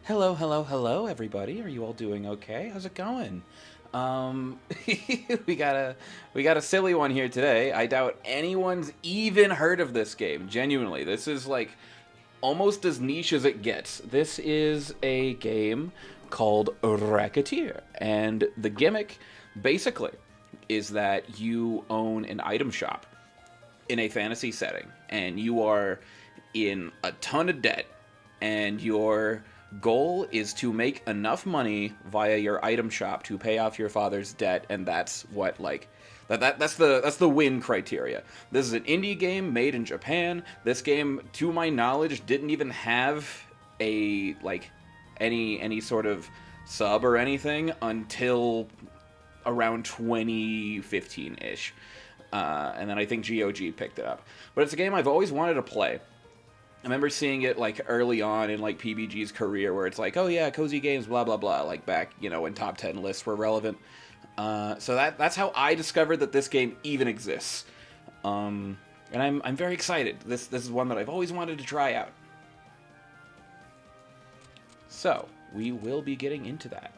Hello, hello, hello, everybody. Are you all doing okay? How's it going? Um, we got a we got a silly one here today. I doubt anyone's even heard of this game. Genuinely, this is like almost as niche as it gets. This is a game called Recettear, and the gimmick, basically, is that you own an item shop in a fantasy setting, and you are in a ton of debt, and your goal is to make enough money via your item shop to pay off your father's debt, and that's what that's the win criteria. This is an indie game made in Japan. This game, to my knowledge, didn't even have a any sort of sub or anything until around 2015 ish. And then I think GOG picked it up. But it's a game I've always wanted to play. I remember seeing it like early on in like PBG's career, where it's like, oh yeah, cozy games, blah blah blah, like back when top 10 lists were relevant. So that's how I discovered that this game even exists. And I'm very excited. This is one that I've always wanted to try out. So we will be getting into that.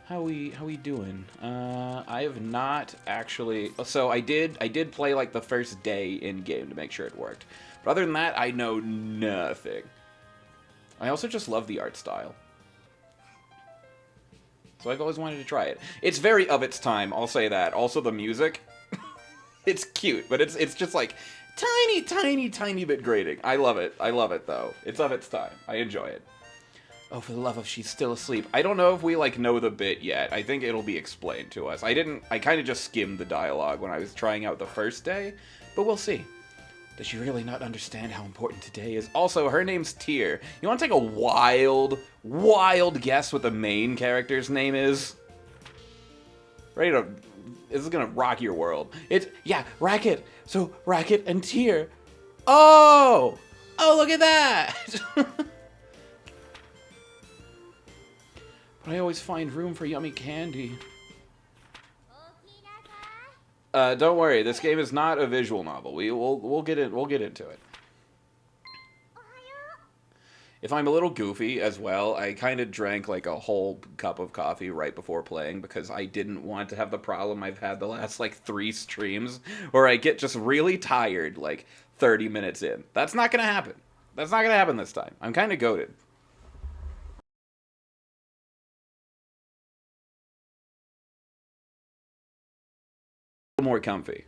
How we doing? I have not actually. So I did play like the first day in game to make sure it worked. But other than that, I know nothing. I also just love the art style. So I've always wanted to try it. It's very of its time, I'll say that. Also the music, it's cute, but it's just like tiny bit grating. I love it. I love it though. It's of its time. I enjoy it. Oh, for the love of she's still asleep. I don't know if we like know the bit yet. I think it'll be explained to us. I kind of just skimmed the dialogue when I was trying out the first day, but we'll see. Does she really not understand how important today is? Also, her name's Tyr. You want to take a wild guess what the main character's name is? Ready to... This is gonna rock your world. Yeah, Racket. So, Racket and Tyr. Oh! Oh, look at that! But I always find room for yummy candy. Don't worry. This game is not a visual novel. We'll get in. We'll get into it. If I'm a little goofy as well, I kind of drank like a whole cup of coffee right before playing because I didn't want to have the problem I've had the last like 3 streams where I get just really tired like 30 minutes in. That's not gonna happen. That's not gonna happen this time. I'm kind of goated. More comfy.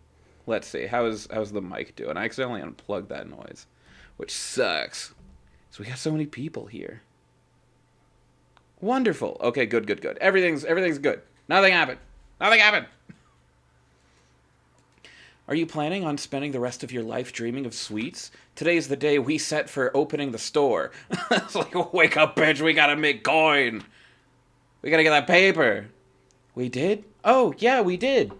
Let's see. How's the mic doing? I accidentally unplugged that noise, which sucks. So we got so many people here. Wonderful. Okay, good. Everything's good. Nothing happened. Nothing happened. Are you planning on spending the rest of your life dreaming of sweets? Today's the day we set for opening the store. It's like, wake up, bitch. We gotta make coin. We gotta get that paper. We did? Oh, yeah, we did.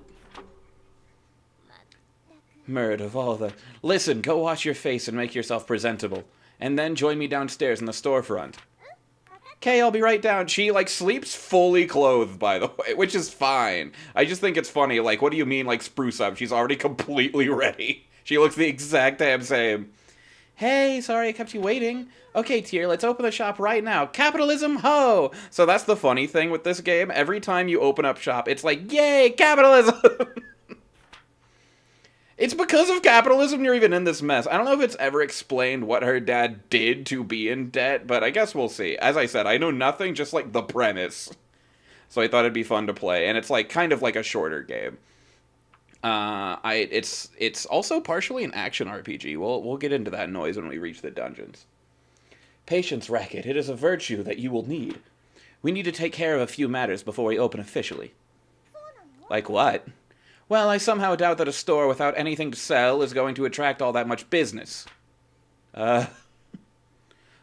Murd of all the... Listen, go wash your face and make yourself presentable. And then join me downstairs in the storefront. Okay, I'll be right down. She, like, sleeps fully clothed, by the way, which is fine. I just think it's funny. Like, what do you mean, like, spruce up? She's already completely ready. She looks the exact damn same. Hey, sorry I kept you waiting. Okay, Tyr, let's open the shop right now. Capitalism, ho! So that's the funny thing with this game. Every time you open up shop, it's like, yay, capitalism! It's because of capitalism you're even in this mess. I don't know if it's ever explained what her dad did to be in debt, but I guess we'll see. As I said, I know nothing, just like the premise. So I thought it'd be fun to play, and it's like kind of like a shorter game. It's also partially an action RPG. We'll get into that noise when we reach the dungeons. Patience, Racket. It is a virtue that you will need. We need to take care of a few matters before we open officially. Like what? Well, I somehow doubt that a store without anything to sell is going to attract all that much business. Oh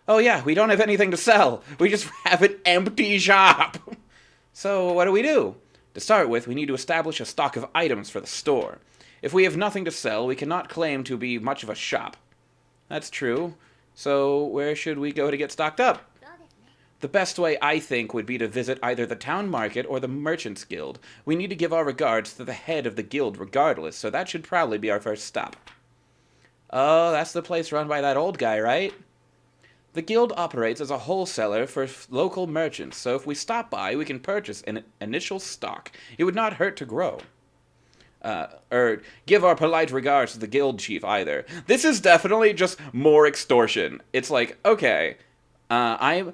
yeah, we don't have anything to sell. We just have an empty shop. So what do we do? To start with, we need to establish a stock of items for the store. If we have nothing to sell, we cannot claim to be much of a shop. That's true. So where should we go to get stocked up? The best way, I think, would be to visit either the town market or the merchants' guild. We need to give our regards to the head of the guild regardless, so that should probably be our first stop. Oh, that's the place run by that old guy, right? The guild operates as a wholesaler for local merchants, so if we stop by, we can purchase an initial stock. It would not hurt to grow. Or give our polite regards to the guild chief either. This is definitely just more extortion. It's like, okay, I'm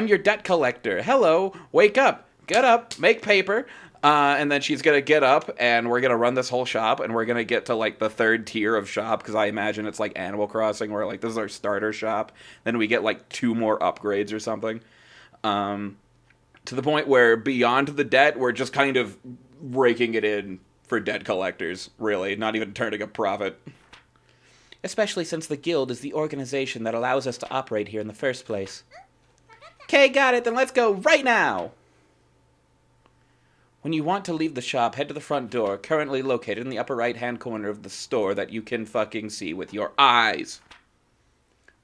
your debt collector. Hello, wake up, get up, make paper. And then she's gonna get up, and we're gonna run this whole shop, and we're gonna get to like the third tier of shop, because I imagine it's like Animal Crossing, where like this is our starter shop. Then we get like 2 more upgrades or something. To the point where beyond the debt, we're just kind of raking it in for debt collectors, really, not even turning a profit. Especially since the guild is the organization that allows us to operate here in the first place. Okay, got it, then let's go right now! When you want to leave the shop, head to the front door, currently located in the upper right-hand corner of the store that you can fucking see with your eyes.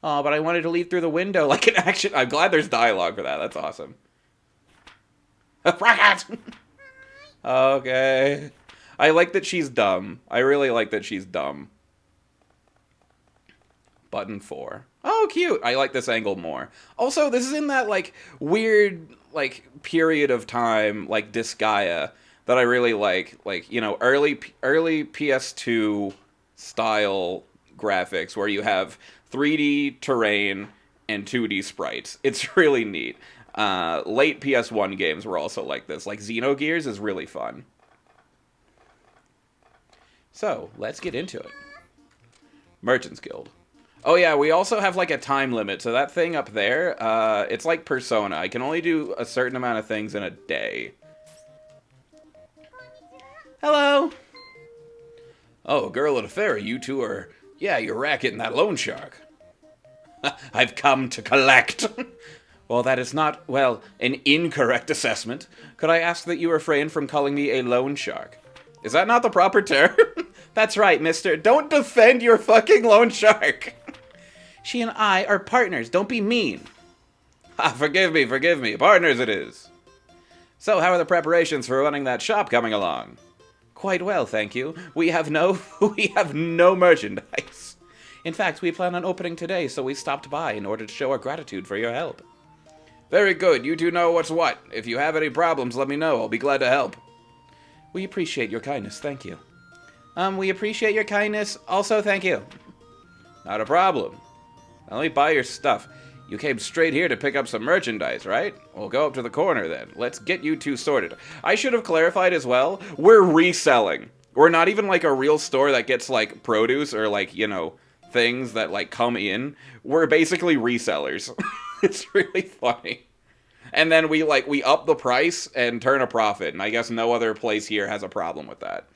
Oh, but I wanted to leave through the window like an action. I'm glad there's dialogue for that, that's awesome. Rocket! Okay. I like that she's dumb. I really like that she's dumb. Button 4. Oh, cute. I like this angle more. Also, this is in that, like, weird, like, period of time, like, Disgaea, that I really like. Like, you know, early PS2 style graphics where you have 3D terrain and 2D sprites. It's really neat. Late PS1 games were also like this. Like, Xenogears is really fun. So, let's get into it. Merchants Guild. Oh yeah, we also have like a time limit. So that thing up there, it's like Persona. I can only do a certain amount of things in a day. Hello! Oh, girl at a ferry, you two are... Yeah, you're racketing that loan shark. I've come to collect. Well, that is not, well, an incorrect assessment. Could I ask that you refrain from calling me a loan shark? Is that not the proper term? That's right, mister. Don't defend your fucking loan shark. She and I are partners. Don't be mean. Ah, forgive me. Partners it is. So, how are the preparations for running that shop coming along? Quite well, thank you. We have no merchandise. In fact, we plan on opening today, so we stopped by in order to show our gratitude for your help. Very good. You two know what's what. If you have any problems, let me know. I'll be glad to help. We appreciate your kindness. Thank you. We appreciate your kindness. Also, thank you. Not a problem. Now, let me buy your stuff. You came straight here to pick up some merchandise, right? We'll go up to the corner then. Let's get you two sorted. I should have clarified as well. We're reselling. We're not even like a real store that gets like produce or like, you know, things that like come in. We're basically resellers. It's really funny. And then we up the price and turn a profit. And I guess no other place here has a problem with that.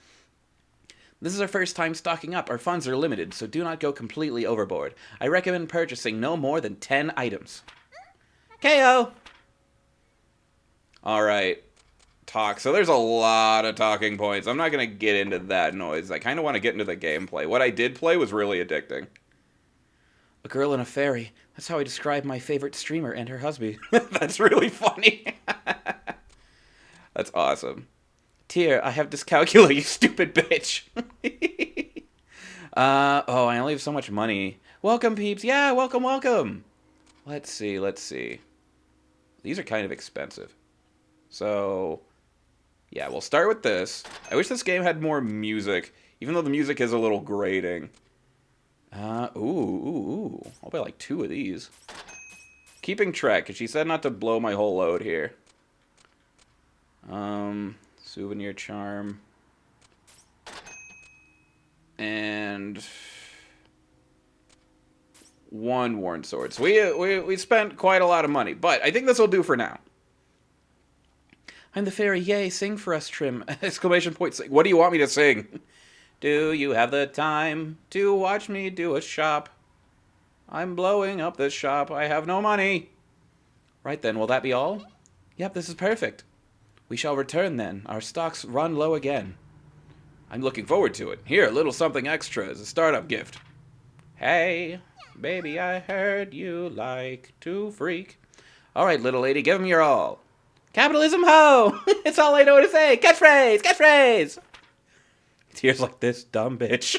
This is our first time stocking up. Our funds are limited, so do not go completely overboard. I recommend purchasing no more than 10 items. KO! Alright. Talk. So there's a lot of talking points. I'm not going to get into that noise. I kind of want to get into the gameplay. What I did play was really addicting. A girl in a ferry. That's how I describe my favorite streamer and her husband. That's really funny. That's awesome. Tear, I have dyscalculia, you stupid bitch. Oh, I only have so much money. Welcome, peeps. Yeah, welcome. Let's see. These are kind of expensive. So, yeah, we'll start with this. I wish this game had more music, even though the music is a little grating. Ooh. I'll buy like 2 of these. Keeping track, because she said not to blow my whole load here. Souvenir charm. And 1 worn sword. So we spent quite a lot of money, but I think this will do for now. I'm the fairy, yay, sing for us, Trim. Exclamation point, sing. What do you want me to sing? Do you have the time to watch me do a shop? I'm blowing up this shop, I have no money. Right then, will that be all? Yep, this is perfect. We shall return then. Our stocks run low again. I'm looking forward to it. Here, a little something extra as a startup gift. Hey, baby, I heard you like to freak. All right, little lady, give 'em your all. Capitalism ho! It's all I know to say. Catchphrase! Tears like this dumb bitch.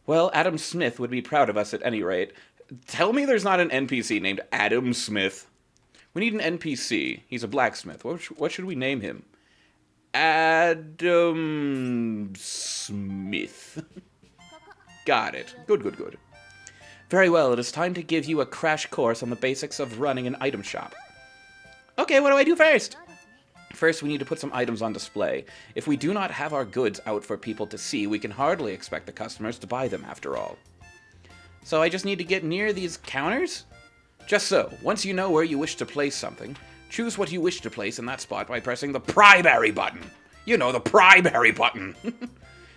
Well, Adam Smith would be proud of us at any rate. Tell me there's not an NPC named Adam Smith. We need an NPC. He's a blacksmith. What should we name him? Adam Smith. Got it. Good, good, good. Very well, it is time to give you a crash course on the basics of running an item shop. Okay, what do I do first? First, we need to put some items on display. If we do not have our goods out for people to see, we can hardly expect the customers to buy them after all. So I just need to get near these counters? Just so. Once you know where you wish to place something, choose what you wish to place in that spot by pressing the primary button. You know, the primary button.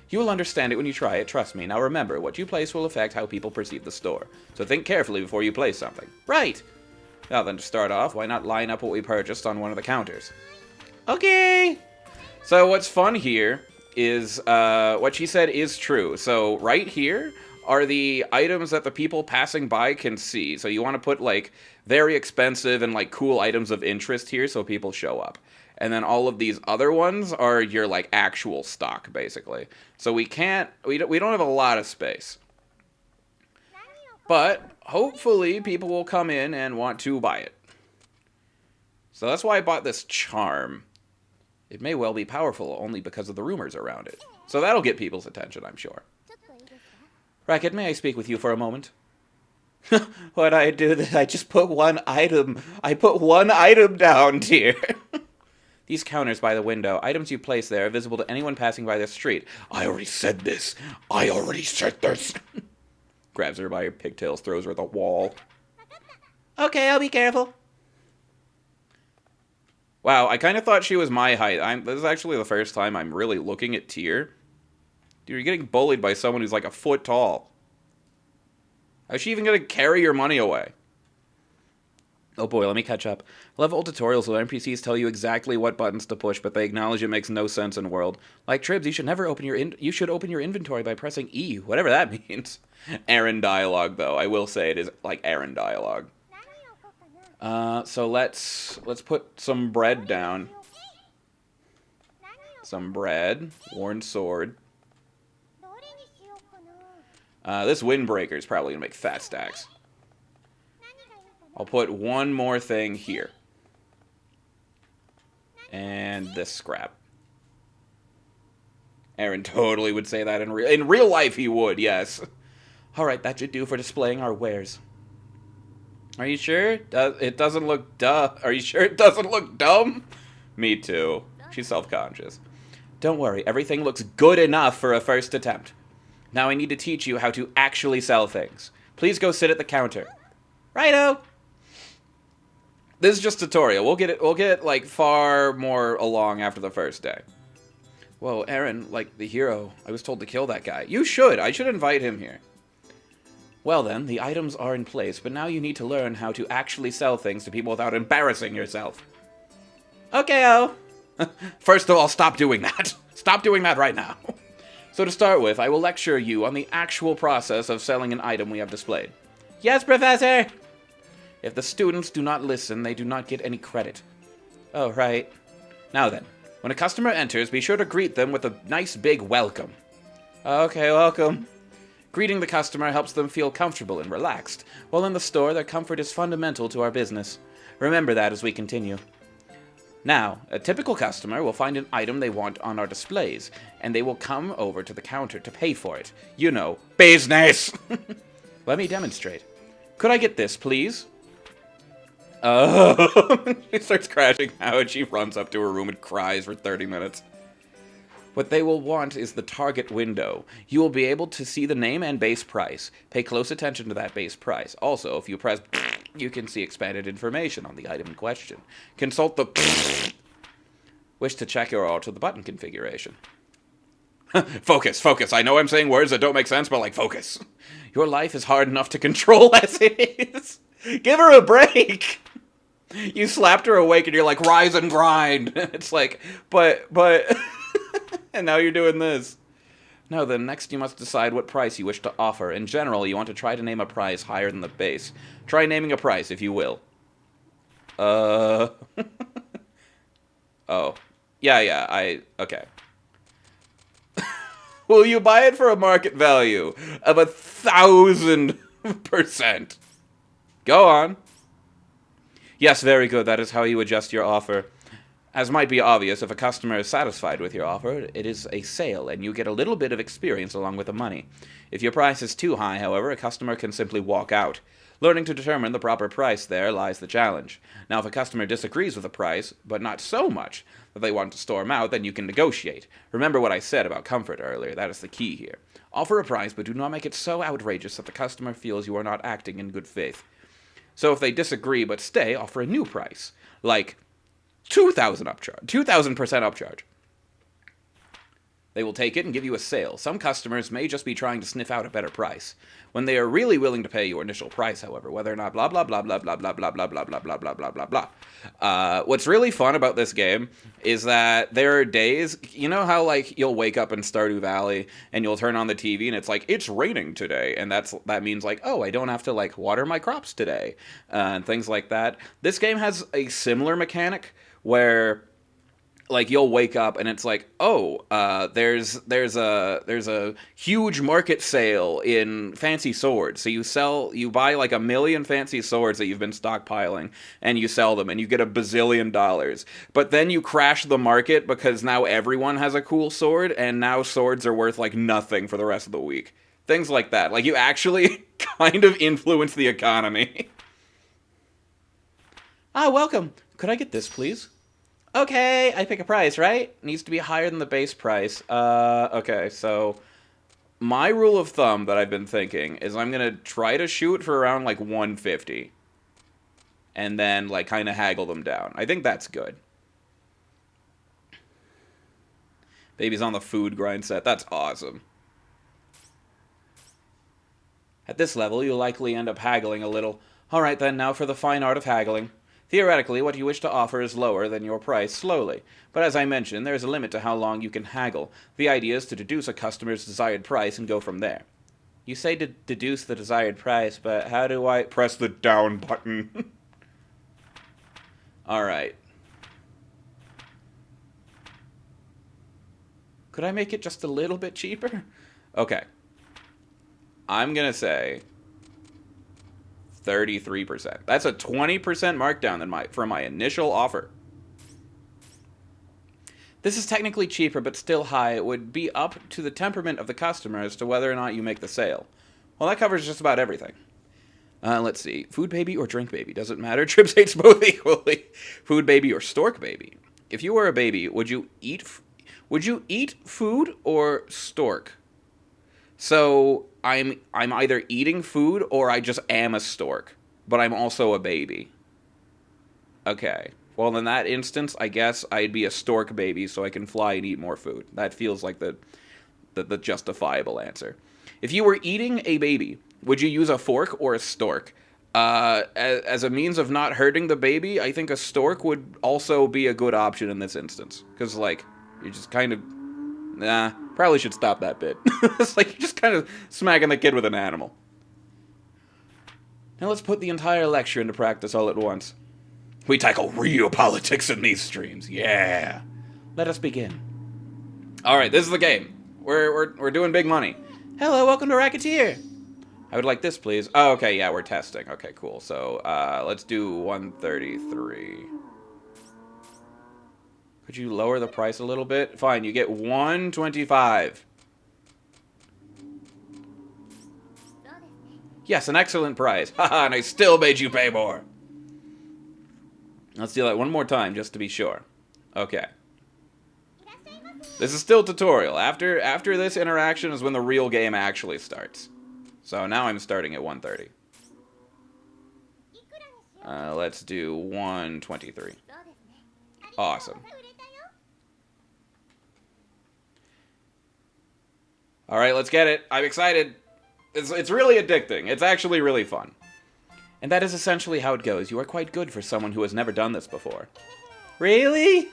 You will understand it when you try it, trust me. Now remember, what you place will affect how people perceive the store. So think carefully before you place something. Right! Now then, to start off, why not line up what we purchased on one of the counters? Okay! So what's fun here is, what she said is true. So right here are the items that the people passing by can see. So you want to put, like, very expensive and, like, cool items of interest here so people show up. And then all of these other ones are your, like, actual stock, basically. So we don't have a lot of space. But hopefully people will come in and want to buy it. So that's why I bought this charm. It may well be powerful only because of the rumors around it. So that'll get people's attention, I'm sure. Racket, may I speak with you for a moment? What I do, I just put one item. I put one item down, dear. These counters by the window, items you place there are visible to anyone passing by the street. I already said this. I already said this. Grabs her by her pigtails, throws her at the wall. Okay, I'll be careful. Wow, I kind of thought she was my height. This is actually the first time I'm really looking at Tyr. Dude, you're getting bullied by someone who's like a foot tall. How's she even gonna carry your money away? Oh boy, let me catch up. I love old tutorials where NPCs tell you exactly what buttons to push, but they acknowledge it makes no sense in the world. Like Tribs, you should never open your inventory by pressing E, whatever that means. Aaron dialogue, though. I will say it is like Aaron dialogue. So let's put some bread down. Some bread, worn sword. This windbreaker is probably gonna make fat stacks. I'll put one more thing here. And this scrap. Aaron totally would say that in real life he would, yes. Alright, that should do for displaying our wares. Are you sure? It doesn't look Are you sure it doesn't look dumb? Me too. She's self-conscious. Don't worry, everything looks good enough for a first attempt. Now I need to teach you how to actually sell things. Please go sit at the counter. Righto! This is just tutorial. We'll get like far more along after the first day. Whoa, Aaron, like the hero. I was told to kill that guy. You should. I should invite him here. Well then, the items are in place, but now you need to learn how to actually sell things to people without embarrassing yourself. Okay-o. First of all, stop doing that. Stop doing that right now. So to start with, I will lecture you on the actual process of selling an item we have displayed. Yes, Professor! If the students do not listen, they do not get any credit. Oh, right. Now then, when a customer enters, be sure to greet them with a nice big welcome. Okay, welcome. Greeting the customer helps them feel comfortable and relaxed. While in the store, their comfort is fundamental to our business. Remember that as we continue. Now, a typical customer will find an item they want on our displays, and they will come over to the counter to pay for it. You know, business! Let me demonstrate. Could I get this, please? She starts crashing out. She runs up to her room and cries for 30 minutes. What they will want is the target window. You will be able to see the name and base price. Pay close attention to that base price. Also, if you press, you can see expanded information on the item in question. Consult the wish to check or alter the button configuration. Focus, focus. I know I'm saying words that don't make sense, but like, focus. Your life is hard enough to control as it is. Give her a break. You slapped her awake and you're like, rise and grind. It's like, but, and now you're doing this. Now then, next you must decide what price you wish to offer. In general, you want to try to name a price higher than the base. Try naming a price, if you will. Oh. Yeah, okay. Will you buy it for a market value of 1,000%? Go on. Yes, very good. That is how you adjust your offer. As might be obvious, if a customer is satisfied with your offer, it is a sale, and you get a little bit of experience along with the money. If your price is too high, however, a customer can simply walk out. Learning to determine the proper price there lies the challenge. Now, if a customer disagrees with the price, but not so much that they want to storm out, then you can negotiate. Remember what I said about comfort earlier. That is the key here. Offer a price, but do not make it so outrageous that the customer feels you are not acting in good faith. So if they disagree but stay, offer a new price. Like 2,000% upcharge. They will take it and give you a sale. Some customers may just be trying to sniff out a better price. When they are really willing to pay your initial price, however, whether or not blah blah blah blah blah blah blah blah blah blah blah blah blah blah blah. What's really fun about this game is that there are days, you know how like you'll wake up in Stardew Valley and you'll turn on the TV and it's like it's raining today, and that means like, oh, I don't have to like water my crops today, and things like that. This game has a similar mechanic where like you'll wake up and it's like, oh, there's a huge market sale in fancy swords. So you buy like 1 million fancy swords that you've been stockpiling, and you sell them, and you get $1 bazillion. But then you crash the market because now everyone has a cool sword, and now swords are worth like nothing for the rest of the week. Things like that. Like you actually kind of influence the economy. Ah, welcome. Could I get this, please? Okay, I pick a price, right? Needs to be higher than the base price. Okay, so my rule of thumb that I've been thinking is I'm gonna try to shoot for around like 150. And then like kind of haggle them down. I think that's good. Baby's on the food grind set. That's awesome. At this level, you'll likely end up haggling a little. Alright then, now for the fine art of haggling. Theoretically, what you wish to offer is lower than your price slowly, but as I mentioned, there is a limit to how long you can haggle. The idea is to deduce a customer's desired price and go from there. You say to deduce the desired price, but how do I... Press the down button. Alright. Could I make it just a little bit cheaper? Okay. I'm gonna say 33%. That's a 20% markdown for my initial offer. This is technically cheaper, but still high. It would be up to the temperament of the customer as to whether or not you make the sale. Well, that covers just about everything. Let's see. Food baby or drink baby? Doesn't matter. Trips hates both equally. Food baby or stork baby? If you were a baby, would you eat food or stork? So I'm either eating food or I just am a stork, but I'm also a baby. Okay. Well, in that instance, I guess I'd be a stork baby so I can fly and eat more food. That feels like the justifiable answer. If you were eating a baby, would you use a fork or a stork? As a means of not hurting the baby, I think a stork would also be a good option in this instance. Because, like, you're just kind of... Nah, probably should stop that bit. It's like you're just kind of smacking the kid with an animal. Now let's put the entire lecture into practice all at once. We tackle real politics in these streams, yeah. Let us begin. Alright, this is the game. We're doing big money. Hello, welcome to Recettear. I would like this, please. Oh, okay, yeah, we're testing. Okay, cool. So, let's do 133. Could you lower the price a little bit? Fine, you get 125. Yes, an excellent price. Haha, and I still made you pay more. Let's do that one more time, just to be sure. Okay. This is still tutorial. After this interaction is when the real game actually starts. So now I'm starting at 130. Let's do 123. Awesome. Alright, let's get it. I'm excited. It's really addicting. It's actually really fun. And that is essentially how it goes. You are quite good for someone who has never done this before. Really?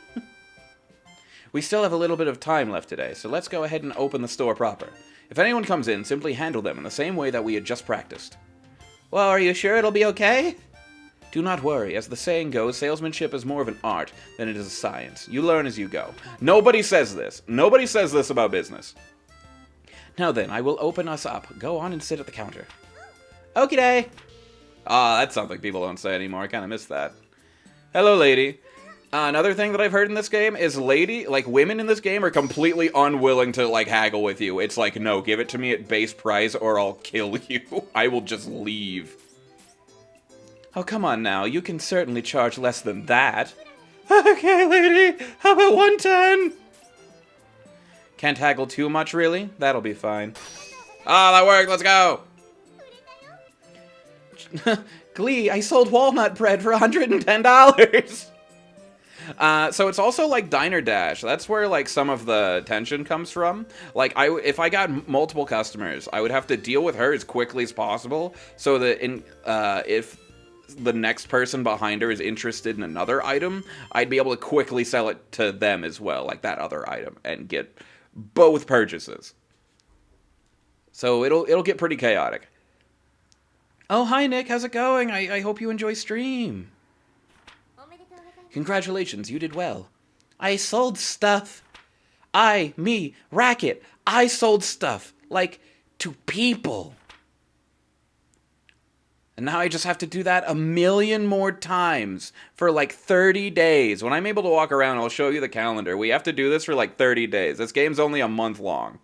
We still have a little bit of time left today, so let's go ahead and open the store proper. If anyone comes in, simply handle them in the same way that we had just practiced. Well, are you sure it'll be okay? Do not worry. As the saying goes, salesmanship is more of an art than it is a science. You learn as you go. Nobody says this. Nobody says this about business. Now then, I will open us up. Go on and sit at the counter. Okie day. Ah, that's something people don't say anymore. I kind of miss that. Hello, lady. Another thing that I've heard in this game is women in this game are completely unwilling to, like, haggle with you. It's like, no, give it to me at base price or I'll kill you. I will just leave. Oh, come on now. You can certainly charge less than that. Okay, lady. How about 110? Can't haggle too much, really? That'll be fine. Ah, that worked. Let's go. Glee, I sold walnut bread for $110. So it's also like Diner Dash. That's where like some of the tension comes from. Like if I got multiple customers, I would have to deal with her as quickly as possible, so that if the next person behind her is interested in another item, I'd be able to quickly sell it to them as well, like that other item, and get both purchases. So it'll get pretty chaotic. Oh, hi Nick, how's it going? I hope you enjoy stream. Congratulations, you did well. I sold stuff. Racket. I sold stuff. Like, to people. And now I just have to do that a million more times for like 30 days. When I'm able to walk around, I'll show you the calendar. We have to do this for like 30 days. This game's only a month long.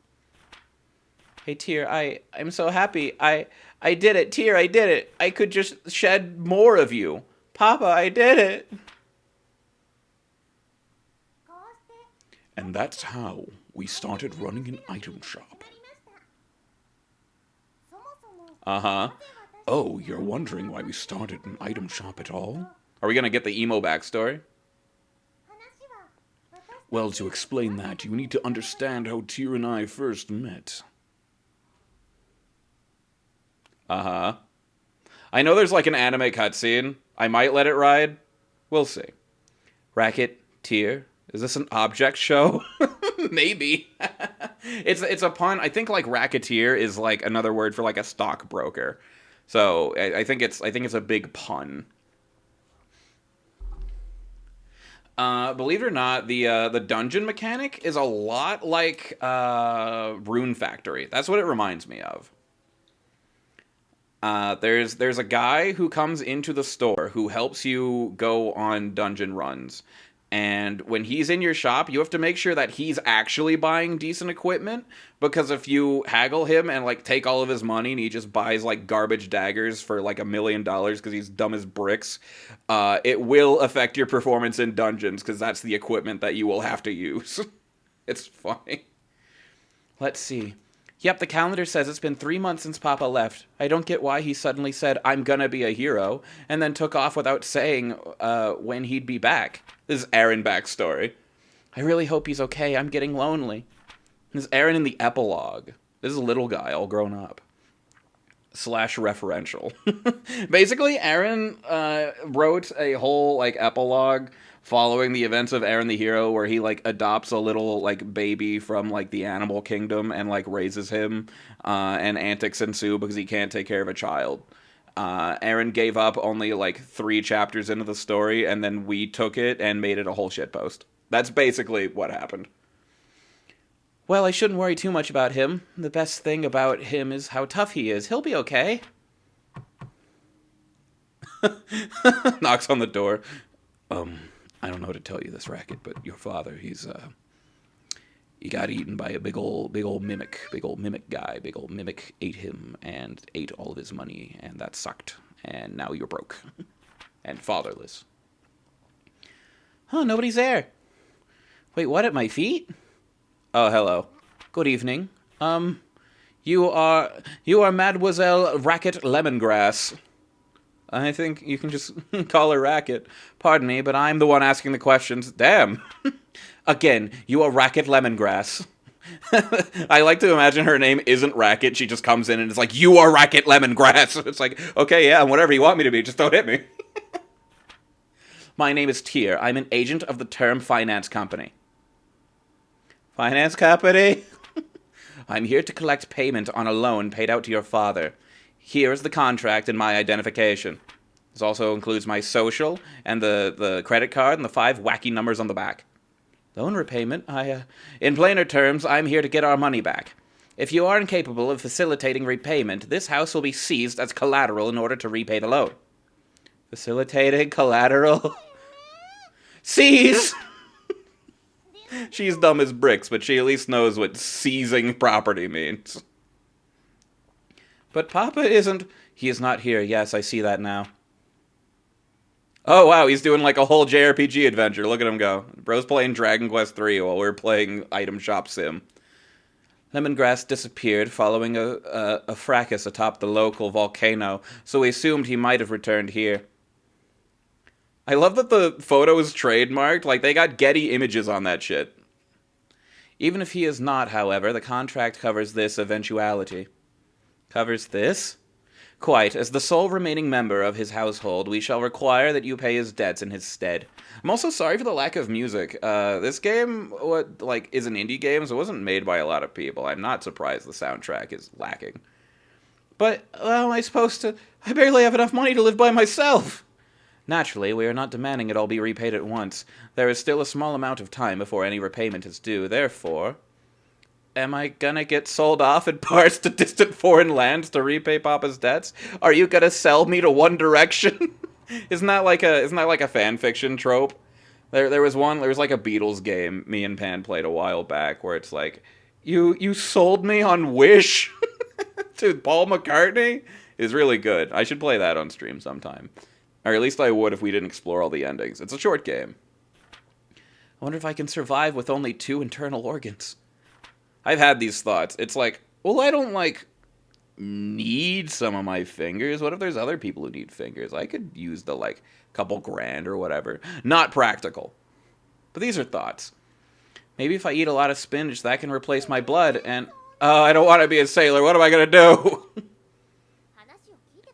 Hey, Tyr, I'm so happy. I did it. Tyr, I did it. I could just shed more of you. Papa, I did it. And that's how we started running an item shop. Uh-huh. Oh, you're wondering why we started an item shop at all? Are we gonna get the emo backstory? Well, to explain that, you need to understand how Tyr and I first met. Uh-huh. I know there's like an anime cutscene. I might let it ride. We'll see. Racket, Tyr, is this an object show? Maybe. It's a pun. I think like racketeer is like another word for like a stockbroker. So I think it's a big pun. Believe it or not, the dungeon mechanic is a lot like Rune Factory. That's what it reminds me of. There's a guy who comes into the store who helps you go on dungeon runs. And when he's in your shop, you have to make sure that he's actually buying decent equipment, because if you haggle him and like take all of his money and he just buys like garbage daggers for like $1 million because he's dumb as bricks, it will affect your performance in dungeons, because that's the equipment that you will have to use. It's funny. Let's see. Yep, the calendar says it's been 3 months since Papa left. I don't get why he suddenly said, I'm gonna be a hero, and then took off without saying when he'd be back. This is Aaron backstory. I really hope he's okay. I'm getting lonely. This is Aaron in the epilogue. This is a little guy, all grown up. / referential. Basically, Aaron wrote a whole like epilogue following the events of Aaron the Hero, where he like adopts a little like baby from like the animal kingdom and like raises him, and antics ensue because he can't take care of a child. Aaron gave up only like 3 chapters into the story, and then we took it and made it a whole shitpost. That's basically what happened. Well, I shouldn't worry too much about him. The best thing about him is how tough he is. He'll be okay. Knocks on the door. I don't know how to tell you this, Racket, but your father, he got eaten by a big old mimic guy. Big old mimic ate him and ate all of his money, and that sucked. And now you're broke. And fatherless. Huh, nobody's there. Wait, what, at my feet? Oh, hello. Good evening. You are Mademoiselle Racket Lemongrass. I think you can just call her Racket. Pardon me, but I'm the one asking the questions. Damn. Again, you are Racket Lemongrass. I like to imagine her name isn't Racket. She just comes in and is like, you are Racket Lemongrass. It's like, okay, yeah, I'm whatever you want me to be. Just don't hit me. My name is Tyr. I'm an agent of the Term Finance Company. Finance company? I'm here to collect payment on a loan paid out to your father. Here is the contract and my identification. This also includes my social and the credit card and the 5 wacky numbers on the back. Loan repayment? In plainer terms, I'm here to get our money back. If you are incapable of facilitating repayment, this house will be seized as collateral in order to repay the loan. Facilitating collateral? Seize! She's dumb as bricks, but she at least knows what seizing property means. But Papa isn't... He is not here. Yes, I see that now. Oh, wow, he's doing like a whole JRPG adventure. Look at him go. Bro's playing Dragon Quest III while we're playing Item Shop Sim. Lemongrass disappeared following a fracas atop the local volcano, so we assumed he might have returned here. I love that the photo is trademarked. Like, they got Getty Images on that shit. Even if he is not, however, the contract covers this eventuality. Covers this? Quite. As the sole remaining member of his household, we shall require that you pay his debts in his stead. I'm also sorry for the lack of music. This game, is an indie game, so it wasn't made by a lot of people. I'm not surprised the soundtrack is lacking. But, how am I supposed to... I barely have enough money to live by myself! Naturally, we are not demanding it all be repaid at once. There is still a small amount of time before any repayment is due. Therefore... Am I gonna get sold off in parts to distant foreign lands to repay Papa's debts? Are you gonna sell me to One Direction? Isn't that like a fan fiction trope? There was like a Beatles game me and Pan played a while back where it's like, you sold me on Wish to Paul McCartney? Is really good. I should play that on stream sometime. Or at least I would if we didn't explore all the endings. It's a short game. I wonder if I can survive with only 2 internal organs. I've had these thoughts. It's like, well, I don't, need some of my fingers. What if there's other people who need fingers? I could use the, couple grand or whatever. Not practical. But these are thoughts. Maybe if I eat a lot of spinach, that can replace my blood, and... Oh, I don't want to be a sailor. What am I going to do?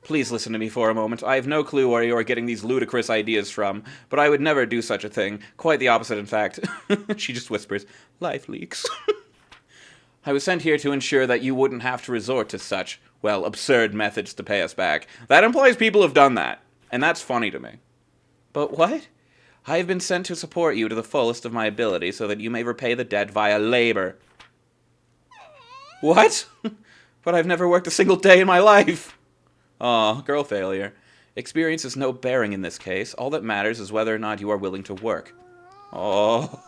Please listen to me for a moment. I have no clue where you are getting these ludicrous ideas from, but I would never do such a thing. Quite the opposite, in fact. She just whispers, life leaks. I was sent here to ensure that you wouldn't have to resort to such, well, absurd methods to pay us back. That implies people have done that, and that's funny to me. But what? I have been sent to support you to the fullest of my ability so that you may repay the debt via labor. What? But I've never worked a single day in my life. Aw, girl failure. Experience is no bearing in this case. All that matters is whether or not you are willing to work. Oh,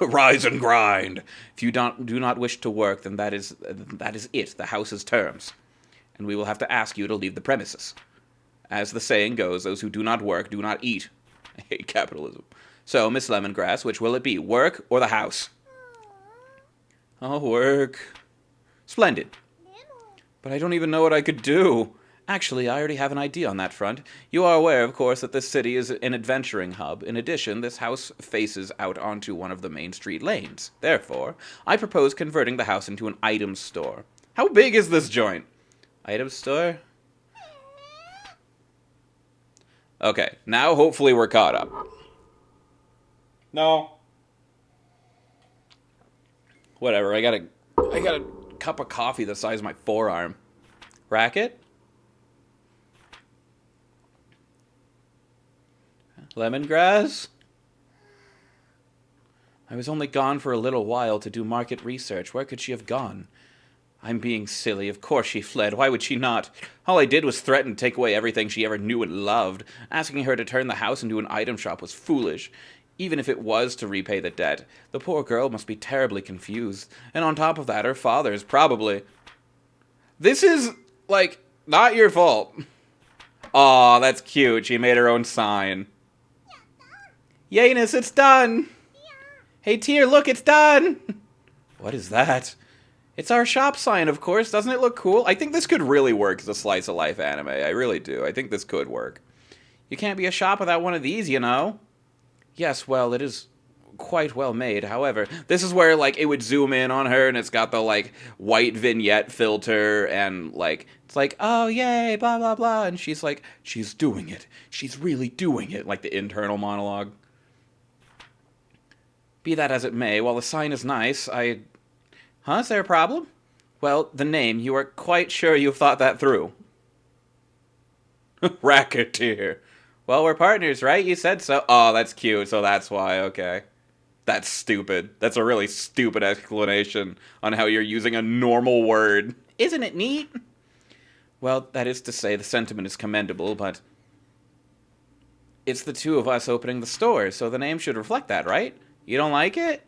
rise and grind. If you do not wish to work, then that is it, the house's terms. And we will have to ask you to leave the premises. As the saying goes, those who do not work do not eat. I hate capitalism. So, Miss Lemongrass, which will it be, work or the house? Oh, work. Splendid. But I don't even know what I could do. Actually, I already have an idea on that front. You are aware, of course, that this city is an adventuring hub. In addition, this house faces out onto one of the main street lanes. Therefore, I propose converting the house into an item store. How big is this joint? Item store? Okay, now hopefully we're caught up. No. Whatever, I got a cup of coffee the size of my forearm. Racket? Lemongrass? I was only gone for a little while to do market research. Where could she have gone? I'm being silly. Of course she fled. Why would she not? All I did was threaten to take away everything she ever knew and loved. Asking her to turn the house into an item shop was foolish. Even if it was to repay the debt, the poor girl must be terribly confused. And on top of that, her father is probably... This is, not your fault. Aw, that's cute. She made her own sign. Yayness, it's done! Hey, Tear, look, it's done! What is that? It's our shop sign, of course. Doesn't it look cool? I think this could really work as a slice-of-life anime. I really do. I think this could work. You can't be a shop without one of these, you know? Yes, well, it is quite well made. However, this is where, it would zoom in on her, and it's got the, white vignette filter, and, it's like, oh, yay, blah, blah, blah. And she's like, she's doing it. She's really doing it. Like the internal monologue. Be that as it may, while the sign is nice, Huh, is there a problem? Well, the name, you are quite sure you've thought that through. Recettear. Well, we're partners, right? You said so. Oh, that's cute, so that's why, okay. That's stupid. That's a really stupid explanation on how you're using a normal word. Isn't it neat? Well, that is to say, the sentiment is commendable, but it's the two of us opening the store, so the name should reflect that, right? You don't like it?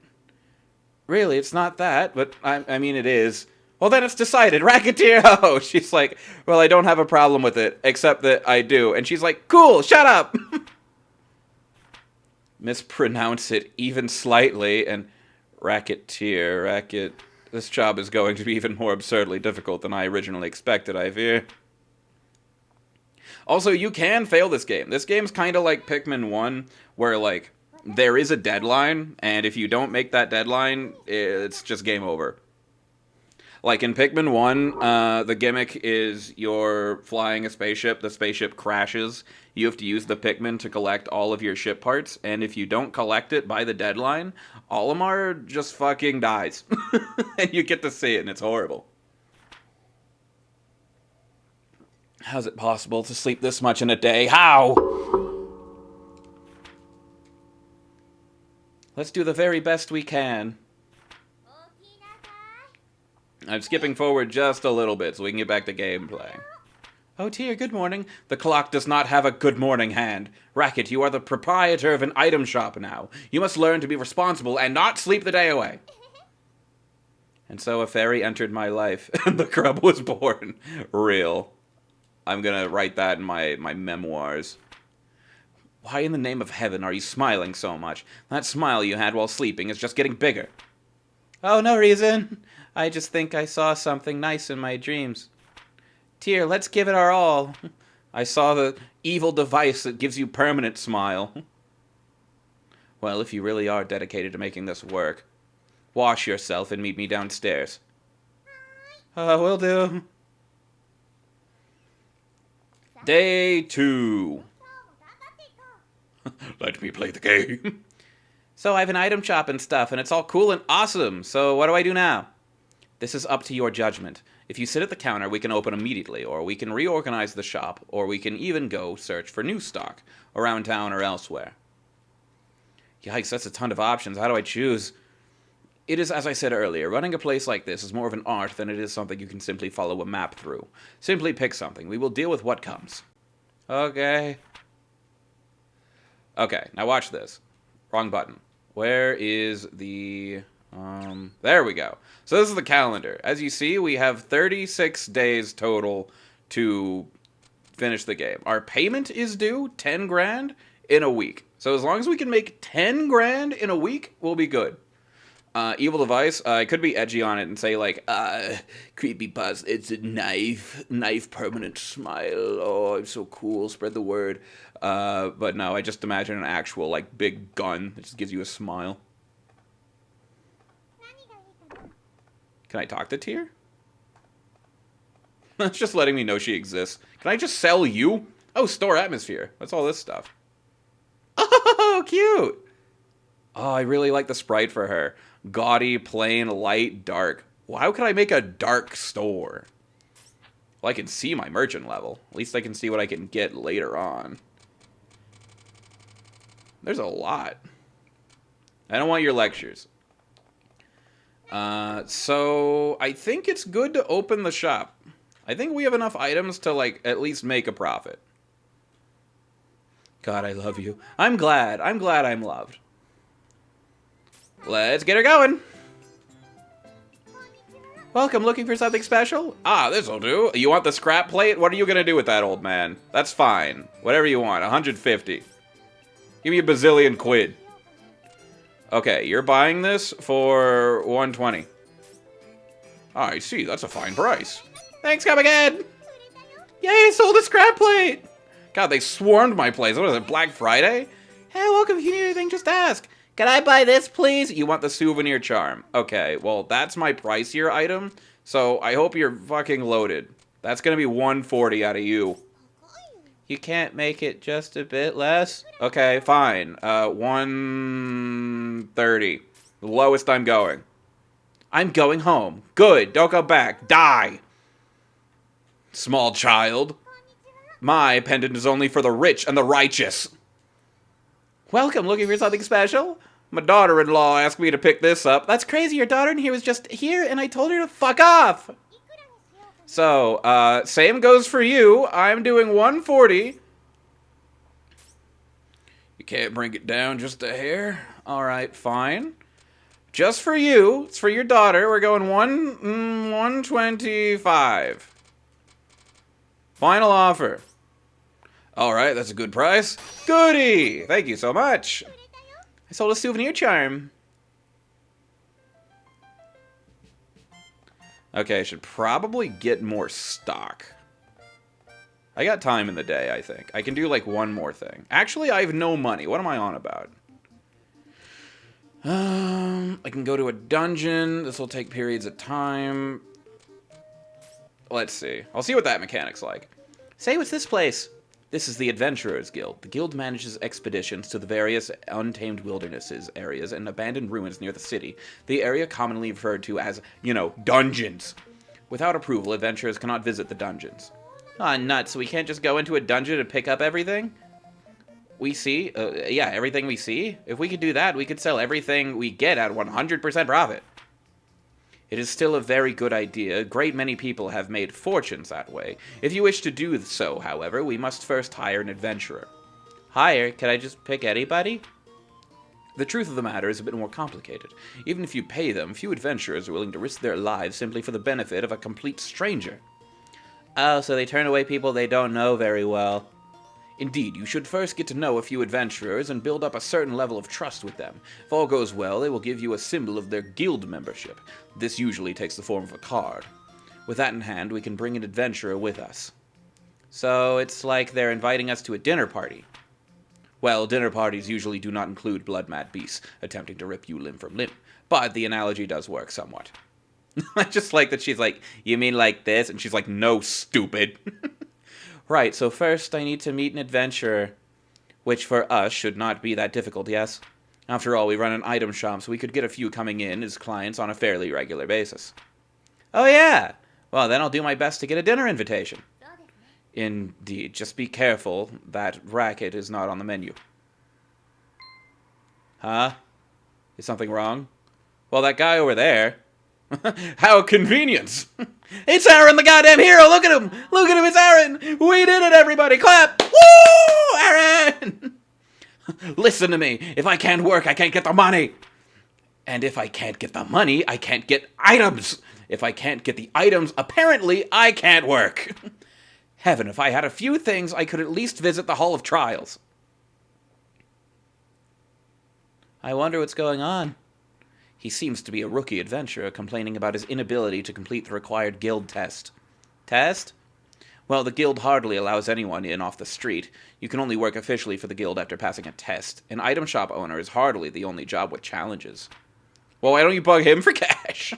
Really, it's not that, but I mean it is. Well, then it's decided. Recettear! Oh, she's like, well, I don't have a problem with it, except that I do. And she's like, cool, shut up! Mispronounce it even slightly, and Recettear. This job is going to be even more absurdly difficult than I originally expected, I fear. Also, you can fail this game. This game's kind of like Pikmin 1, where, like, there is a deadline, and if you don't make that deadline, it's just game over. Like in Pikmin 1, the gimmick is you're flying a spaceship, the spaceship crashes, you have to use the Pikmin to collect all of your ship parts, and if you don't collect it by the deadline, Olimar just fucking dies. And you get to see it, and it's horrible. How's it possible to sleep this much in a day? How? Let's do the very best we can. I'm skipping forward just a little bit so we can get back to gameplay. Oh dear, good morning. The clock does not have a good morning hand. Racket, you are the proprietor of an item shop now. You must learn to be responsible and not sleep the day away. And so a fairy entered my life, and the grub was born. Real. I'm gonna write that in my memoirs. Why in the name of heaven are you smiling so much? That smile you had while sleeping is just getting bigger. Oh, no reason. I just think I saw something nice in my dreams. Tear, let's give it our all. I saw the evil device that gives you permanent smile. Well, if you really are dedicated to making this work, wash yourself and meet me downstairs. Will do. Day 2. Let me play the game. So I have an item shop and stuff, and it's all cool and awesome. So what do I do now? This is up to your judgment. If you sit at the counter, we can open immediately, or we can reorganize the shop, or we can even go search for new stock, around town or elsewhere. Yikes, that's a ton of options. How do I choose? It is, as I said earlier, running a place like this is more of an art than it is something you can simply follow a map through. Simply pick something. We will deal with what comes. Okay. Okay, now watch this. Wrong button. Where is the... there we go. So this is the calendar. As you see, we have 36 days total to finish the game. Our payment is due 10 grand in a week. So as long as we can make 10 grand in a week, we'll be good. Evil device, I could be edgy on it and say like, creepy buzz, it's a knife permanent smile, oh, I'm so cool, spread the word. But no, I just imagine an actual like big gun that just gives you a smile. Can I talk to Tear? That's just letting me know she exists. Can I just sell you? Oh, store atmosphere. What's all this stuff? Oh, cute! Oh, I really like the sprite for her. Gaudy, plain, light, dark. Well, how can I make a dark store? Well, I can see my merchant level. At least I can see what I can get later on. There's a lot. I don't want your lectures. So I think it's good to open the shop. I think we have enough items to, like, at least make a profit. God, I love you. I'm glad I'm loved. Let's get her going. Welcome, looking for something special? Ah, this'll do. You want the scrap plate? What are you gonna do with that, old man? That's fine. Whatever you want, 150. Give me a bazillion quid. Okay, you're buying this for 120. I see, that's a fine price. Thanks, come again. Yay, sold a scrap plate. God, they swarmed my place. What is it, Black Friday? Hey, welcome, if you need anything, just ask. Can I buy this, please? You want the souvenir charm. Okay, well, that's my pricier item, so I hope you're fucking loaded. That's gonna be 140 out of you. You can't make it just a bit less? Okay, fine. 130. The lowest I'm going. I'm going home. Good, don't go back. Die! Small child. My pendant is only for the rich and the righteous. Welcome, looking for something special? My daughter-in-law asked me to pick this up. That's crazy. Your daughter in here was just here, and I told her to fuck off. So, same goes for you. I'm doing 140. You can't bring it down just a hair? Alright, fine. Just for you. It's for your daughter. We're going 125. Final offer. Alright, that's a good price. Goody! Thank you so much. I sold a souvenir charm. Okay, I should probably get more stock. I got time in the day, I think. I can do, like, one more thing. Actually, I have no money. What am I on about? I can go to a dungeon. This will take periods of time. Let's see. I'll see what that mechanic's like. Say, what's this place? This is the Adventurers Guild. The guild manages expeditions to the various untamed wildernesses areas and abandoned ruins near the city. The area commonly referred to as, you know, dungeons. Without approval, adventurers cannot visit the dungeons. Ah, nuts. We can't just go into a dungeon and pick up everything? We see? Yeah, everything we see? If we could do that, we could sell everything we get at 100% profit. It is still a very good idea. A great many people have made fortunes that way. If you wish to do so, however, we must first hire an adventurer. Hire? Can I just pick anybody? The truth of the matter is a bit more complicated. Even if you pay them, few adventurers are willing to risk their lives simply for the benefit of a complete stranger. Oh, so they turn away people they don't know very well. Indeed, you should first get to know a few adventurers and build up a certain level of trust with them. If all goes well, they will give you a symbol of their guild membership. This usually takes the form of a card. With that in hand, we can bring an adventurer with us. So it's like they're inviting us to a dinner party. Well, dinner parties usually do not include blood-mad beasts attempting to rip you limb from limb, but the analogy does work somewhat. I just like that she's like, you mean like this? And she's like, no, stupid. Right, so first I need to meet an adventurer, which for us should not be that difficult, yes? After all, we run an item shop, so we could get a few coming in as clients on a fairly regular basis. Oh yeah! Well, then I'll do my best to get a dinner invitation. Indeed, just be careful that racket is not on the menu. Huh? Is something wrong? Well, that guy over there... How convenient! It's Aaron, the goddamn hero! Look at him! Look at him, it's Aaron! We did it, everybody! Clap! Woo! Aaron! Listen to me. If I can't work, I can't get the money. And if I can't get the money, I can't get items. If I can't get the items, apparently I can't work. Heaven, if I had a few things, I could at least visit the Hall of Trials. I wonder what's going on. He seems to be a rookie adventurer, complaining about his inability to complete the required guild test. Test? Well, the guild hardly allows anyone in off the street. You can only work officially for the guild after passing a test. An item shop owner is hardly the only job with challenges. Well, why don't you bug him for cash?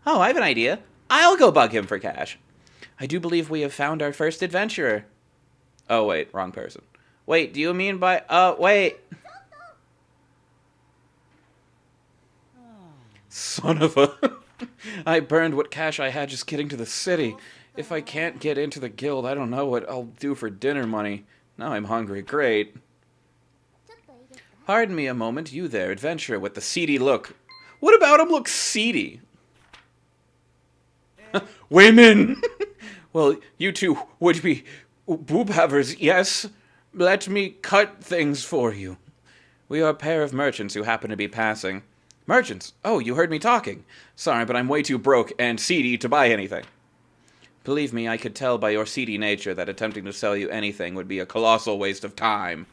Oh, I have an idea. I'll go bug him for cash. I do believe we have found our first adventurer. Oh, wait, wrong person. Wait, do you mean by... wait... Son of a... I burned what cash I had just getting to the city. If I can't get into the guild, I don't know what I'll do for dinner money. Now I'm hungry. Great. Pardon me a moment. You there, adventurer with the seedy look. What about him looks seedy? Women! Well, you two would be boob havers, yes? Let me cut things for you. We are a pair of merchants who happen to be passing. Merchants? Oh, you heard me talking. Sorry, but I'm way too broke and seedy to buy anything. Believe me, I could tell by your seedy nature that attempting to sell you anything would be a colossal waste of time.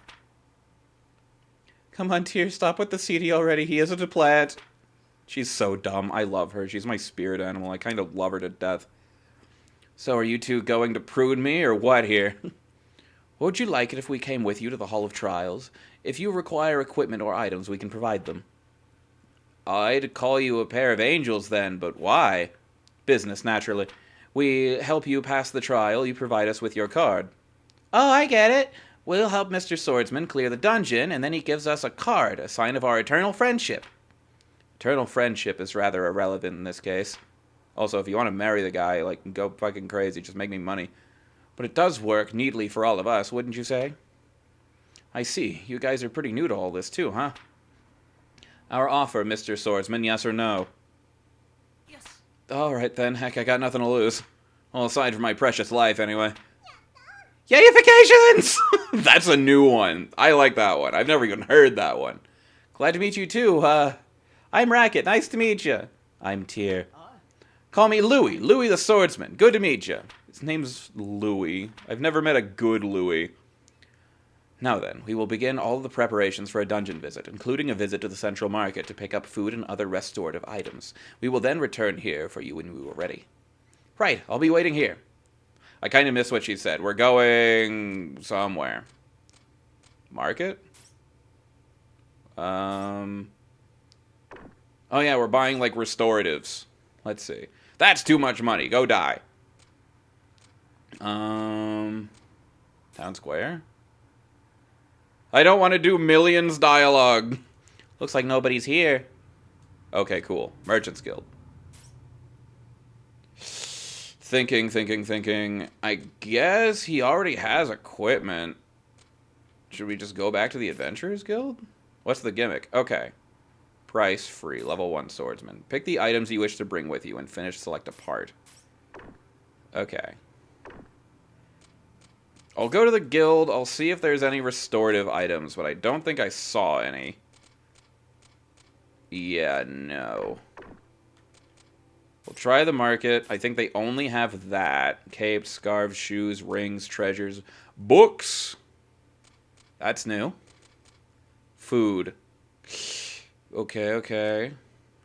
Come on, Tyr, stop with the seedy already. He isn't a plant. She's so dumb. I love her. She's my spirit animal. I kind of love her to death. So are you two going to prune me, or what here? Would you like it if we came with you to the Hall of Trials? If you require equipment or items, we can provide them. I'd call you a pair of angels then, but why? Business, naturally. We help you pass the trial, you provide us with your card. Oh, I get it. We'll help Mr. Swordsman clear the dungeon, and then he gives us a card, a sign of our eternal friendship. Eternal friendship is rather irrelevant in this case. Also, if you want to marry the guy, like, go fucking crazy, just make me money. But it does work neatly for all of us, wouldn't you say? I see. You guys are pretty new to all this too, huh? Our offer, Mr. Swordsman, yes or no? Yes. Alright then, heck, I got nothing to lose. Well, aside from my precious life, anyway. Yayifications! That's a new one. I like that one. I've never even heard that one. Glad to meet you too. I'm Racket. Nice to meet you. I'm Tyr. Call me Louis. Louis the Swordsman. Good to meet you. His name's Louis. I've never met a good Louis. Now then, we will begin all the preparations for a dungeon visit, including a visit to the central market to pick up food and other restorative items. We will then return here for you when we are ready. Right, I'll be waiting here. I kind of missed what she said. We're going somewhere. Market? Oh yeah, we're buying like restoratives. Let's see. That's too much money. Go die. Town square? I don't want to do millions dialogue. Looks like nobody's here. Okay, cool. Merchant's Guild. Thinking. I guess he already has equipment. Should we just go back to the Adventurers Guild? What's the gimmick? Okay. Price free. Level 1 swordsman. Pick the items you wish to bring with you and finish select a part. Okay. I'll go to the guild. I'll see if there's any restorative items, but I don't think I saw any. Yeah, no. We'll try the market. I think they only have that. Capes, scarves, shoes, rings, treasures, books. That's new. Food. Okay.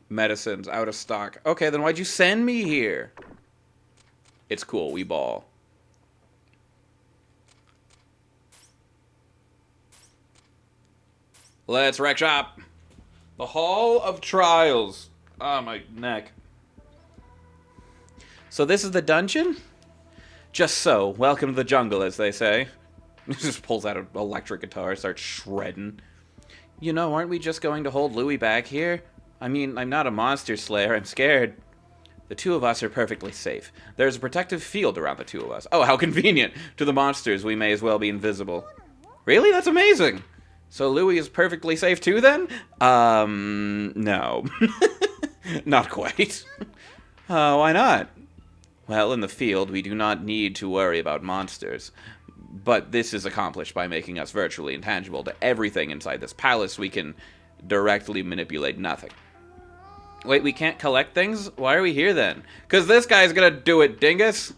Medicines, out of stock. Okay, then why'd you send me here? It's cool, we ball. Let's wreck shop. The Hall of Trials. Ah, my neck. So this is the dungeon? Just so. Welcome to the jungle, as they say. He just pulls out an electric guitar, starts shredding. You know, aren't we just going to hold Louis back here? I mean, I'm not a monster slayer. I'm scared. The two of us are perfectly safe. There's a protective field around the two of us. Oh, how convenient. To the monsters, we may as well be invisible. Really? That's amazing. So Louis is perfectly safe too, then? No. Not quite. Why not? Well, in the field, we do not need to worry about monsters. But this is accomplished by making us virtually intangible to everything inside this palace. We can directly manipulate nothing. Wait, we can't collect things? Why are we here then? Because this guy's gonna do it, dingus.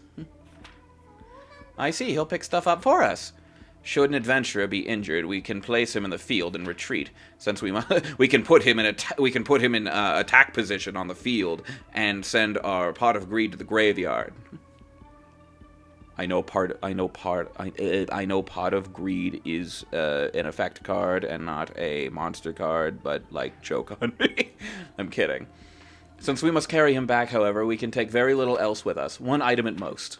I see, he'll pick stuff up for us. Should an adventurer be injured, we can place him in the field and retreat. Since we can put him in attack position on the field and send our pot of greed to the graveyard. I know pot of greed is an effect card and not a monster card, but like joke on me. I'm kidding. Since we must carry him back, however, we can take very little else with us, one item at most.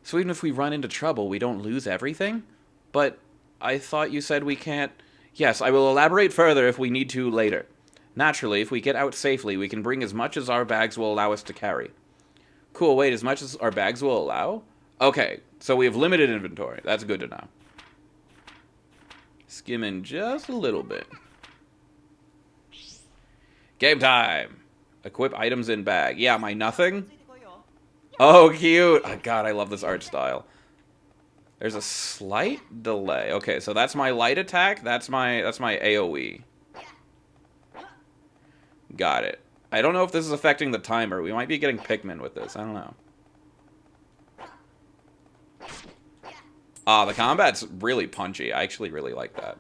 So even if we run into trouble, we don't lose everything? But I thought you said we can't... Yes, I will elaborate further if we need to later. Naturally, if we get out safely, we can bring as much as our bags will allow us to carry. Cool, wait, as much as our bags will allow? Okay, so we have limited inventory. That's good to know. Skimming just a little bit. Game time! Equip items in bag. Yeah, my nothing? Oh, cute! Oh, God, I love this art style. There's a slight delay. Okay, so that's my light attack. That's my AoE. Got it. I don't know if this is affecting the timer. We might be getting Pikmin with this. I don't know. The combat's really punchy. I actually really like that.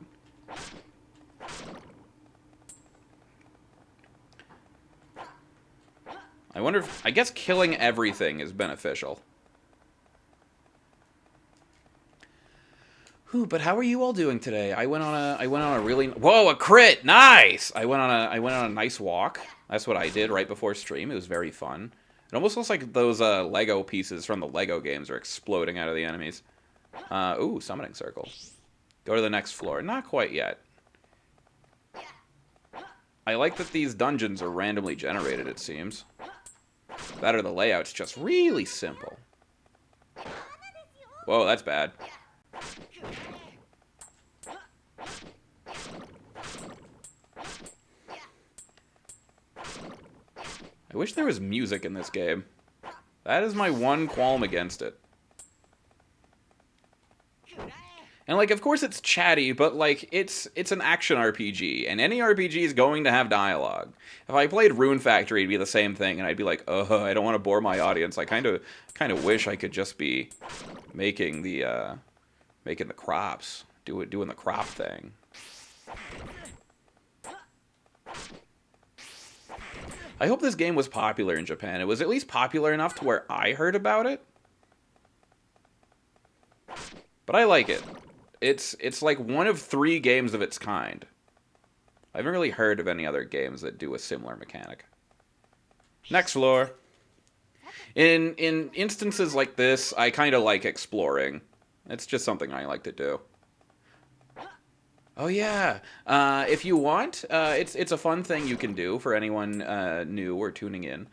I wonder if... I guess killing everything is beneficial. Ooh, but how are you all doing today? I went on a really... Whoa, a crit! Nice! I went on a nice walk. That's what I did right before stream. It was very fun. It almost looks like those Lego pieces from the Lego games are exploding out of the enemies. Ooh, summoning circle. Go to the next floor. Not quite yet. I like that these dungeons are randomly generated, it seems. That or the layout's just really simple. Whoa, that's bad. I wish there was music in this game. That is my one qualm against it. And, like, of course it's chatty, but, like, it's an action RPG, and any RPG is going to have dialogue. If I played Rune Factory, it'd be the same thing, and I'd be like, I don't want to bore my audience. I kind of wish I could just be making the crops, doing the crop thing. I hope this game was popular in Japan. It was at least popular enough to where I heard about it. But I like it. It's like one of 3 games of its kind. I haven't really heard of any other games that do a similar mechanic. Next floor. In instances like this, I kind of like exploring. It's just something I like to do. Oh yeah, if you want, it's a fun thing you can do for anyone new or tuning in.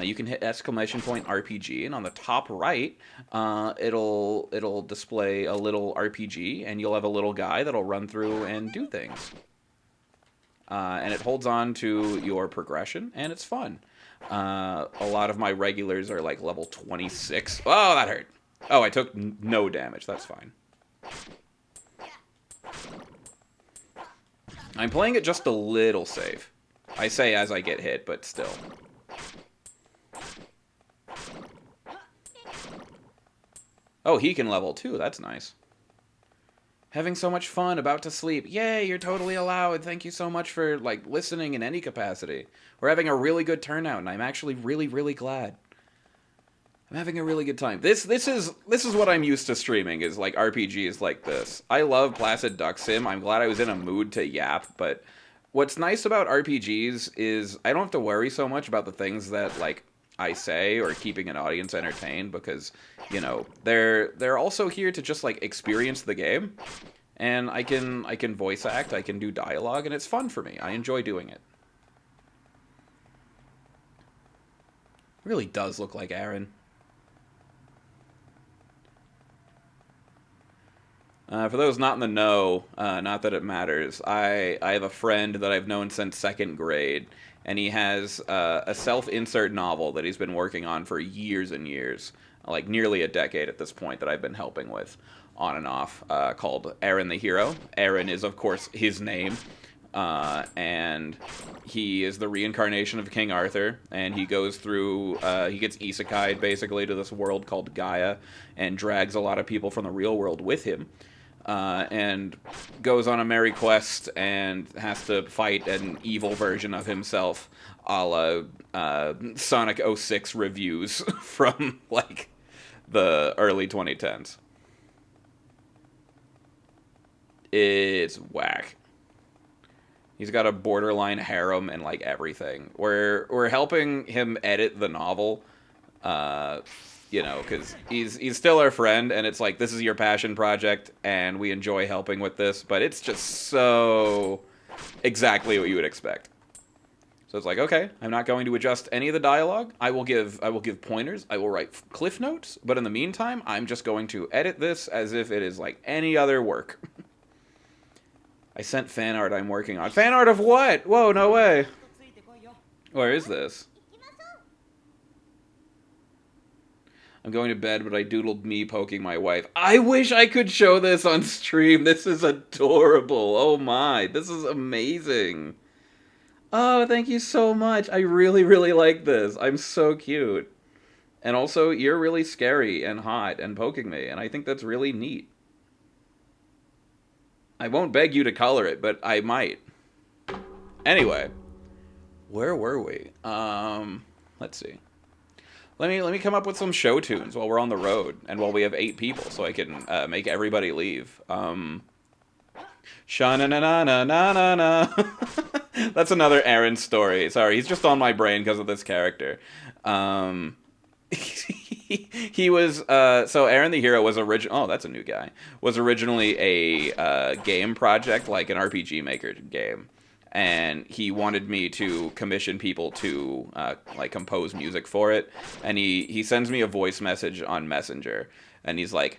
You can hit !RPG, and on the top right, it'll display a little RPG, and you'll have a little guy that'll run through and do things. And it holds on to your progression, and it's fun. A lot of my regulars are like level 26. Oh, that hurt. Oh, I took no damage. That's fine. I'm playing it just a little safe. I say as I get hit, but still. Oh, he can level too. That's nice. Having so much fun, about to sleep. Yay, you're totally allowed. Thank you so much for, like, listening in any capacity. We're having a really good turnout, and I'm actually really, really glad. I'm having a really good time. This is what I'm used to streaming, is like RPGs like this. I love Placid Duck Sim. I'm glad I was in a mood to yap, but what's nice about RPGs is I don't have to worry so much about the things that, like, I say or keeping an audience entertained, because, you know, they're also here to just, like, experience the game. And I can voice act, I can do dialogue, and it's fun for me. I enjoy doing it. It really does look like Aaron. For those not in the know, not that it matters, I have a friend that I've known since 2nd grade, and he has a self-insert novel that he's been working on for years and years, like nearly a decade at this point, that I've been helping with on and off, called Aaron the Hero. Aaron is, of course, his name, and he is the reincarnation of King Arthur, and he goes through, he gets isekai'd basically to this world called Gaia, and drags a lot of people from the real world with him. And goes on a merry quest and has to fight an evil version of himself, a la Sonic 06 reviews from, like, the early 2010s. It's whack. He's got a borderline harem and, like, everything. We're helping him edit the novel, you know, because he's still our friend, and it's like, this is your passion project, and we enjoy helping with this, but it's just so exactly what you would expect. So it's like, okay, I'm not going to adjust any of the dialogue. I will give pointers. I will write cliff notes, but in the meantime, I'm just going to edit this as if it is like any other work. I sent fan art I'm working on. Fan art of what? Whoa, no way. Where is this? I'm going to bed, but I doodled me poking my wife. I wish I could show this on stream. This is adorable. Oh my, this is amazing. Oh, thank you so much. I really, really like this. I'm so cute. And also, you're really scary and hot and poking me, and I think that's really neat. I won't beg you to color it, but I might. Anyway, where were we? Let's see. Let me come up with some show tunes while we're on the road and while we have 8 people, so I can make everybody leave. Sha-na-na-na-na-na-na. That's another Aaron story. Sorry, he's just on my brain because of this character. He was so Aaron the Hero was oh, that's a new guy. Was originally a game project, like an RPG Maker game. And he wanted me to commission people to like compose music for it, and he sends me a voice message on Messenger, and he's like,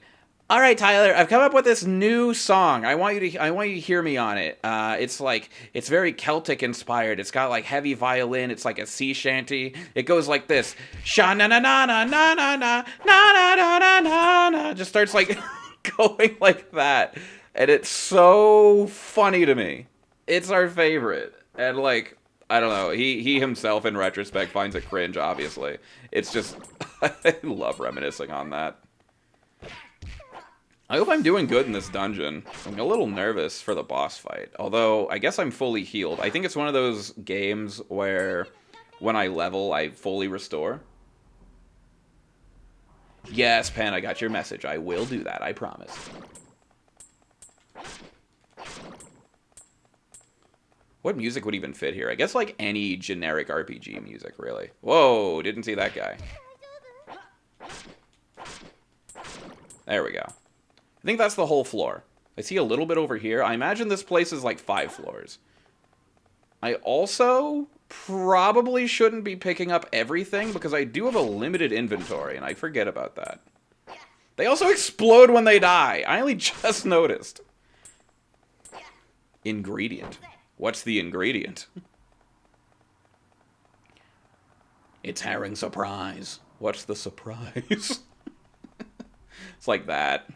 All right, Tyler, I've come up with this new song. I want you to hear me on it. It's very Celtic inspired. It's got like heavy violin. It's like a sea shanty. It goes like this. Sha na na na na na na na na na na na na na. Just starts like going like that. And it's so funny to me. It's our favorite. And like I don't know, he himself in retrospect finds it cringe, obviously. It's just I love reminiscing on that. I hope I'm doing good in this dungeon. I'm a little nervous for the boss fight. Although, I guess I'm fully healed. I think it's one of those games where when I level, I fully restore. Yes, Pen, I got your message. I will do that, I promise. What music would even fit here? I guess like any generic RPG music, really. Whoa, didn't see that guy. There we go. I think that's the whole floor. I see a little bit over here. I imagine this place is like 5 floors. I also probably shouldn't be picking up everything because I do have a limited inventory and I forget about that. They also explode when they die. I only just noticed. Ingredient. What's the ingredient? It's herring surprise. What's the surprise? It's like that.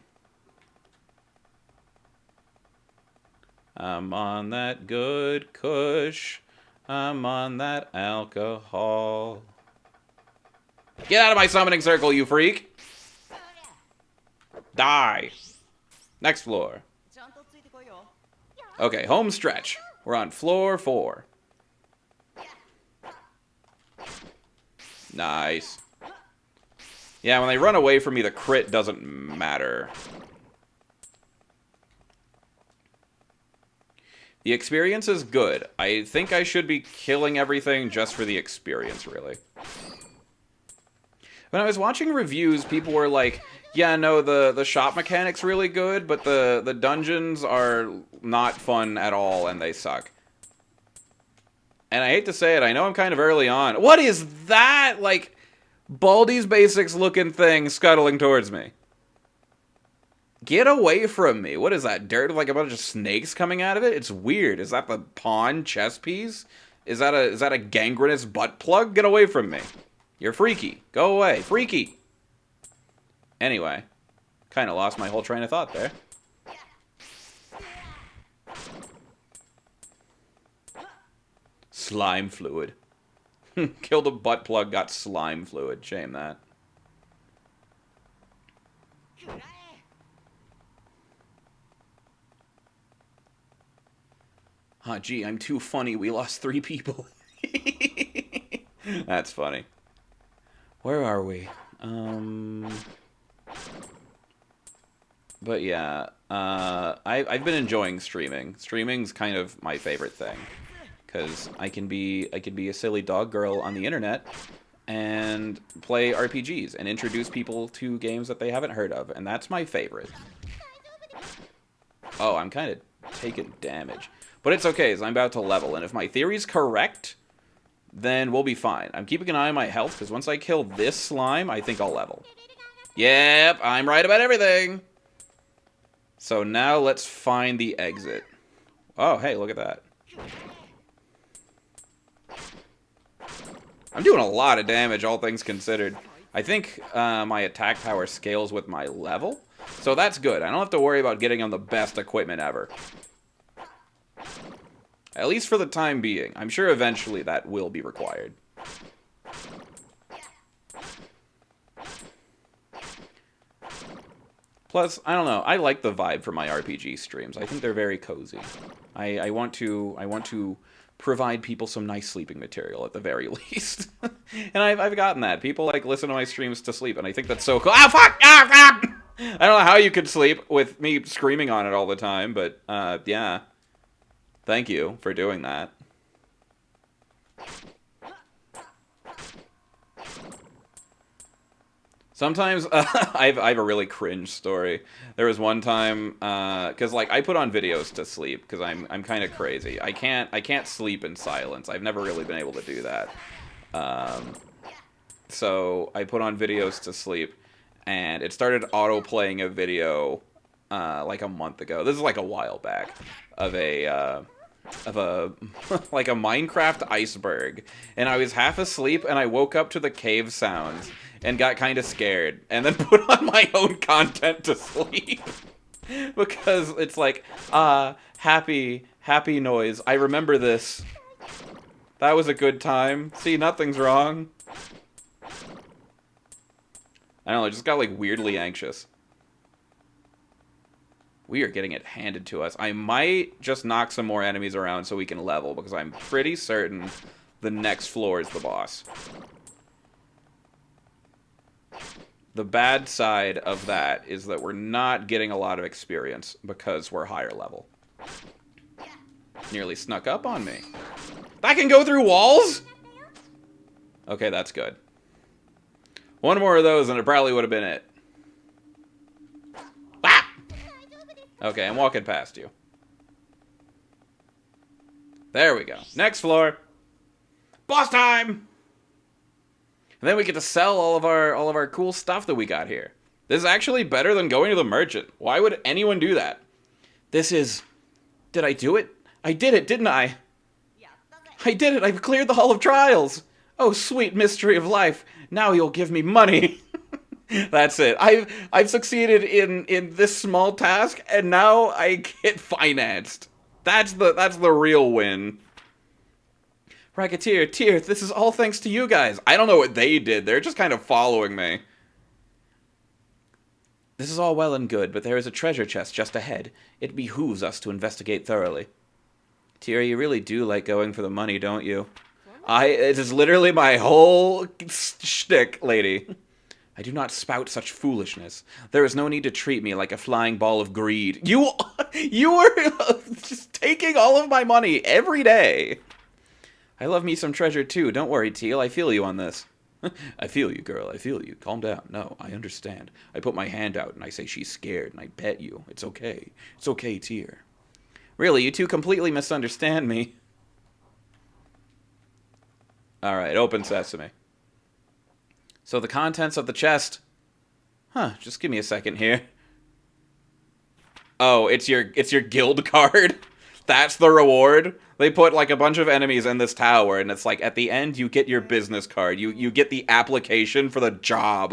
I'm on that good kush. I'm on that alcohol. Get out of my summoning circle, you freak! Die! Next floor. Okay, home stretch. We're on floor 4. Nice. Yeah, when they run away from me, the crit doesn't matter. The experience is good. I think I should be killing everything just for the experience, really. When I was watching reviews, people were like, yeah, no, the shop mechanic's really good, but the dungeons are not fun at all, and they suck. And I hate to say it, I know I'm kind of early on. What is that? Like, Baldi's Basics looking thing scuttling towards me. Get away from me. What is that? Dirt with like a bunch of snakes coming out of it? It's weird. Is that the pawn chess piece? Is that a gangrenous butt plug? Get away from me. You're freaky. Go away. Freaky. Anyway. Kind of lost my whole train of thought there. Slime fluid. Killed a butt plug, got slime fluid. Shame that. Huh, gee, I'm too funny. We lost 3 people. That's funny. Where are we? But yeah, I've been enjoying streaming. Streaming's kind of my favorite thing. Because I can be a silly dog girl on the internet and play RPGs and introduce people to games that they haven't heard of. And that's my favorite. Oh, I'm kind of taking damage. But it's okay, because I'm about to level. And if my theory's correct, then we'll be fine. I'm keeping an eye on my health, because once I kill this slime, I think I'll level. Yep, I'm right about everything. So now let's find the exit. Oh, hey, look at that. I'm doing a lot of damage, all things considered. I think my attack power scales with my level. So that's good. I don't have to worry about getting on the best equipment ever. At least for the time being. I'm sure eventually that will be required. Plus, I don't know, I like the vibe for my RPG streams. I think they're very cozy. I want to provide people some nice sleeping material at the very least. And I've gotten that. People like listen to my streams to sleep, and I think that's so cool. Ah, fuck! Ah, ah! I don't know how you could sleep with me screaming on it all the time, but yeah. Thank you for doing that. Sometimes I have a really cringe story. There was one time because like I put on videos to sleep because I'm kind of crazy. I can't sleep in silence. I've never really been able to do that. So I put on videos to sleep, and it started auto-playing a video like a month ago. This is like a while back of a like a Minecraft iceberg, and I was half asleep and I woke up to the cave sounds and got kind of scared and then put on my own content to sleep because it's like happy noise. I remember this. That was a good time. See, nothing's wrong. I don't know, I just got like weirdly anxious. We are getting it handed to us. I might just knock some more enemies around so we can level, because I'm pretty certain the next floor is the boss. The bad side of that is that we're not getting a lot of experience because we're higher level. Nearly snuck up on me. That can go through walls? Okay, that's good. One more of those and it probably would have been it. Ah! Okay, I'm walking past you. There we go. Next floor. Boss time! And then we get to sell all of our cool stuff that we got here. This is actually better than going to the merchant. Why would anyone do that? This is... Did I do it? I did it, didn't I? I did it! I've cleared the Hall of Trials! Oh, sweet mystery of life. Now you'll give me money. That's it. I've succeeded in this small task, and now I get financed. That's the real win. Recettear, this is all thanks to you guys. I don't know what they did. They're just kind of following me. This is all well and good, but there is a treasure chest just ahead. It behooves us to investigate thoroughly. Tyr, you really do like going for the money, don't you? It is literally my whole shtick, lady. I do not spout such foolishness. There is no need to treat me like a flying ball of greed. You were just taking all of my money every day. I love me some treasure too. Don't worry, Teal. I feel you on this. I feel you, girl. I feel you. Calm down. No, I understand. I put my hand out and I say she's scared and I pet you. It's okay. It's okay, Tyr. Really, you two completely misunderstand me. Alright, open sesame. So the contents of the chest... Huh, just give me a second here. Oh, it's your guild card? That's the reward? They put like a bunch of enemies in this tower, and it's like at the end you get your business card. You get the application for the job.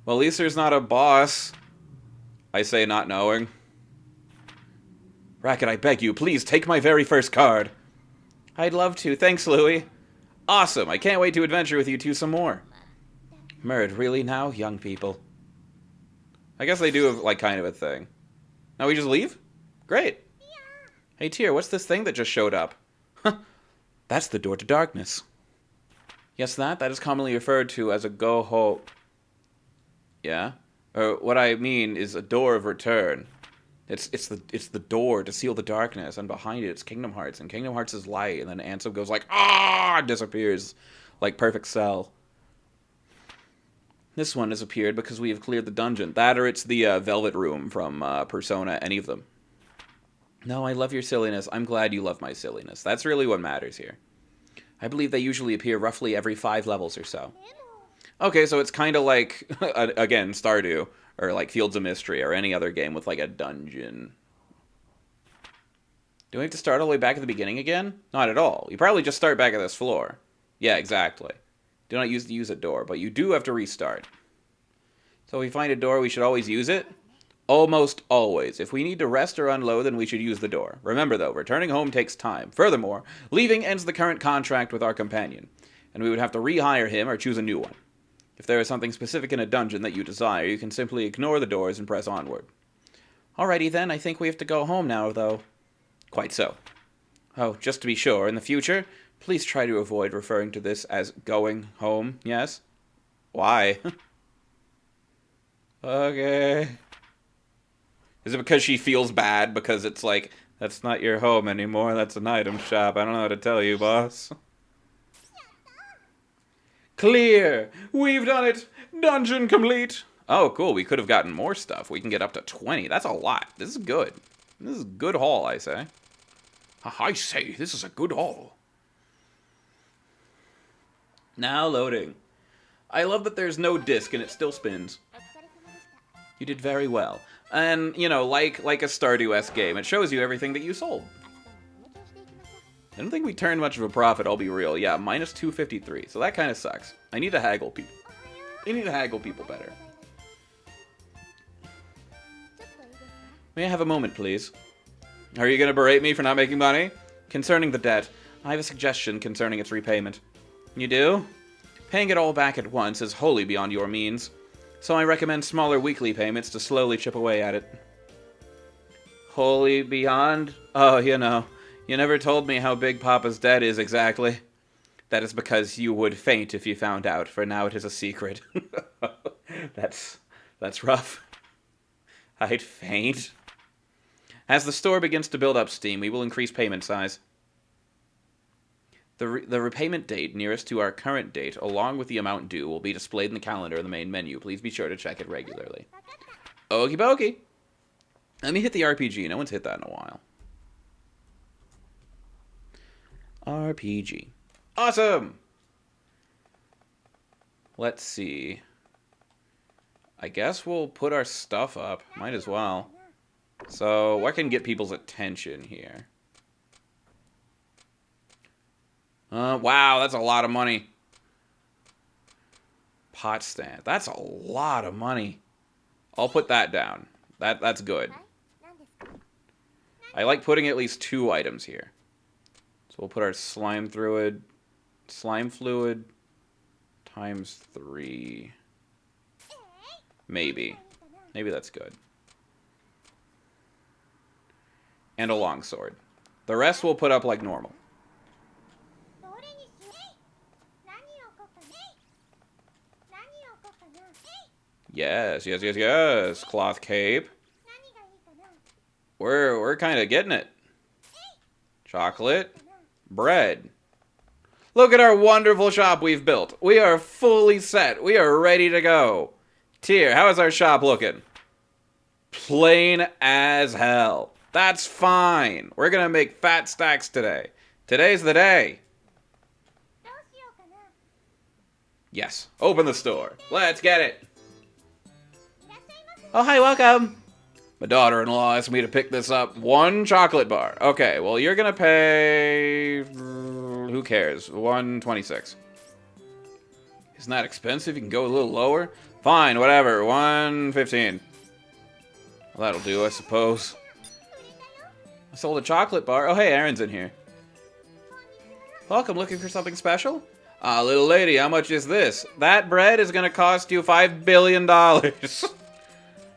Well, at least there's not a boss. I say, not knowing. Racket, I beg you, please take my very first card. I'd love to. Thanks, Louie. Awesome. I can't wait to adventure with you two some more. Murd, really now, young people? I guess they do have, like, kind of a thing. Now we just leave? Great. Hey, Tyr, what's this thing that just showed up? Huh. That's the door to darkness. Yes, that is commonly referred to as a go-ho... Yeah? Or what I mean is a door of return. It's the door to seal the darkness, and behind it it's Kingdom Hearts, and Kingdom Hearts is light, and then Ansem goes like, ah, disappears. Like Perfect Cell. This one has appeared because we have cleared the dungeon. That or it's the Velvet Room from Persona, any of them. No, I love your silliness. I'm glad you love my silliness. That's really what matters here. I believe they usually appear roughly every 5 levels or so. Okay, so it's kind of like, again, Stardew, or like Fields of Mystery, or any other game with like a dungeon. Do we have to start all the way back at the beginning again? Not at all. You probably just start back at this floor. Yeah, exactly. Do not use a door, but you do have to restart. So if we find a door, we should always use it? Almost always. If we need to rest or unload, then we should use the door. Remember, though, returning home takes time. Furthermore, leaving ends the current contract with our companion, and we would have to rehire him or choose a new one. If there is something specific in a dungeon that you desire, you can simply ignore the doors and press onward. Alrighty then, I think we have to go home now, though. Quite so. Oh, just to be sure, in the future, please try to avoid referring to this as going home, yes? Why? Okay. Is it because she feels bad because it's like, that's not your home anymore, that's an item shop. I don't know how to tell you, boss. Clear! We've done it! Dungeon complete! Oh, cool. We could have gotten more stuff. We can get up to 20. That's a lot. This is good. This is a good haul, I say. I say, this is a good haul. Now loading. I love that there's no disc and it still spins. You did very well. And, you know, like a Stardew-esque game, it shows you everything that you sold. I don't think we turned much of a profit, I'll be real. Yeah, minus 253, so that kind of sucks. I need to haggle people. I need to haggle people better. May I have a moment, please? Are you going to berate me for not making money? Concerning the debt, I have a suggestion concerning its repayment. You do? Paying it all back at once is wholly beyond your means, so I recommend smaller weekly payments to slowly chip away at it. Wholly beyond? Oh, you know, you never told me how big Papa's debt is exactly. That is because you would faint if you found out, for now it is a secret. That's rough. I'd faint. As the store begins to build up steam, we will increase payment size. The repayment date nearest to our current date, along with the amount due, will be displayed in the calendar in the main menu. Please be sure to check it regularly. Okie dokie. Let me hit the RPG. No one's hit that in a while. RPG. Awesome! Let's see. I guess we'll put our stuff up. Might as well. So, what can get people's attention here? Wow, that's a lot of money. Pot stand. That's a lot of money. I'll put that down. That's good. I like putting at least 2 items here. So we'll put our slime fluid times 3. Maybe. Maybe that's good. And a longsword. The rest we'll put up like normal. Yes, yes, yes, yes. Cloth cape. We're kind of getting it. Chocolate. Bread. Look at our wonderful shop we've built. We are fully set. We are ready to go. Tyr, how is our shop looking? Plain as hell. That's fine. We're gonna make fat stacks today. Today's the day. Yes. Open the store. Let's get it. Oh, hi, welcome. My daughter-in-law asked me to pick this up. 1 chocolate bar. Okay, well, you're gonna pay... Who cares? 126. Isn't that expensive? You can go a little lower? Fine, whatever. 115. Well, that'll do, I suppose. I sold a chocolate bar. Oh, hey, Aaron's in here. Welcome, looking for something special? Ah, little lady, how much is this? That bread is gonna cost you $5 billion.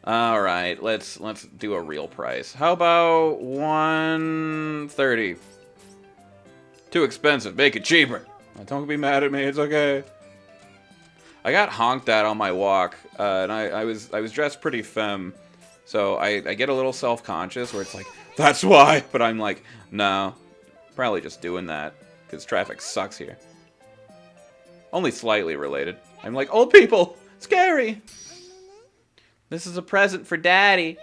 All right, let's do a real price. How about 130? Too expensive. Make it cheaper. Don't be mad at me. It's okay. I got honked at on my walk, and I was dressed pretty femme, so I get a little self-conscious where it's like, that's why. But I'm like, no, probably just doing that because traffic sucks here. Only slightly related. I'm like, old people, scary. This is a present for Daddy.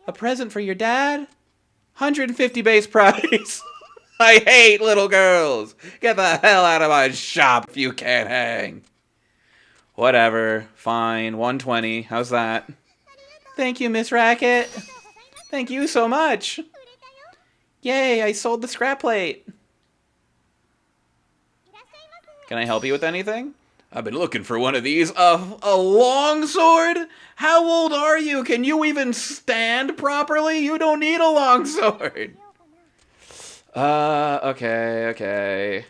A present for your dad? 150 base price. I hate little girls. Get the hell out of my shop if you can't hang. Whatever. Fine. 120. How's that? Thank you, Miss Racket. Thank you so much. Yay, I sold the scrap plate. Can I help you with anything? I've been looking for one of these. A longsword? How old are you? Can you even stand properly? You don't need a longsword. Okay.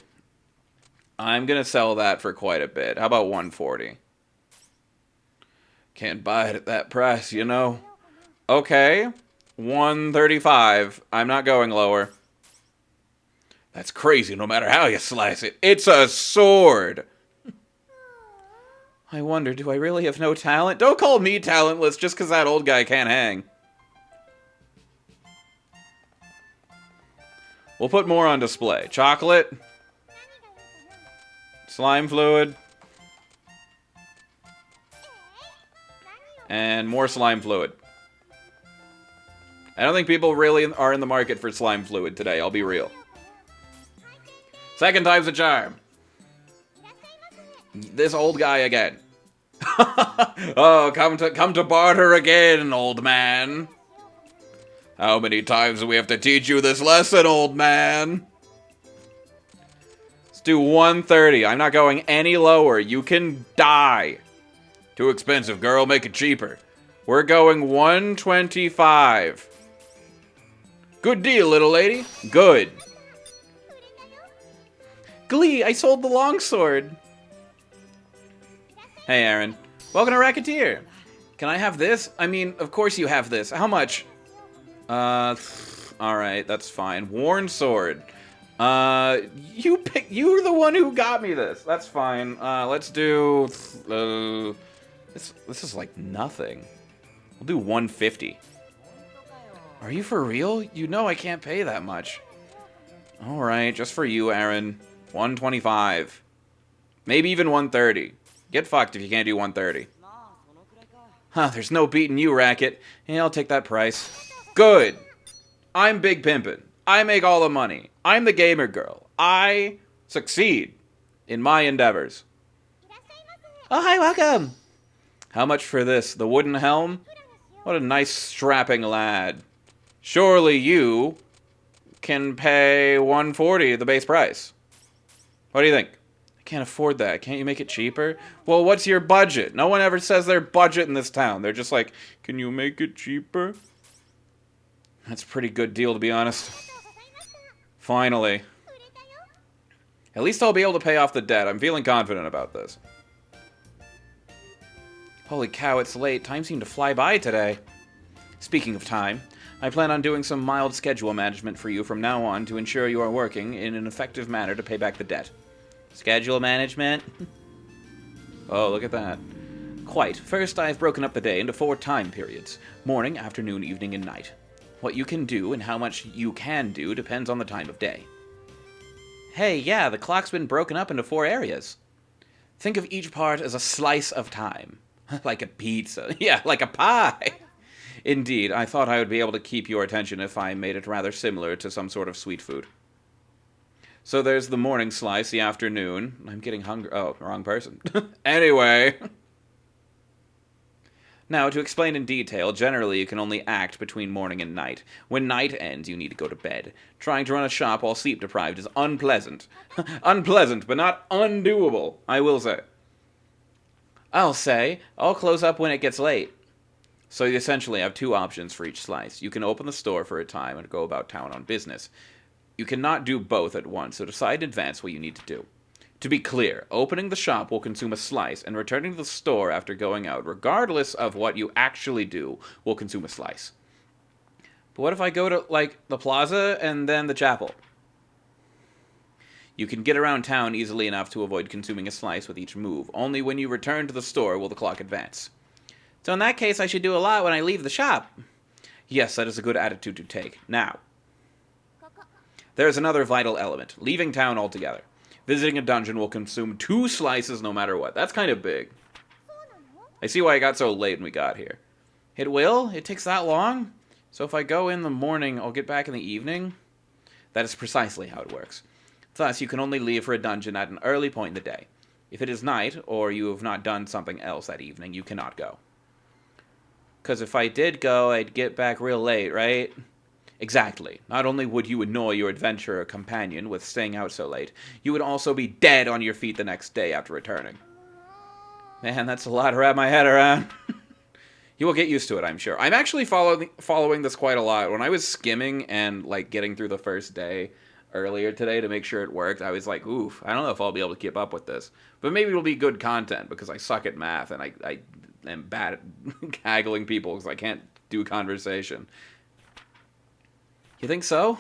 I'm gonna sell that for quite a bit. How about 140? Can't buy it at that price, you know. Okay. 135. I'm not going lower. That's crazy no matter how you slice it. It's a sword. I wonder, do I really have no talent? Don't call me talentless just because that old guy can't hang. We'll put more on display. Chocolate. Slime fluid. And more slime fluid. I don't think people really are in the market for slime fluid today, I'll be real. Second time's a charm. This old guy again. Oh, come to barter again, old man. How many times do we have to teach you this lesson, old man? Let's do 130. I'm not going any lower. You can die. Too expensive, girl. Make it cheaper. We're going 125. Good deal, little lady. Good. Glee, I sold the longsword. Hey, Aaron. Welcome to Recettear. Can I have this? I mean, of course you have this. How much? Alright, that's fine. Worn sword. You were the one who got me this. That's fine. Let's do, this is like nothing. We'll do 150. Are you for real? You know I can't pay that much. Alright, just for you, Aaron. 125. Maybe even 130. Get fucked if you can't do 130. Huh, there's no beating you, Racket. Yeah, I'll take that price. Good. I'm Big Pimpin'. I make all the money. I'm the gamer girl. I succeed in my endeavors. Oh, hi, welcome. How much for this? The wooden helm? What a nice strapping lad. Surely you can pay 140 the base price. What do you think? I can't afford that. Can't you make it cheaper? Well, what's your budget? No one ever says their budget in this town. They're just like, can you make it cheaper? That's a pretty good deal, to be honest. Finally. At least I'll be able to pay off the debt. I'm feeling confident about this. Holy cow, it's late. Time seemed to fly by today. Speaking of time, I plan on doing some mild schedule management for you from now on to ensure you are working in an effective manner to pay back the debt. Schedule management? Oh, look at that. Quite. First, I've broken up the day into 4 time periods. Morning, afternoon, evening, and night. What you can do and how much you can do depends on the time of day. Hey, yeah, the clock's been broken up into 4 areas. Think of each part as a slice of time. Like a pizza. Yeah, like a pie. Indeed, I thought I would be able to keep your attention if I made it rather similar to some sort of sweet food. So there's the morning slice, the afternoon. I'm getting hungry. Oh, wrong person. Anyway. Now, to explain in detail, generally you can only act between morning and night. When night ends, you need to go to bed. Trying to run a shop while sleep-deprived is unpleasant. Unpleasant, but not undoable, I will say. I'll close up when it gets late. So you essentially have 2 options for each slice. You can open the store for a time and go about town on business. You cannot do both at once, so decide in advance what you need to do. To be clear, opening the shop will consume a slice, and returning to the store after going out, regardless of what you actually do, will consume a slice. But what if I go to, like, the plaza and then the chapel? You can get around town easily enough to avoid consuming a slice with each move. Only when you return to the store will the clock advance. So in that case, I should do a lot when I leave the shop. Yes, that is a good attitude to take. Now, there is another vital element, leaving town altogether. Visiting a dungeon will consume 2 slices no matter what. That's kind of big. I see why I got so late when we got here. It will? It takes that long? So if I go in the morning, I'll get back in the evening? That is precisely how it works. Thus, you can only leave for a dungeon at an early point in the day. If it is night, or you have not done something else that evening, you cannot go. Because if I did go, I'd get back real late, right? Exactly. Not only would you annoy your adventurer companion with staying out so late, you would also be dead on your feet the next day after returning. Man, that's a lot to wrap my head around. You will get used to it, I'm sure. I'm actually following this quite a lot. When I was skimming and like getting through the first day earlier today to make sure it worked, I was like, oof, I don't know if I'll be able to keep up with this. But maybe it'll be good content because I suck at math and I am bad at haggling people because I can't do conversation. You think so?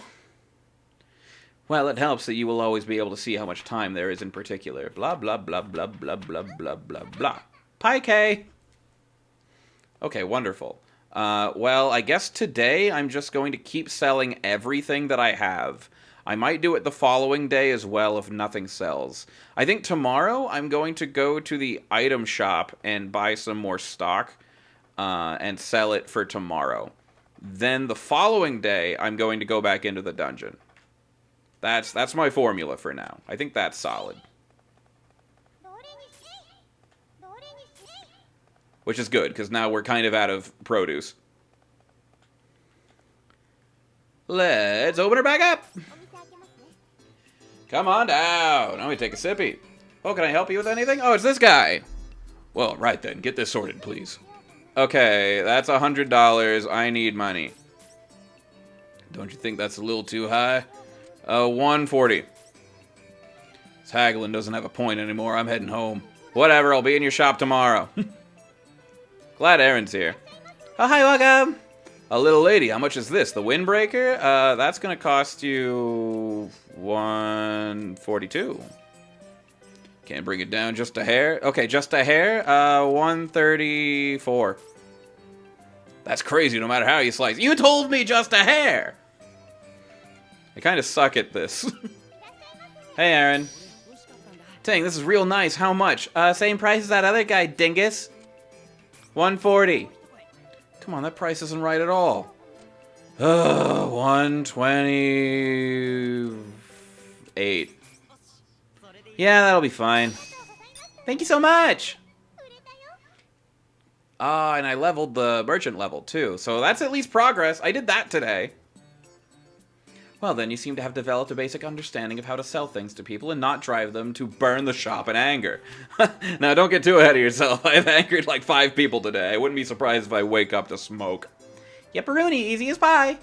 Well, it helps that you will always be able to see how much time there is in particular. Blah, blah, blah, blah, blah, blah, blah, blah, blah. Pike! Okay, wonderful. Well, I guess today I'm just going to keep selling everything that I have. I might do it the following day as well if nothing sells. I think tomorrow I'm going to go to the item shop and buy some more stock and sell it for tomorrow. Then the following day, I'm going to go back into the dungeon. That's my formula for now. I think that's solid. which is good, because now we're kind of out of produce. Let's open her back up. Come on down. Let me take a sippy. Oh, can I help you with anything? Oh, it's this guy. Well, right then. Get this sorted, please. Okay, that's $100. I need money. Don't you think that's a little too high? 140. This haggling doesn't have a point anymore. I'm heading home. Whatever, I'll be in your shop tomorrow. Glad Aaron's here. Oh, hi, welcome. A little lady, how much is this? The windbreaker? That's gonna cost you 142. Can't bring it down just a hair. Okay, just a hair. 134. That's crazy no matter how you slice. You told me just a hair! I kind of suck at this. Hey, Aaron. Dang, this is real nice. How much? Same price as that other guy, dingus. 140. Come on, that price isn't right at all. 128. Yeah, that'll be fine. Thank you so much. And I leveled the merchant level, too. So that's at least progress. I did that today. Well, then, you seem to have developed a basic understanding of how to sell things to people and not drive them to burn the shop in anger. Now, don't get too ahead of yourself. I've angered like 5 people today. I wouldn't be surprised if I wake up to smoke. Yepperoonie, easy as pie.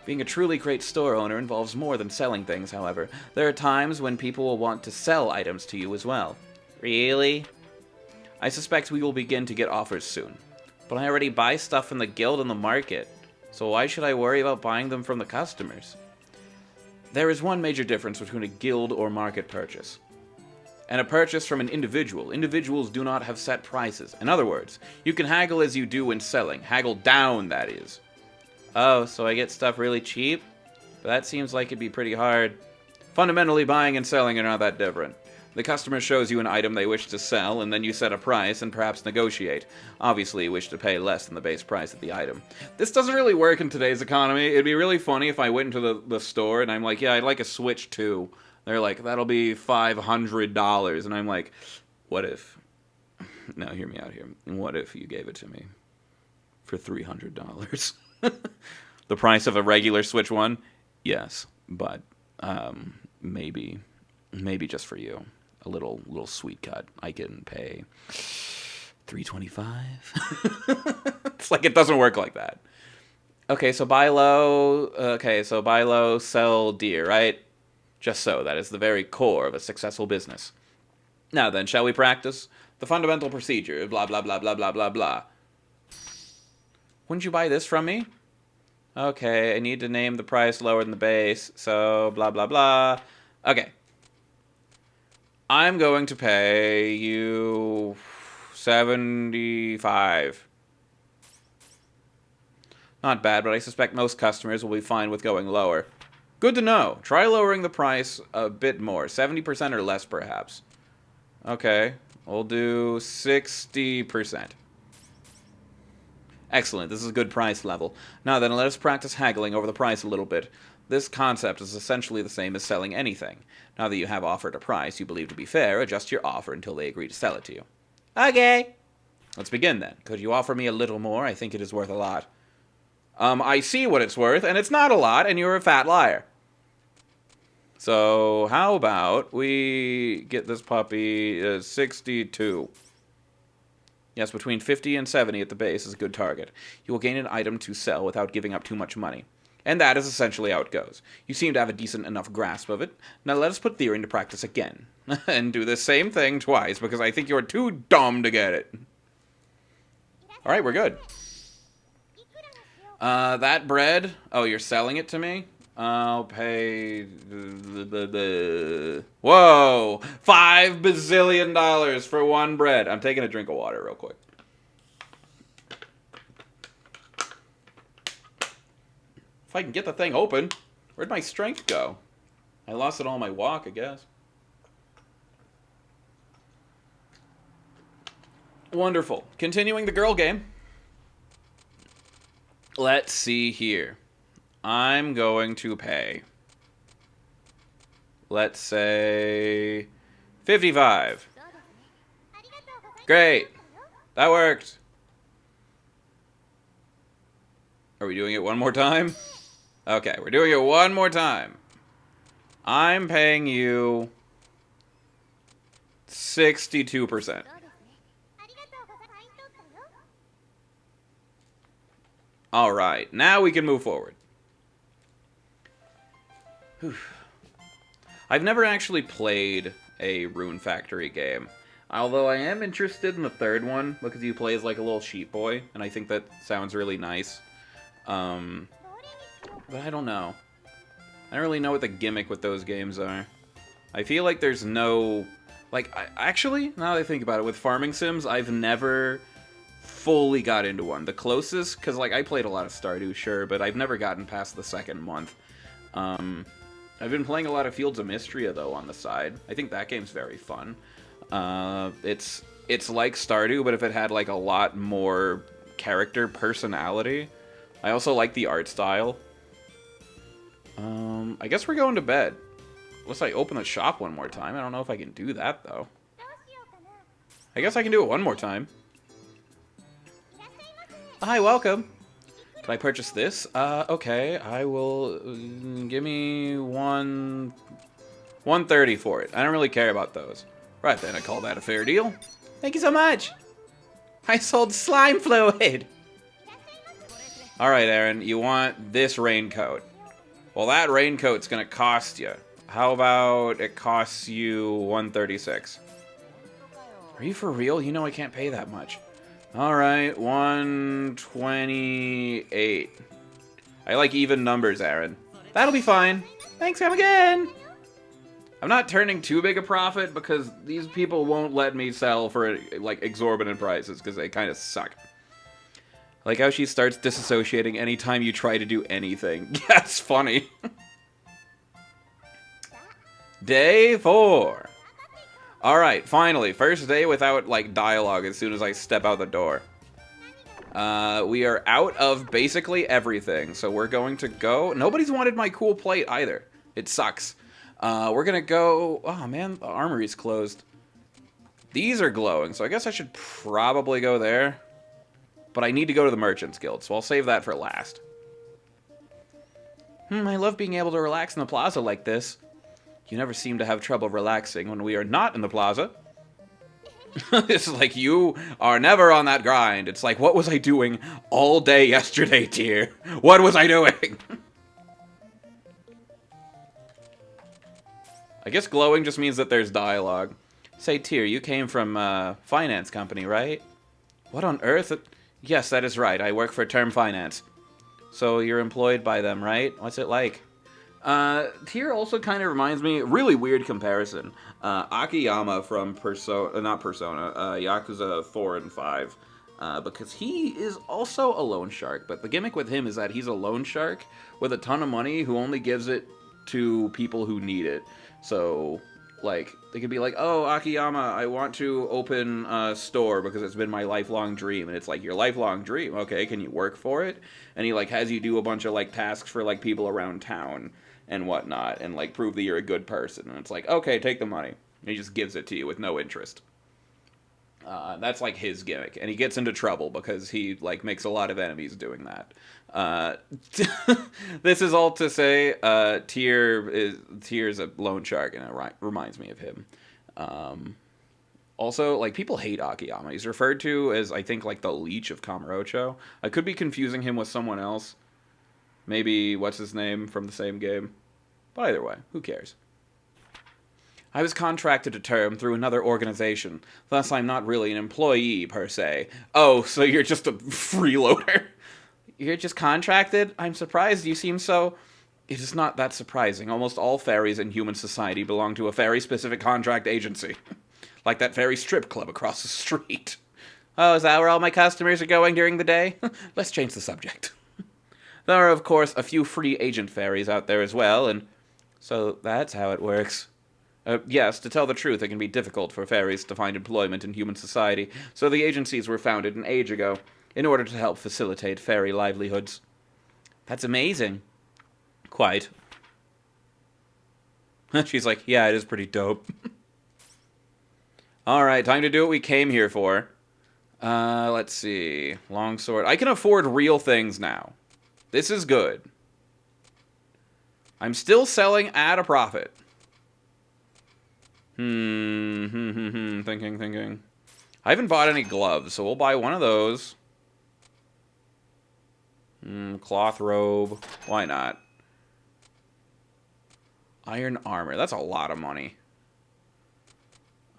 Being a truly great store owner involves more than selling things, however. There are times when people will want to sell items to you as well. Really? I suspect we will begin to get offers soon. But I already buy stuff from the guild and the market, so why should I worry about buying them from the customers? There is one major difference between a guild or market purchase and a purchase from an individual. Individuals do not have set prices. In other words, you can haggle as you do when selling. Haggle down, that is. Oh, so I get stuff really cheap? But that seems like it'd be pretty hard. Fundamentally, buying and selling are not that different. The customer shows you an item they wish to sell, and then you set a price and perhaps negotiate. Obviously, you wish to pay less than the base price of the item. This doesn't really work in today's economy. It'd be really funny if I went into the store and I'm like, yeah, I'd like a Switch 2. They're like, that'll be $500. And I'm like, what if... Now, hear me out here. What if you gave it to me for $300? The price of a regular Switch 1? Yes, but maybe just for you. A little sweet cut. I can pay $325. It's like it doesn't work like that. Okay, so buy low. Okay, so buy low, sell dear, right? Just so. That is the very core of a successful business. Now then, shall we practice? The fundamental procedure. Blah, blah, blah, blah, blah, blah, blah. Wouldn't you buy this from me? Okay, I need to name the price lower than the base. So, blah, blah, blah. Okay. I'm going to pay you $75. Not bad, but I suspect most customers will be fine with going lower. Good to know. Try lowering the price a bit more. 70% or less, perhaps. Okay. We'll do 60%. Excellent. This is a good price level. Now then, let us practice haggling over the price a little bit. This concept is essentially the same as selling anything. Now that you have offered a price you believe to be fair, adjust your offer until they agree to sell it to you. Okay. Let's begin then. Could you offer me a little more? I think it is worth a lot. I see what it's worth, and it's not a lot, and you're a fat liar. So, how about we get this puppy 62. Yes, between 50 and 70 at the base is a good target. You will gain an item to sell without giving up too much money. And that is essentially how it goes. You seem to have a decent enough grasp of it. Now let us put theory into practice again. And do the same thing twice, because I think you're too dumb to get it. Alright, we're good. That bread... Oh, you're selling it to me? I'll pay... Whoa! $5 bazillion for one bread. I'm taking a drink of water real quick. If I can get the thing open. Where'd my strength go? I lost it all on my walk, I guess. Wonderful. Continuing the girl game. Let's see here. I'm going to pay, let's say, 55. Great. That worked. Are we doing it one more time? Okay, we're doing it one more time. I'm paying you 62%. Alright, now we can move forward. Whew. I've never actually played a Rune Factory game. Although I am interested in the third one, because you play as like a little sheep boy, and I think that sounds really nice. But I don't know. I don't really know what the gimmick with those games are. I feel like there's no... Like, actually, now that I think about it, with farming sims, I've never fully got into one. The closest, because like I played a lot of Stardew, sure, but I've never gotten past the second month. I've been playing a lot of Fields of Mystria, though, on the side. I think that game's very fun. It's like Stardew, but if it had like a lot more character personality. I also like the art style. I guess we're going to bed. Unless I open the shop one more time. I don't know if I can do that, though. I guess I can do it one more time. Hi, welcome. Can I purchase this? Okay. I will... give me 130 for it. I don't really care about those. Right then, I call that a fair deal. Thank you so much. I sold slime fluid. Alright, Aaron. You want this raincoat. Well, that raincoat's gonna cost you. How about it costs you 136? Are you for real? You know I can't pay that much. Alright, 128. I like even numbers, Aaron. That'll be fine. Thanks, come again. I'm not turning too big a profit because these people won't let me sell for like exorbitant prices because they kind of suck. I like how she starts disassociating anytime you try to do anything. Yeah, it's funny. Day 4. Alright, finally. First day without, like, dialogue as soon as I step out the door. We are out of basically everything, so we're going to go... Nobody's wanted my cool plate either. It sucks. We're gonna go... Oh, man, the armory's closed. These are glowing, so I guess I should probably go there. But I need to go to the Merchant's Guild, so I'll save that for last. I love being able to relax in the plaza like this. You never seem to have trouble relaxing when we are not in the plaza. It's like you are never on that grind. It's like, what was I doing all day yesterday, Tyr? What was I doing? I guess glowing just means that there's dialogue. Say, Tyr, you came from a finance company, right? What on earth? Yes, that is right. I work for Term Finance. So you're employed by them, right? What's it like? Tyr also kind of reminds me, really weird comparison, Akiyama from Yakuza 4 and 5, because he is also a loan shark, but the gimmick with him is that he's a loan shark with a ton of money who only gives it to people who need it. So, like, they could be like, oh, Akiyama, I want to open a store because it's been my lifelong dream. And it's like, your lifelong dream? Okay, can you work for it? And he, like, has you do a bunch of, like, tasks for, like, people around town and whatnot, and, like, prove that you're a good person. And it's like, okay, take the money. And he just gives it to you with no interest. That's, like, his gimmick. And he gets into trouble because he, like, makes a lot of enemies doing that. This is all to say, Tyr's a loan shark, and it reminds me of him. Also, like, people hate Akiyama. He's referred to as, I think, like, the Leech of Kamurocho. I could be confusing him with someone else. Maybe, what's his name from the same game? But either way, who cares? I was contracted to Term through another organization. Thus, I'm not really an employee, per se. Oh, so you're just a freeloader? You're just contracted? I'm surprised you seem so... It is not that surprising. Almost all fairies in human society belong to a fairy-specific contract agency. Like that fairy strip club across the street. Oh, is that where all my customers are going during the day? Let's change the subject. There are, of course, a few free agent fairies out there as well, and... So that's how it works. Yes, to tell the truth, it can be difficult for fairies to find employment in human society, so the agencies were founded an age ago, in order to help facilitate fairy livelihoods. That's amazing. Quite. She's like, yeah, it is pretty dope. Alright, time to do what we came here for. Let's see. Longsword. I can afford real things now. This is good. I'm still selling at a profit. Thinking. I haven't bought any gloves, so we'll buy one of those. Cloth robe. Why not? Iron armor. That's a lot of money.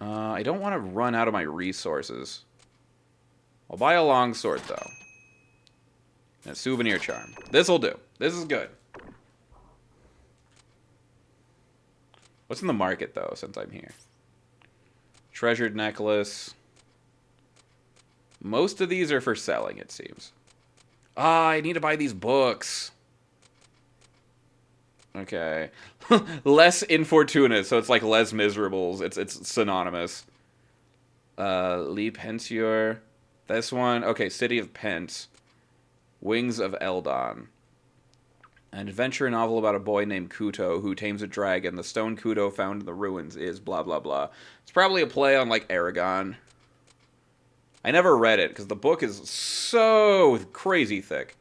I don't want to run out of my resources. I'll buy a longsword, though. And a souvenir charm. This'll do. This is good. What's in the market, though, since I'm here? Treasured necklace. Most of these are for selling, it seems. Ah, I need to buy these books. Okay. Less infortunate, so it's like less miserables. It's synonymous. Lee Pensieur. This one. Okay, City of Pence. Wings of Eldon. An adventure novel about a boy named Kuto who tames a dragon. The stone Kuto found in the ruins is blah, blah, blah. It's probably a play on, like, Aragon. I never read it, because the book is so crazy thick.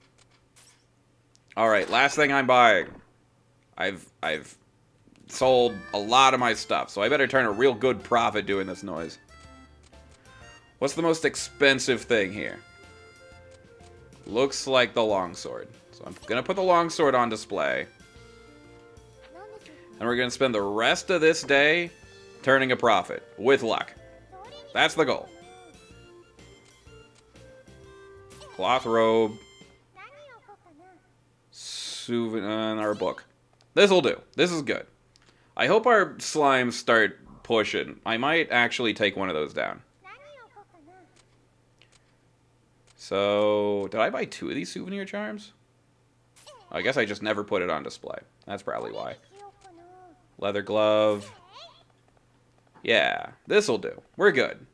Alright, last thing I'm buying. I've sold a lot of my stuff, so I better turn a real good profit doing this noise. What's the most expensive thing here? Looks like the longsword. So I'm going to put the longsword on display. And we're going to spend the rest of this day turning a profit. With luck. That's the goal. Cloth robe. Souvenir book. This'll do. This is good. I hope our slimes start pushing. I might actually take one of those down. So, did I buy 2 of these souvenir charms? I guess I just never put it on display. That's probably why. Leather glove. Yeah, this'll do. We're good.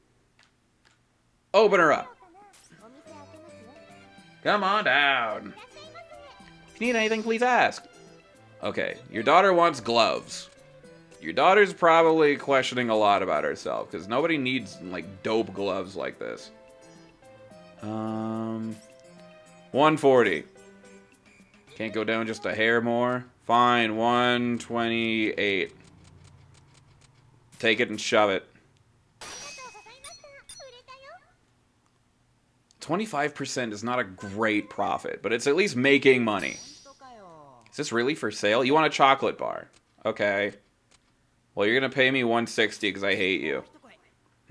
Open her up. Come on down. If you need anything, please ask. Okay, your daughter wants gloves. Your daughter's probably questioning a lot about herself, because nobody needs, like, dope gloves like this. 140. Can't go down just a hair more. Fine, 128. Take it and shove it. 25% is not a great profit, but it's at least making money. Is this really for sale? You want a chocolate bar. Okay. Well, you're going to pay me 160 because I hate you.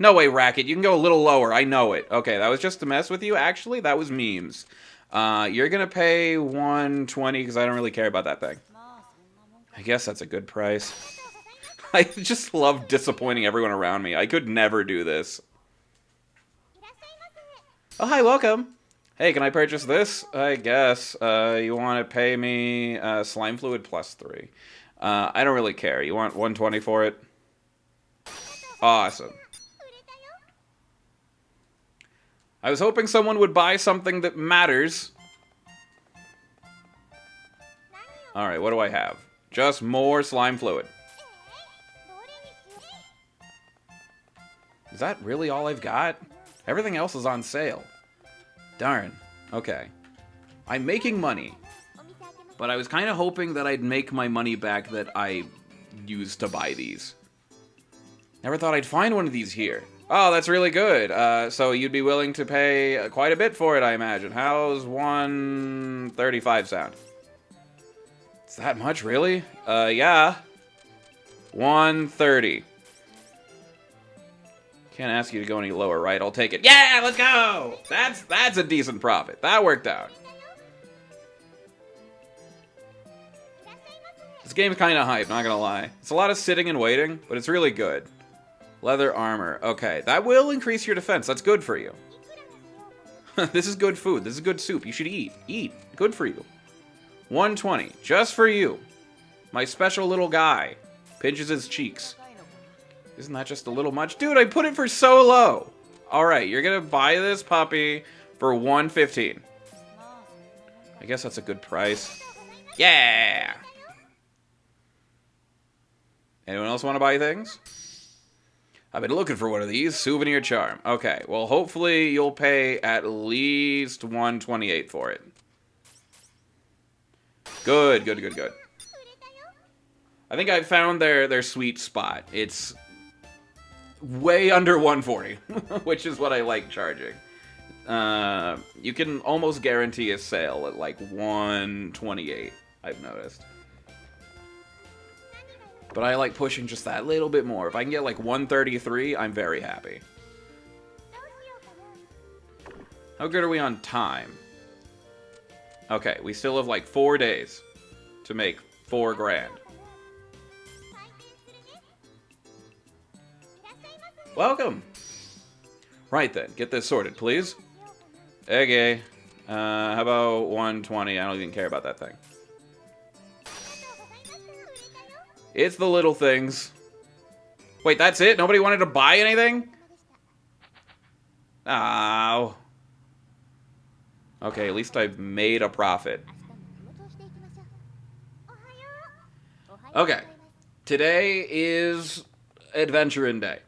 No way, Racket. You can go a little lower. I know it. Okay, that was just to mess with you. Actually, that was memes. You're going to pay 120 because I don't really care about that thing. I guess that's a good price. I just love disappointing everyone around me. I could never do this. Oh, hi, welcome. Hey, can I purchase this? I guess. You want to pay me slime fluid plus 3. I don't really care. You want 120 for it? Awesome. I was hoping someone would buy something that matters. Alright, what do I have? Just more slime fluid. Is that really all I've got? Everything else is on sale. Darn. Okay. I'm making money. But I was kind of hoping that I'd make my money back that I used to buy these. Never thought I'd find one of these here. Oh, that's really good. So you'd be willing to pay quite a bit for it, I imagine. How's 135 sound? Is that much, really? Yeah. 130. Can't ask you to go any lower, right? I'll take it. Yeah, let's go! That's a decent profit. That worked out. This game's kind of hype, not gonna lie. It's a lot of sitting and waiting, but it's really good. Leather armor. Okay, that will increase your defense. That's good for you. This is good food. This is good soup. You should eat. Eat. Good for you. 120. Just for you. My special little guy. Pinches his cheeks. Isn't that just a little much? Dude, I put it for so low. Alright, you're gonna buy this puppy for 115. I guess that's a good price. Yeah! Anyone else want to buy things? I've been looking for one of these. Souvenir charm. Okay, well, hopefully you'll pay at least 128 for it. Good, good, good, good. I think I found their sweet spot. It's way under 140, which is what I like charging. You can almost guarantee a sale at like 128, I've noticed. But I like pushing just that little bit more. If I can get like 133, I'm very happy. How good are we on time? Okay, we still have like 4 days to make 4 grand. Welcome! Right then, get this sorted, please. Okay. How about 120? I don't even care about that thing. It's the little things. Wait, that's it? Nobody wanted to buy anything? Oh. Okay, at least I've made a profit. Okay. Today is Adventuring Day.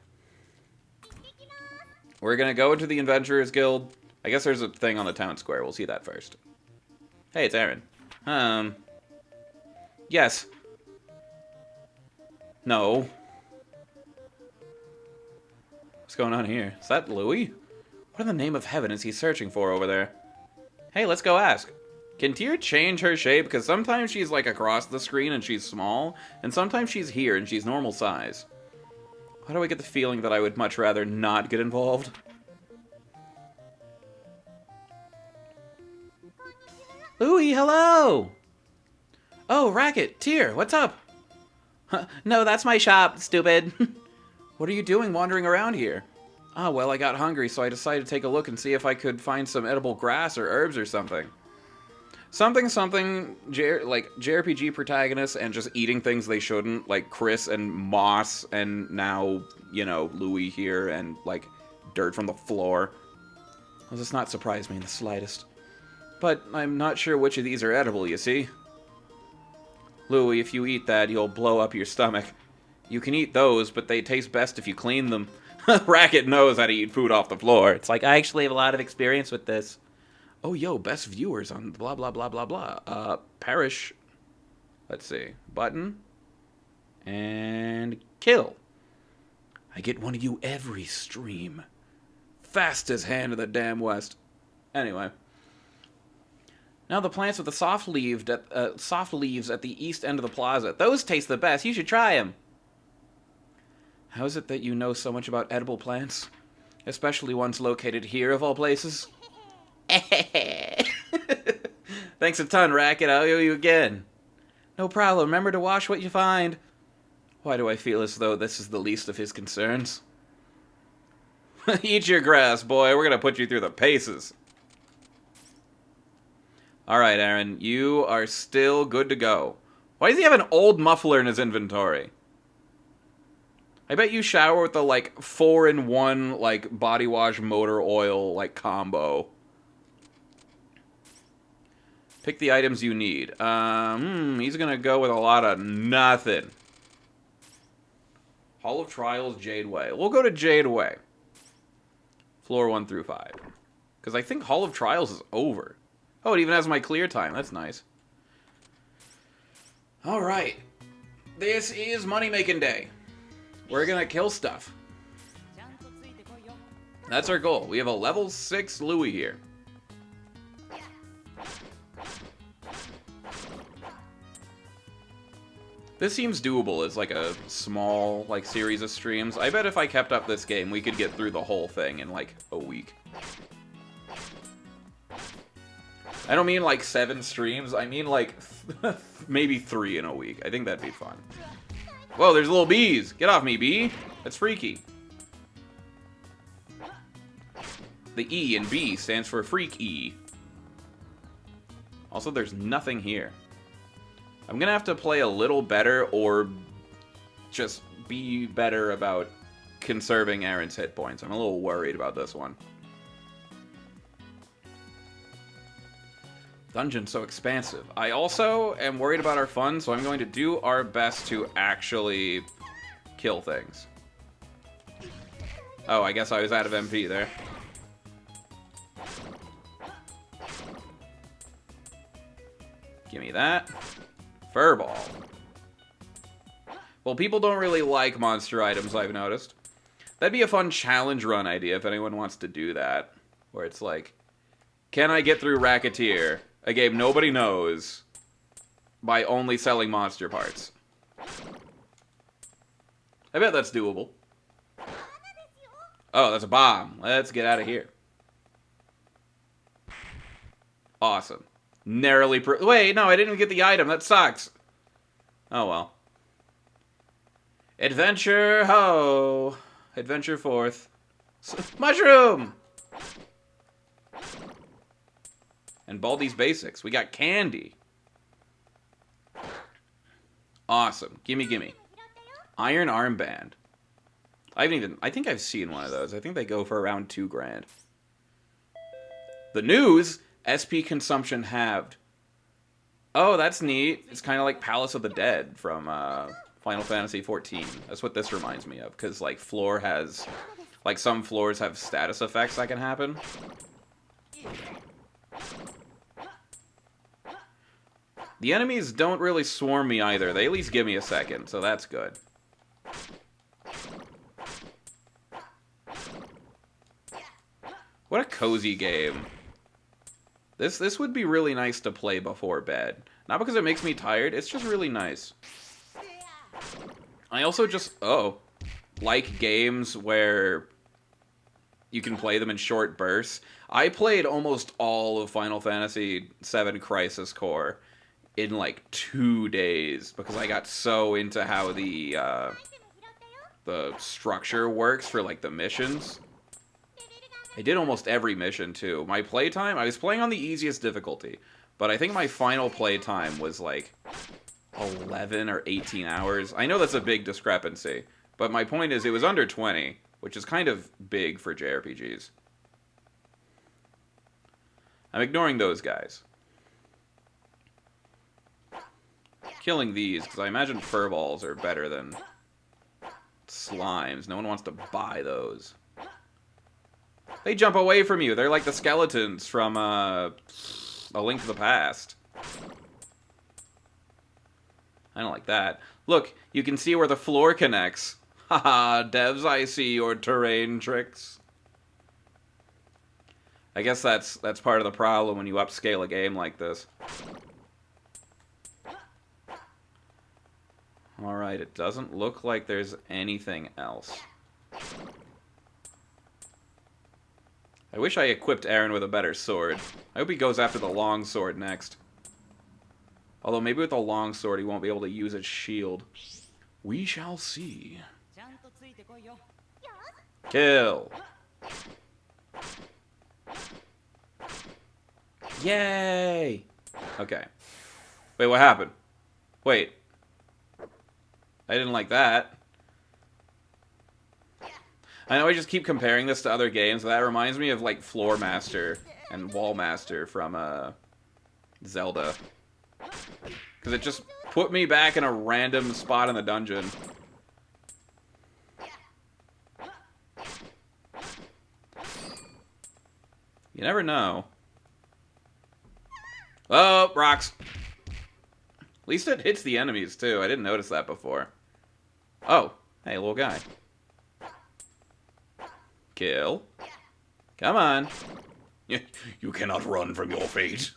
We're gonna go into the Adventurers Guild. I guess there's a thing on the town square. We'll see that first. Hey, it's Aaron. Yes. No. What's going on here? Is that Louis? What in the name of heaven is he searching for over there? Hey, let's go ask. Can Tyr change her shape? Because sometimes she's like across the screen and she's small, and sometimes she's here and she's normal size. Why do I get the feeling that I would much rather not get involved? Louis, hello! Oh, Racket, Tyr, what's up? No, that's my shop, stupid. What are you doing wandering around here? Oh, well, I got hungry, so I decided to take a look and see if I could find some edible grass or herbs or something. Something, like JRPG protagonists and just eating things they shouldn't, like Chris and Moss, and now, you know, Louis here, and, like, dirt from the floor. Well, this does not surprise me in the slightest. But I'm not sure which of these are edible, you see? Louis, if you eat that, you'll blow up your stomach. You can eat those, but they taste best if you clean them. Racket knows how to eat food off the floor. It's like, I actually have a lot of experience with this. Oh, yo, best viewers on blah, blah, blah, blah, blah. Parish. Let's see. Button. And kill. I get one of you every stream. Fastest hand in the damn West. Anyway. Now the plants with the soft leaves at the east end of the plaza. Those taste the best. You should try them. How is it that you know so much about edible plants? Especially ones located here, of all places? Thanks a ton, Racket. I'll owe you again. No problem. Remember to wash what you find. Why do I feel as though this is the least of his concerns? Eat your grass, boy. We're gonna put you through the paces. Alright, Aaron. You are still good to go. Why does he have an old muffler in his inventory? I bet you shower with the, like, 4-in-1, like, body wash motor oil, like, combo. Pick the items you need. He's gonna go with a lot of nothing. Hall of Trials, Jade Way. We'll go to Jade Way. Floor 1 through 5. Because I think Hall of Trials is over. Oh, it even has my clear time. That's nice. Alright. This is money-making day. We're gonna kill stuff. That's our goal. We have a level 6 Louis here. This seems doable as like a small like series of streams. I bet if I kept up this game, we could get through the whole thing in like a week. I don't mean like 7 streams. I mean like maybe 3 in a week. I think that'd be fun. Whoa, there's little bees. Get off me, bee. That's freaky. The E in B stands for Freak E. Also, there's nothing here. I'm gonna have to play a little better or just be better about conserving Aaron's hit points. I'm a little worried about this one. Dungeon's so expansive. I also am worried about our fun, so I'm going to do our best to actually kill things. Oh, I guess I was out of MP there. Give me that. Furball. Well, people don't really like monster items, I've noticed. That'd be a fun challenge run idea if anyone wants to do that. Where it's like, can I get through Recettear, a game nobody knows, by only selling monster parts? I bet that's doable. Oh, that's a bomb. Let's get out of here. Awesome. Narrowly wait, no, I didn't get the item. That sucks. Oh, well. Adventure ho. Adventure forth. Mushroom! And Baldi's Basics. We got candy. Awesome. Gimme, gimme. Iron armband. I think I've seen one of those. I think they go for around $2,000. The news, SP consumption halved. Oh, that's neat. It's kind of like Palace of the Dead from Final Fantasy XIV. That's what this reminds me of, because like some floors have status effects that can happen. The enemies don't really swarm me either. They at least give me a second, so that's good. What a cozy game. This would be really nice to play before bed. Not because it makes me tired, it's just really nice. I also just, like games where you can play them in short bursts. I played almost all of Final Fantasy VII Crisis Core in like 2 days because I got so into how the structure works for like the missions. I did almost every mission too. My playtime, I was playing on the easiest difficulty, but I think my final playtime was like 11 or 18 hours. I know that's a big discrepancy, but my point is it was under 20, which is kind of big for JRPGs. I'm ignoring those guys. Killing these, because I imagine furballs are better than slimes. No one wants to buy those. They jump away from you. They're like the skeletons from A Link to the Past. I don't like that. Look, you can see where the floor connects. Haha, devs, I see your terrain tricks. I guess that's part of the problem when you upscale a game like this. Alright, it doesn't look like there's anything else. I wish I equipped Aaron with a better sword. I hope he goes after the long sword next. Although maybe with the long sword he won't be able to use its shield. We shall see. Kill! Yay! Okay. Wait, what happened? Wait. I didn't like that. I know I just keep comparing this to other games, but that reminds me of, like, Floor Master and Wall Master from, Zelda. Because it just put me back in a random spot in the dungeon. You never know. Oh, rocks. At least it hits the enemies, too. I didn't notice that before. Oh, hey, little guy. Kill. Come on. You cannot run from your fate.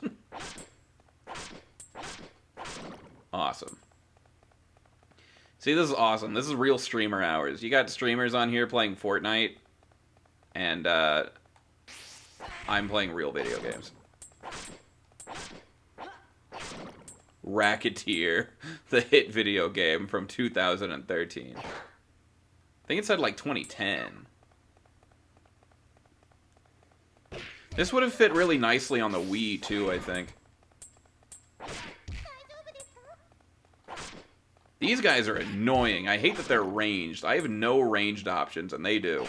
Awesome. See, this is awesome. This is real streamer hours. You got streamers on here playing Fortnite, and I'm playing real video games. Recettear, the hit video game from 2013. I think it said like 2010. This would have fit really nicely on the Wii, too, I think. These guys are annoying. I hate that they're ranged. I have no ranged options, and they do.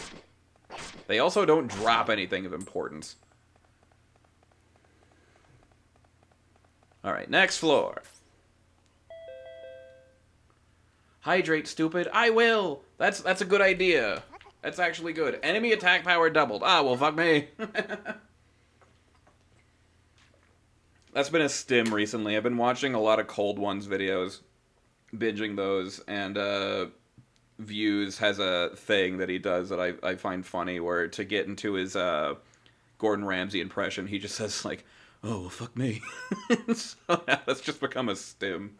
They also don't drop anything of importance. Alright, next floor. Hydrate, stupid. I will! That's a good idea. That's actually good. Enemy attack power doubled. Ah, well, fuck me. That's been a stim recently. I've been watching a lot of Cold Ones videos, binging those, and Views has a thing that he does that I find funny, where to get into his Gordon Ramsay impression, he just says, like, oh, well, fuck me. So now that's just become a stim.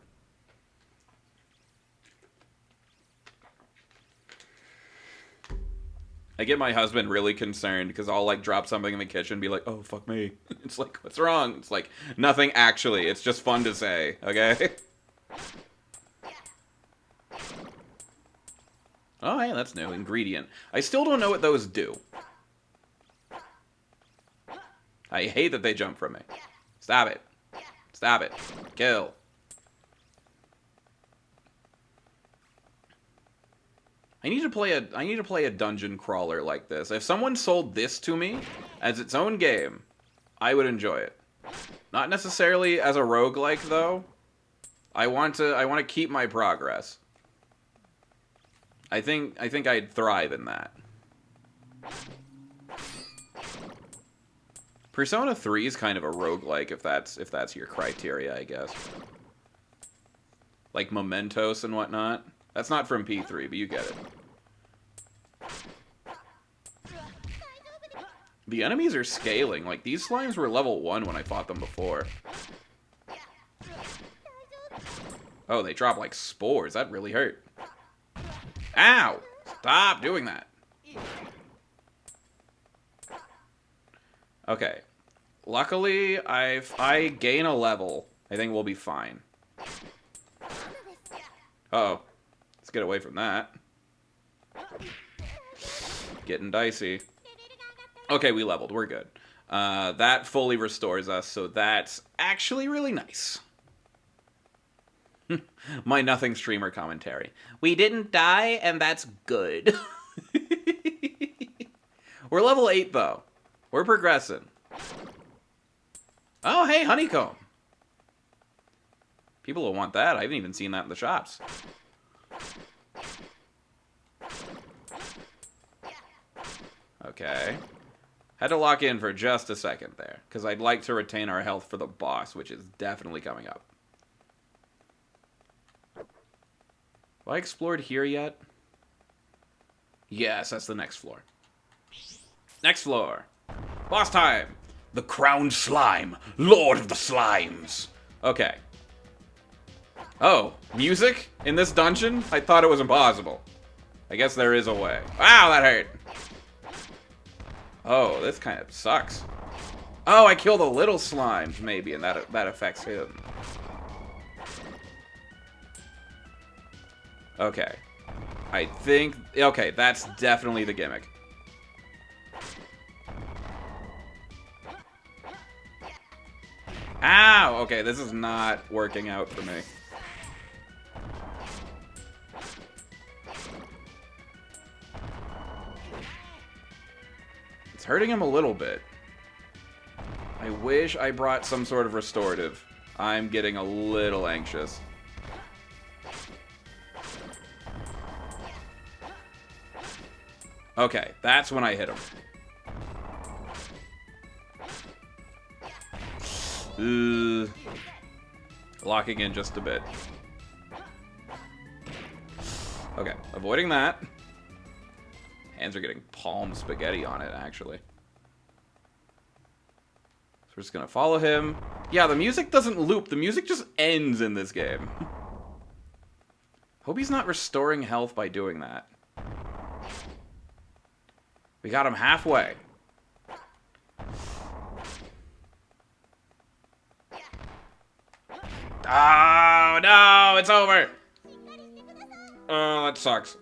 I get my husband really concerned because I'll, like, drop something in the kitchen and be like, oh, fuck me. It's like, what's wrong? It's like, nothing actually. It's just fun to say, okay? Oh, hey, that's new. Ingredient. I still don't know what those do. I hate that they jump from me. Stop it. Stop it. Kill. I need to play a dungeon crawler like this. If someone sold this to me as its own game, I would enjoy it. Not necessarily as a roguelike though. I want to keep my progress. I think I'd thrive in that. Persona 3 is kind of a roguelike if that's your criteria, I guess. Like Mementos and whatnot. That's not from P3, but you get it. The enemies are scaling. Like, these slimes were level 1 when I fought them before. Oh, they drop like spores. That really hurt. Ow! Stop doing that. Okay. Luckily, I gain a level. I think we'll be fine. Uh-oh. Let's get away from that. Getting dicey. Okay, we leveled. We're good. That fully restores us, so that's actually really nice. My nothing streamer commentary. We didn't die, and that's good. We're level 8, though. We're progressing. Oh, hey, honeycomb. People will want that. I haven't even seen that in the shops. Okay. Had to lock in for just a second there, because I'd like to retain our health for the boss, which is definitely coming up. Have I explored here yet? Yes, that's the next floor. Next floor. Boss time! The Crowned Slime, Lord of the Slimes. Okay. Oh, music in this dungeon? I thought it was impossible. I guess there is a way. Wow, that hurt. Oh, this kind of sucks. Oh, I kill the little slimes, maybe, and that affects him. Okay. I think... Okay, that's definitely the gimmick. Ow! Okay, this is not working out for me. It's hurting him a little bit. I wish I brought some sort of restorative. I'm getting a little anxious. Okay, that's when I hit him. Locking in just a bit. Okay, avoiding that. Hands are getting palm spaghetti on it, actually. So we're just gonna follow him. Yeah, the music doesn't loop. The music just ends in this game. Hope he's not restoring health by doing that. We got him halfway. Oh, no, it's over. Oh, that sucks.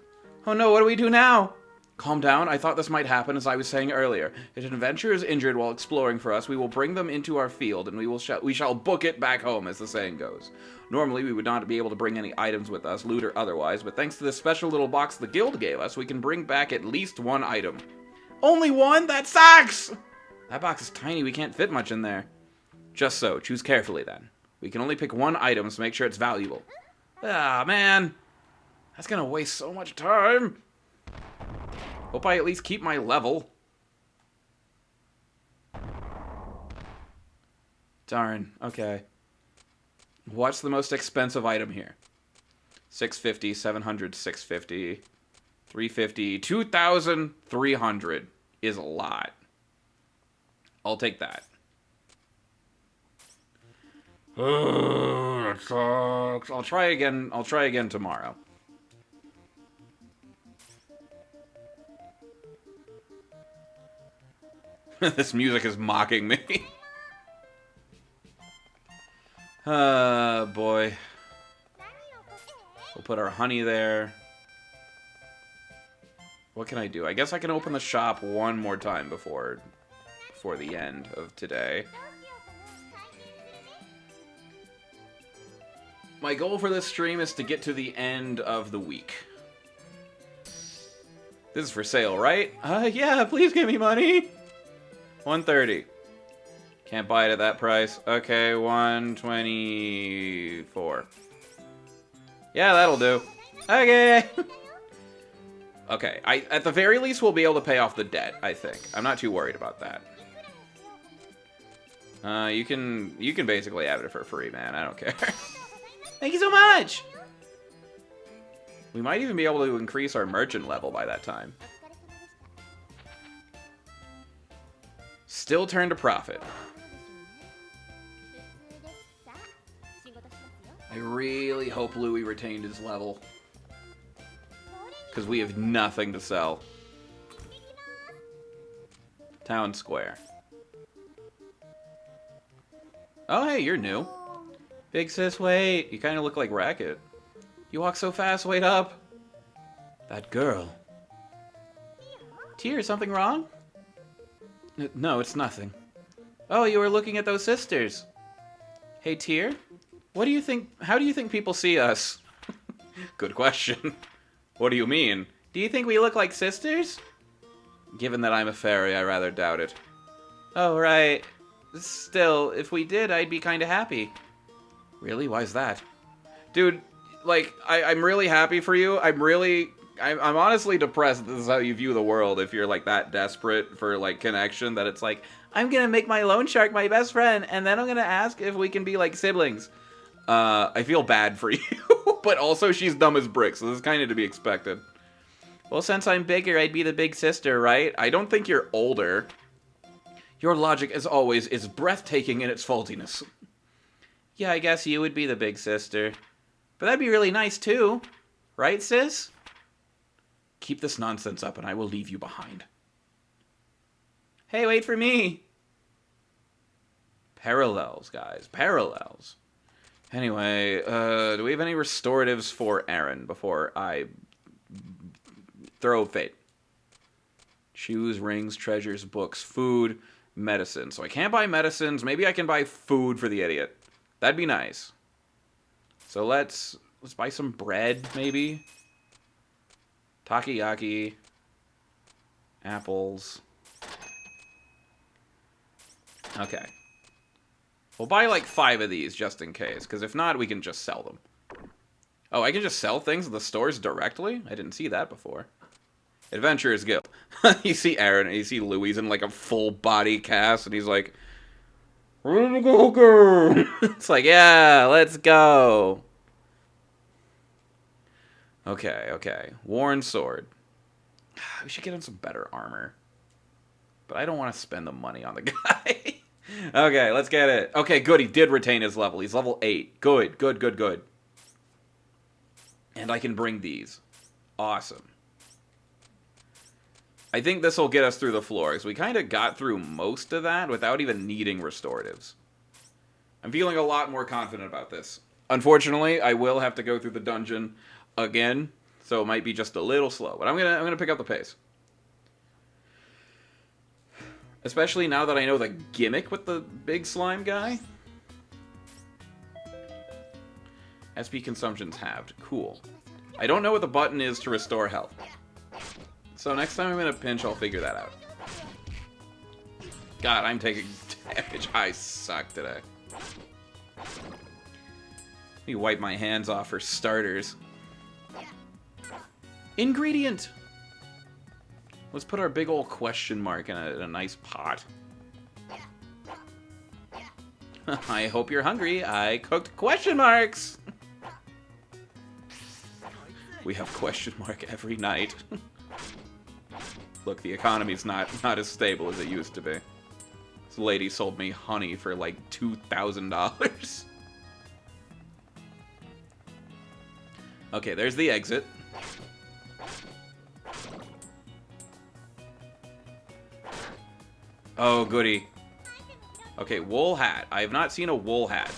Oh, no, what do we do now? Calm down. I thought this might happen, as I was saying earlier. If an adventurer is injured while exploring for us, we will bring them into our field, and we shall book it back home, as the saying goes. Normally, we would not be able to bring any items with us, loot or otherwise, but thanks to this special little box the guild gave us, we can bring back at least one item. Only one? That sucks! That box is tiny. We can't fit much in there. Just so. Choose carefully, then. We can only pick one item, so make sure it's valuable. Ah, man. That's gonna waste so much time. Hope I at least keep my level. Darn. Okay. What's the most expensive item here? 650, 700, 650, 350, 2,300 is a lot. I'll take that. Oh, that sucks. I'll try again. I'll try again tomorrow. This music is mocking me. Boy. We'll put our honey there. What can I do? I guess I can open the shop one more time before the end of today. My goal for this stream is to get to the end of the week. This is for sale, right? Yeah, please give me money. 130. Can't buy it at that price. Okay, 124. Yeah, that'll do. Okay. Okay, at the very least we'll be able to pay off the debt, I think. I'm not too worried about that. You can basically have it for free, man. I don't care. Thank you so much! We might even be able to increase our merchant level by that time. Still turn to profit. I really hope Louis retained his level. Because we have nothing to sell. Town Square. Oh, hey, you're new. Big sis, wait. You kind of look like Racket. You walk so fast, wait up. That girl. Tear, something wrong? No, it's nothing. Oh, you were looking at those sisters. Hey, Tear? What do you think? How do you think people see us? Good question. What do you mean? Do you think we look like sisters? Given that I'm a fairy, I rather doubt it. Oh, right. Still, if we did, I'd be kinda happy. Really? Why's that? Dude, like, I'm really happy for you. I'm honestly depressed this is how you view the world if you're, like, that desperate for, like, connection that it's like, I'm gonna make my loan shark my best friend, and then I'm gonna ask if we can be, like, siblings. I feel bad for you, but also she's dumb as bricks, so this is kind of to be expected. Well, since I'm bigger, I'd be the big sister, right? I don't think you're older. Your logic, as always, is breathtaking in its faultiness. Yeah, I guess you would be the big sister. But that'd be really nice, too. Right, sis? Keep this nonsense up, and I will leave you behind. Hey, wait for me! Parallels, guys. Parallels. Anyway, do we have any restoratives for Aaron before I throw fate? Shoes, rings, treasures, books, food, medicine. So I can't buy medicines. Maybe I can buy food for the idiot. That'd be nice. So let's buy some bread, maybe. Takoyaki. Apples. Okay. We'll buy like 5 of these just in case, because if not, we can just sell them. Oh, I can just sell things at the stores directly? I didn't see that before. Adventurers Guild. You see Aaron, and you see Louis in like a full body cast, and he's like, ready to go. It's like, yeah, let's go. Okay, okay. Worn sword. We should get him some better armor. But I don't want to spend the money on the guy. Okay, let's get it. Okay, good. He did retain his level. He's level 8. Good, good, good, good. And I can bring these. Awesome. I think this will get us through the floors. We kind of got through most of that without even needing restoratives. I'm feeling a lot more confident about this. Unfortunately, I will have to go through the dungeon again, so it might be just a little slow. But I'm gonna pick up the pace. Especially now that I know the gimmick with the big slime guy. SP consumption's halved. Cool. I don't know what the button is to restore health. So next time I'm in a pinch, I'll figure that out. God, I'm taking damage. I suck today. Let me wipe my hands off for starters. Ingredient! Let's put our big old question mark in a nice pot. I hope you're hungry. I cooked question marks. We have question mark every night. Look, the economy's not as stable as it used to be. This lady sold me honey for like $2,000. Okay, there's the exit. Oh, goody. Okay, wool hat. I have not seen a wool hat.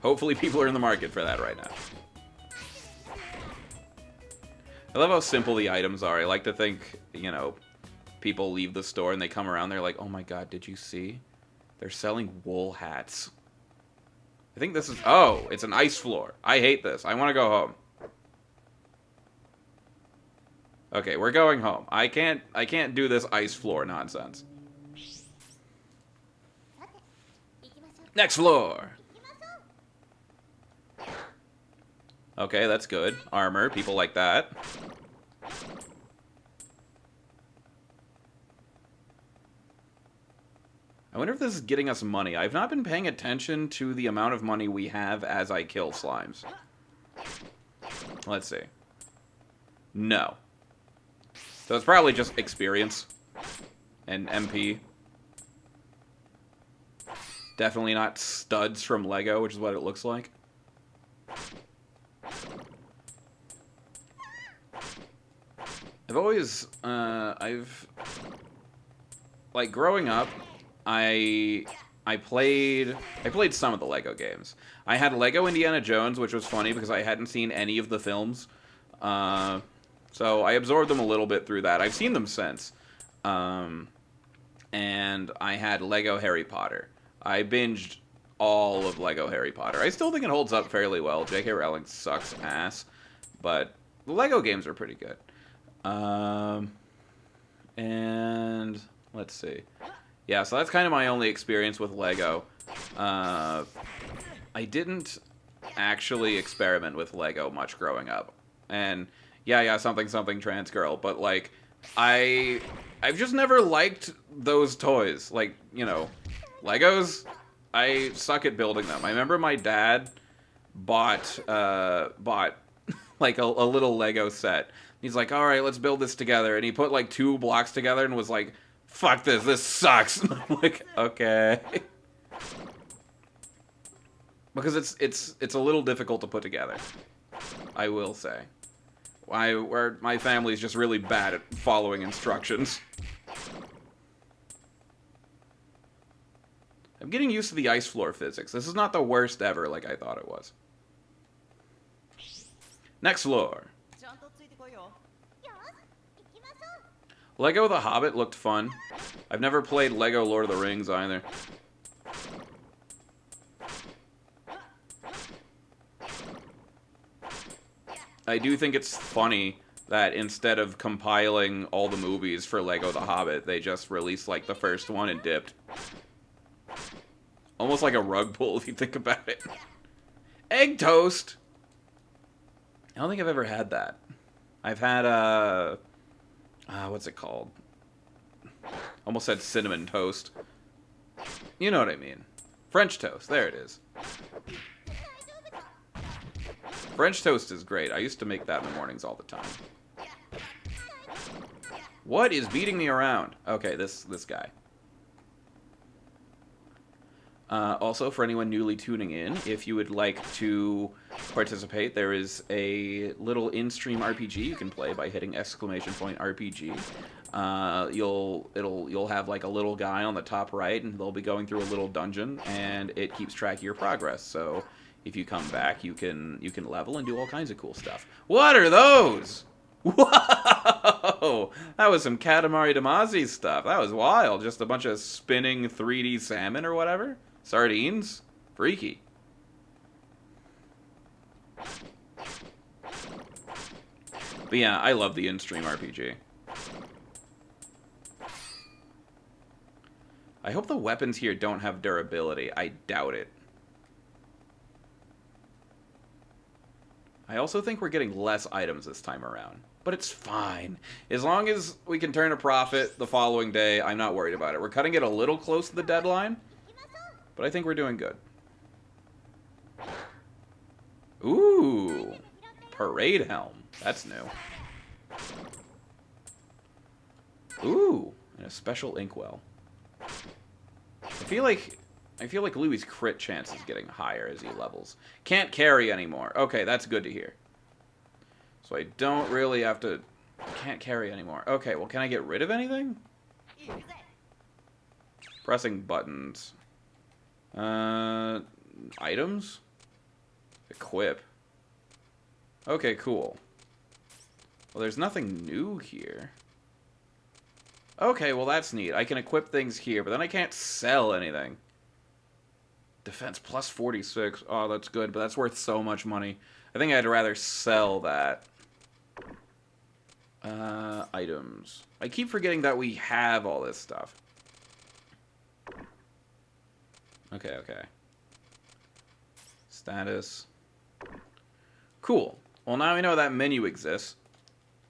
Hopefully people are in the market for that right now. I love how simple the items are. I like to think, you know, people leave the store and they come around, they're like, oh my god, did you see? They're selling wool hats. I think this is... Oh, it's an ice floor. I hate this. I want to go home. Okay, we're going home. I can't do this ice floor nonsense. Next floor. Okay, that's good. Armor, people like that. I wonder if this is getting us money. I've not been paying attention to the amount of money we have as I kill slimes. Let's see. No. So it's probably just experience and MP. Definitely not studs from Lego, which is what it looks like. I've always, like, growing up, I played some of the Lego games. I had Lego Indiana Jones, which was funny because I hadn't seen any of the films. So I absorbed them a little bit through that. I've seen them since. And I had Lego Harry Potter. I binged all of Lego Harry Potter. I still think it holds up fairly well. J.K. Rowling sucks ass. But the Lego games are pretty good. And let's see. Yeah, so that's kind of my only experience with Lego. I didn't actually experiment with Lego much growing up. And yeah, something trans girl, but like I've just never liked those toys. Like, you know, Legos, I suck at building them. I remember my dad bought like a little Lego set. He's like, all right, let's build this together. And he put like 2 blocks together and was like, fuck this sucks. And I'm like, okay. Because it's a little difficult to put together, I will say. My family's just really bad at following instructions. I'm getting used to the ice floor physics. This is not the worst ever like I thought it was. Next floor. Lego The Hobbit looked fun. I've never played Lego Lord of the Rings either. I do think it's funny that instead of compiling all the movies for Lego The Hobbit, they just released like the first one and dipped. Almost like a rug pull if you think about it. Egg toast! I don't think I've ever had that. I've had, what's it called? Almost said cinnamon toast. You know what I mean. French toast. There it is. French toast is great. I used to make that in the mornings all the time. What is beating me around? Okay, this guy. Also, for anyone newly tuning in, if you would like to participate, there is a little in-stream RPG you can play by hitting !RPG. You'll have like a little guy on the top right, and they'll be going through a little dungeon, and it keeps track of your progress. So if you come back, you can level and do all kinds of cool stuff. What are those? Whoa! That was some Katamari Damacy stuff. That was wild. Just a bunch of spinning 3D salmon or whatever. Sardines? Freaky. But yeah, I love the in-stream RPG. I hope the weapons here don't have durability. I doubt it. I also think we're getting less items this time around. But it's fine. As long as we can turn a profit the following day, I'm not worried about it. We're cutting it a little close to the deadline, but I think we're doing good. Ooh, parade helm. That's new. Ooh, and a special inkwell. I feel like Louis' crit chance is getting higher as he levels. Can't carry anymore. Okay, that's good to hear. So I don't really have to... I can't carry anymore. Okay, well, can I get rid of anything? Pressing buttons. Items? Equip. Okay, cool. Well, there's nothing new here. Okay, well, that's neat. I can equip things here, but then I can't sell anything. Defense plus 46. Oh, that's good, but that's worth so much money. I think I'd rather sell that. Items. I keep forgetting that we have all this stuff. Okay, okay. Status. Cool. Well, now we know that menu exists.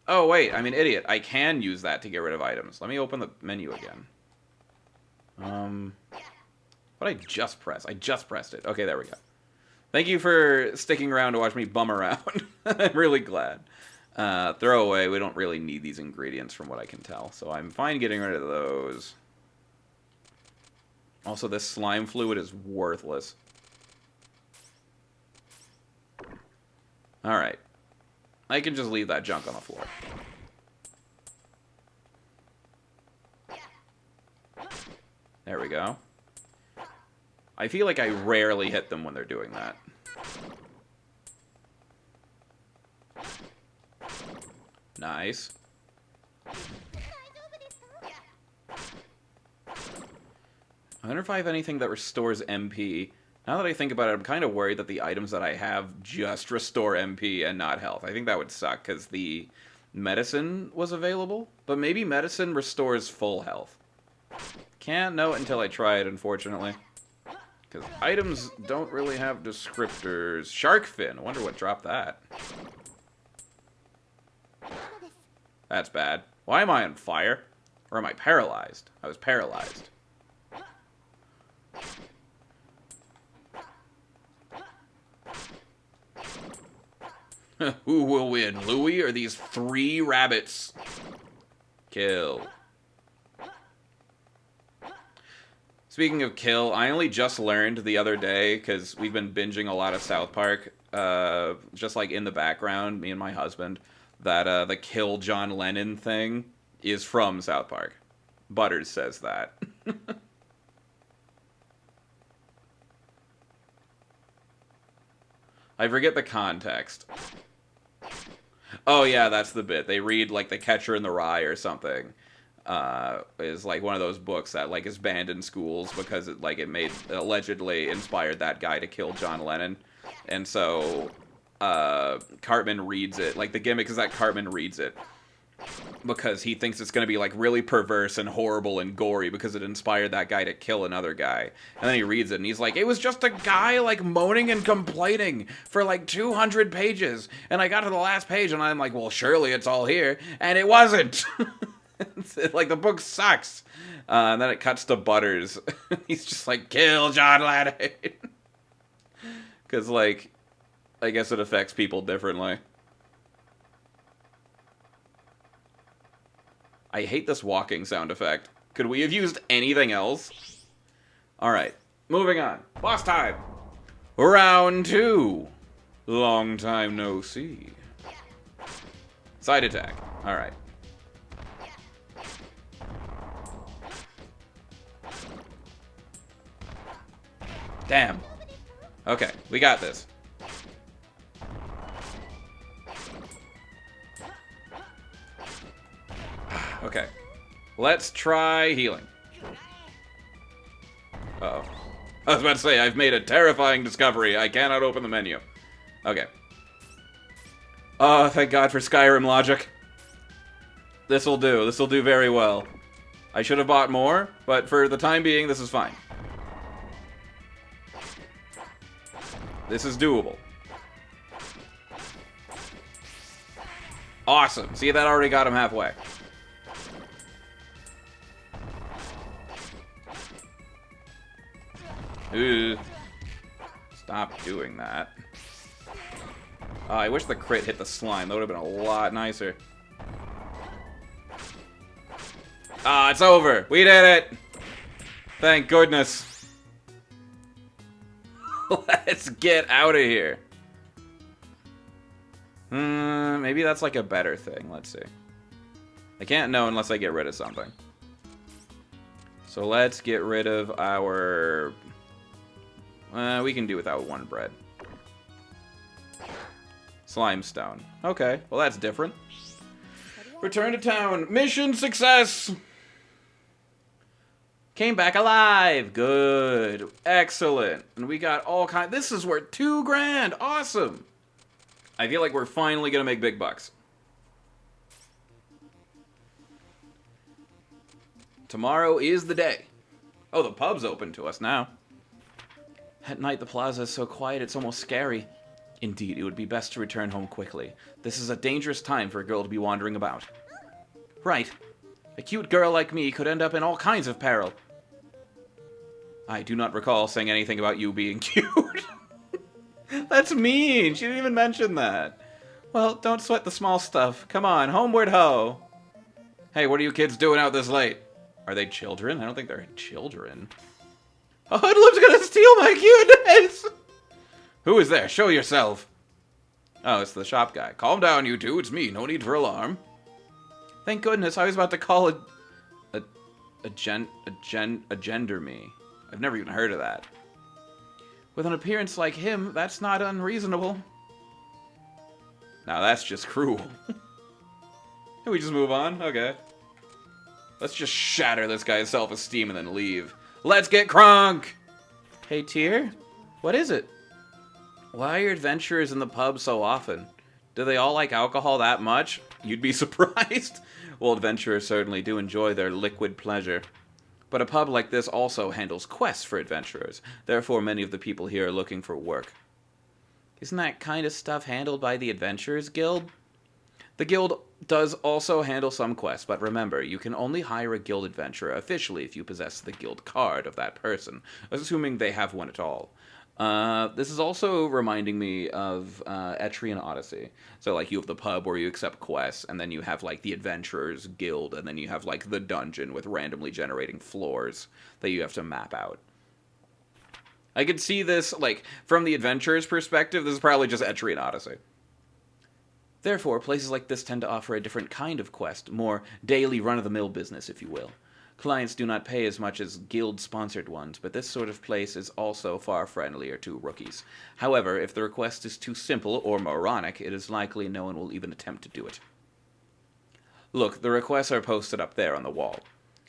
Oh, wait, I'm an idiot. I can use that to get rid of items. Let me open the menu again. What I just pressed? I just pressed it. Okay, there we go. Thank you for sticking around to watch me bum around. I'm really glad. Throw away. We don't really need these ingredients from what I can tell. So I'm fine getting rid of those. Also, this slime fluid is worthless. Alright. I can just leave that junk on the floor. There we go. I feel like I rarely hit them when they're doing that. Nice. I wonder if I have anything that restores MP. Now that I think about it, I'm kind of worried that the items that I have just restore MP and not health. I think that would suck, because the medicine was available. But maybe medicine restores full health. Can't know it until I try it, unfortunately. Because items don't really have descriptors. Shark fin. I wonder what dropped that. That's bad. Why am I on fire? Or am I paralyzed? I was paralyzed. Who will win, Louis or these 3 rabbits? Kill. Speaking of kill, I only just learned the other day, because we've been binging a lot of South Park, just like in the background, me and my husband, that the kill John Lennon thing is from South Park. Butters says that. I forget the context. Oh yeah, that's the bit. They read like The Catcher in the Rye or something. Is like one of those books that like is banned in schools because it allegedly inspired that guy to kill John Lennon. And so Cartman reads it. Like the gimmick is that Cartman reads it because he thinks it's going to be like really perverse and horrible and gory because it inspired that guy to kill another guy. And then he reads it and he's like, it was just a guy like moaning and complaining for like 200 pages. And I got to the last page and I'm like, well, surely it's all here. And it wasn't. Like the book sucks. And then it cuts to Butters. He's just like, kill John Lennon. Because like, I guess it affects people differently. I hate this walking sound effect. Could we have used anything else? Alright, moving on. Boss time! Round 2. Long time no see. Side attack. Alright. Damn. Okay, we got this. Okay. Let's try healing. Uh-oh. I was about to say, I've made a terrifying discovery. I cannot open the menu. Okay. Oh, thank God for Skyrim logic. This'll do. This'll do very well. I should have bought more, but for the time being, this is fine. This is doable. Awesome. See, that already got him halfway. Ooh. Stop doing that. I wish the crit hit the slime. That would have been a lot nicer. Ah, it's over. We did it. Thank goodness. Let's get out of here. Maybe that's like a better thing. Let's see. I can't know unless I get rid of something. So let's get rid of our... we can do without one bread. Slime stone. Okay, well that's different. Return to town. Mission success! Came back alive. Good. Excellent. And we got all kinds... This is worth $2 grand. Awesome. I feel like we're finally going to make big bucks. Tomorrow is the day. Oh, the pub's open to us now. At night, the plaza is so quiet, it's almost scary. Indeed, it would be best to return home quickly. This is a dangerous time for a girl to be wandering about. Right. A cute girl like me could end up in all kinds of peril. I do not recall saying anything about you being cute. That's mean. She didn't even mention that. Well, don't sweat the small stuff. Come on, homeward ho. Hey, what are you kids doing out this late? Are they children? I don't think they're children. A hoodlum's gonna steal my cuteness! Who is there? Show yourself. Oh, it's the shop guy. Calm down, you two. It's me. No need for alarm. Thank goodness. I was about to call a gender me. I've never even heard of that. With an appearance like him, that's not unreasonable. Now that's just cruel. Can we just move on? Okay. Let's just shatter this guy's self-esteem and then leave. Let's get crunk! Hey, Tyr? What is it? Why are adventurers in the pub so often? Do they all like alcohol that much? You'd be surprised. Well, adventurers certainly do enjoy their liquid pleasure. But a pub like this also handles quests for adventurers. Therefore, many of the people here are looking for work. Isn't that kind of stuff handled by the Adventurers Guild? The guild does also handle some quests, but remember, you can only hire a guild adventurer officially if you possess the guild card of that person, assuming they have one at all. This is also reminding me of Etrian Odyssey. So, like, you have the pub where you accept quests, and then you have, like, the Adventurers Guild, and then you have, like, the dungeon with randomly generating floors that you have to map out. I could see this, like, from the Adventurers' perspective, this is probably just Etrian Odyssey. Therefore, places like this tend to offer a different kind of quest, more daily run-of-the-mill business, if you will. Clients do not pay as much as guild-sponsored ones, but this sort of place is also far friendlier to rookies. However, if the request is too simple or moronic, it is likely no one will even attempt to do it. Look, the requests are posted up there on the wall.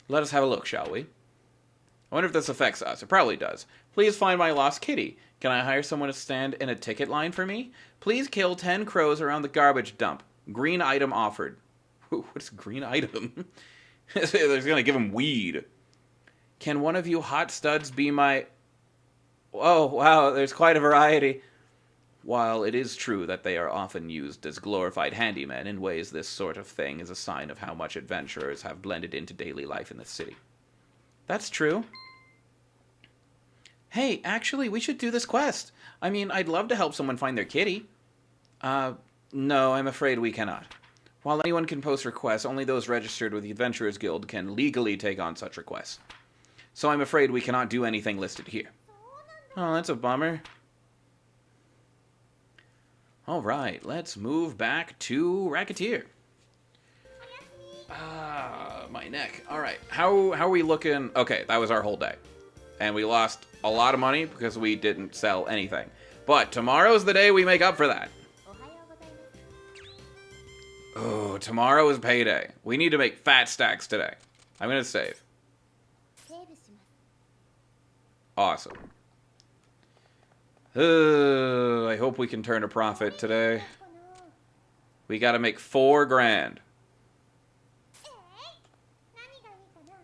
Let us have a look, shall we? I wonder if this affects us. It probably does. Please find my lost kitty. Can I hire someone to stand in a ticket line for me? Please kill 10 crows around the garbage dump. Green item offered. What's green item? They're going to give him weed. Can one of you hot studs be my... Oh, wow, there's quite a variety. While it is true that they are often used as glorified handymen, in ways this sort of thing is a sign of how much adventurers have blended into daily life in the city. That's true. Hey, actually, we should do this quest. I mean, I'd love to help someone find their kitty. No, I'm afraid we cannot. While anyone can post requests, only those registered with the Adventurers Guild can legally take on such requests. So I'm afraid we cannot do anything listed here. Oh, that's a bummer. Alright, let's move back to Recettear. My neck. Alright, how are we looking? Okay, that was our whole day. And we lost a lot of money because we didn't sell anything. But tomorrow's the day we make up for that. Oh, tomorrow is payday. We need to make fat stacks today. I'm going to save. Awesome. I hope we can turn a profit today. We got to make 4 grand.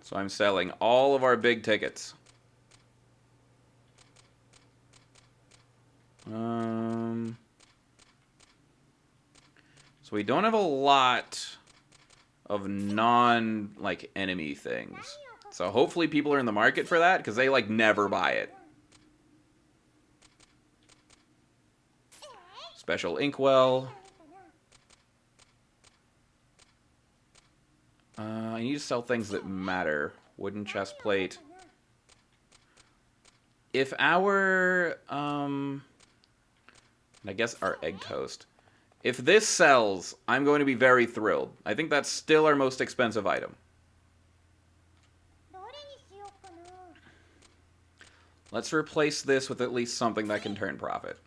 So I'm selling all of our big tickets. So we don't have a lot of non, like, enemy things. So hopefully people are in the market for that, because they, like, never buy it. Special inkwell. I need to sell things that matter. Wooden chest plate. If our, I guess our egg toast. If this sells, I'm going to be very thrilled. I think that's still our most expensive item. Let's replace this with at least something that can turn profit.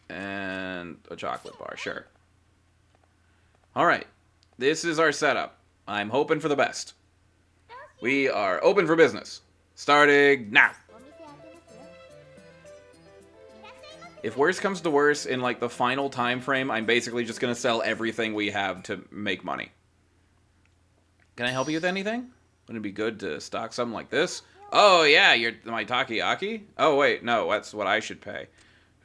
And a chocolate bar, sure. Alright, this is our setup. I'm hoping for the best. We are open for business. Starting now. If worse comes to worse, in like the final time frame, I'm basically just going to sell everything we have to make money. Can I help you with anything? Wouldn't it be good to stock something like this? Oh yeah, you're my takoyaki? Oh wait, no, that's what I should pay.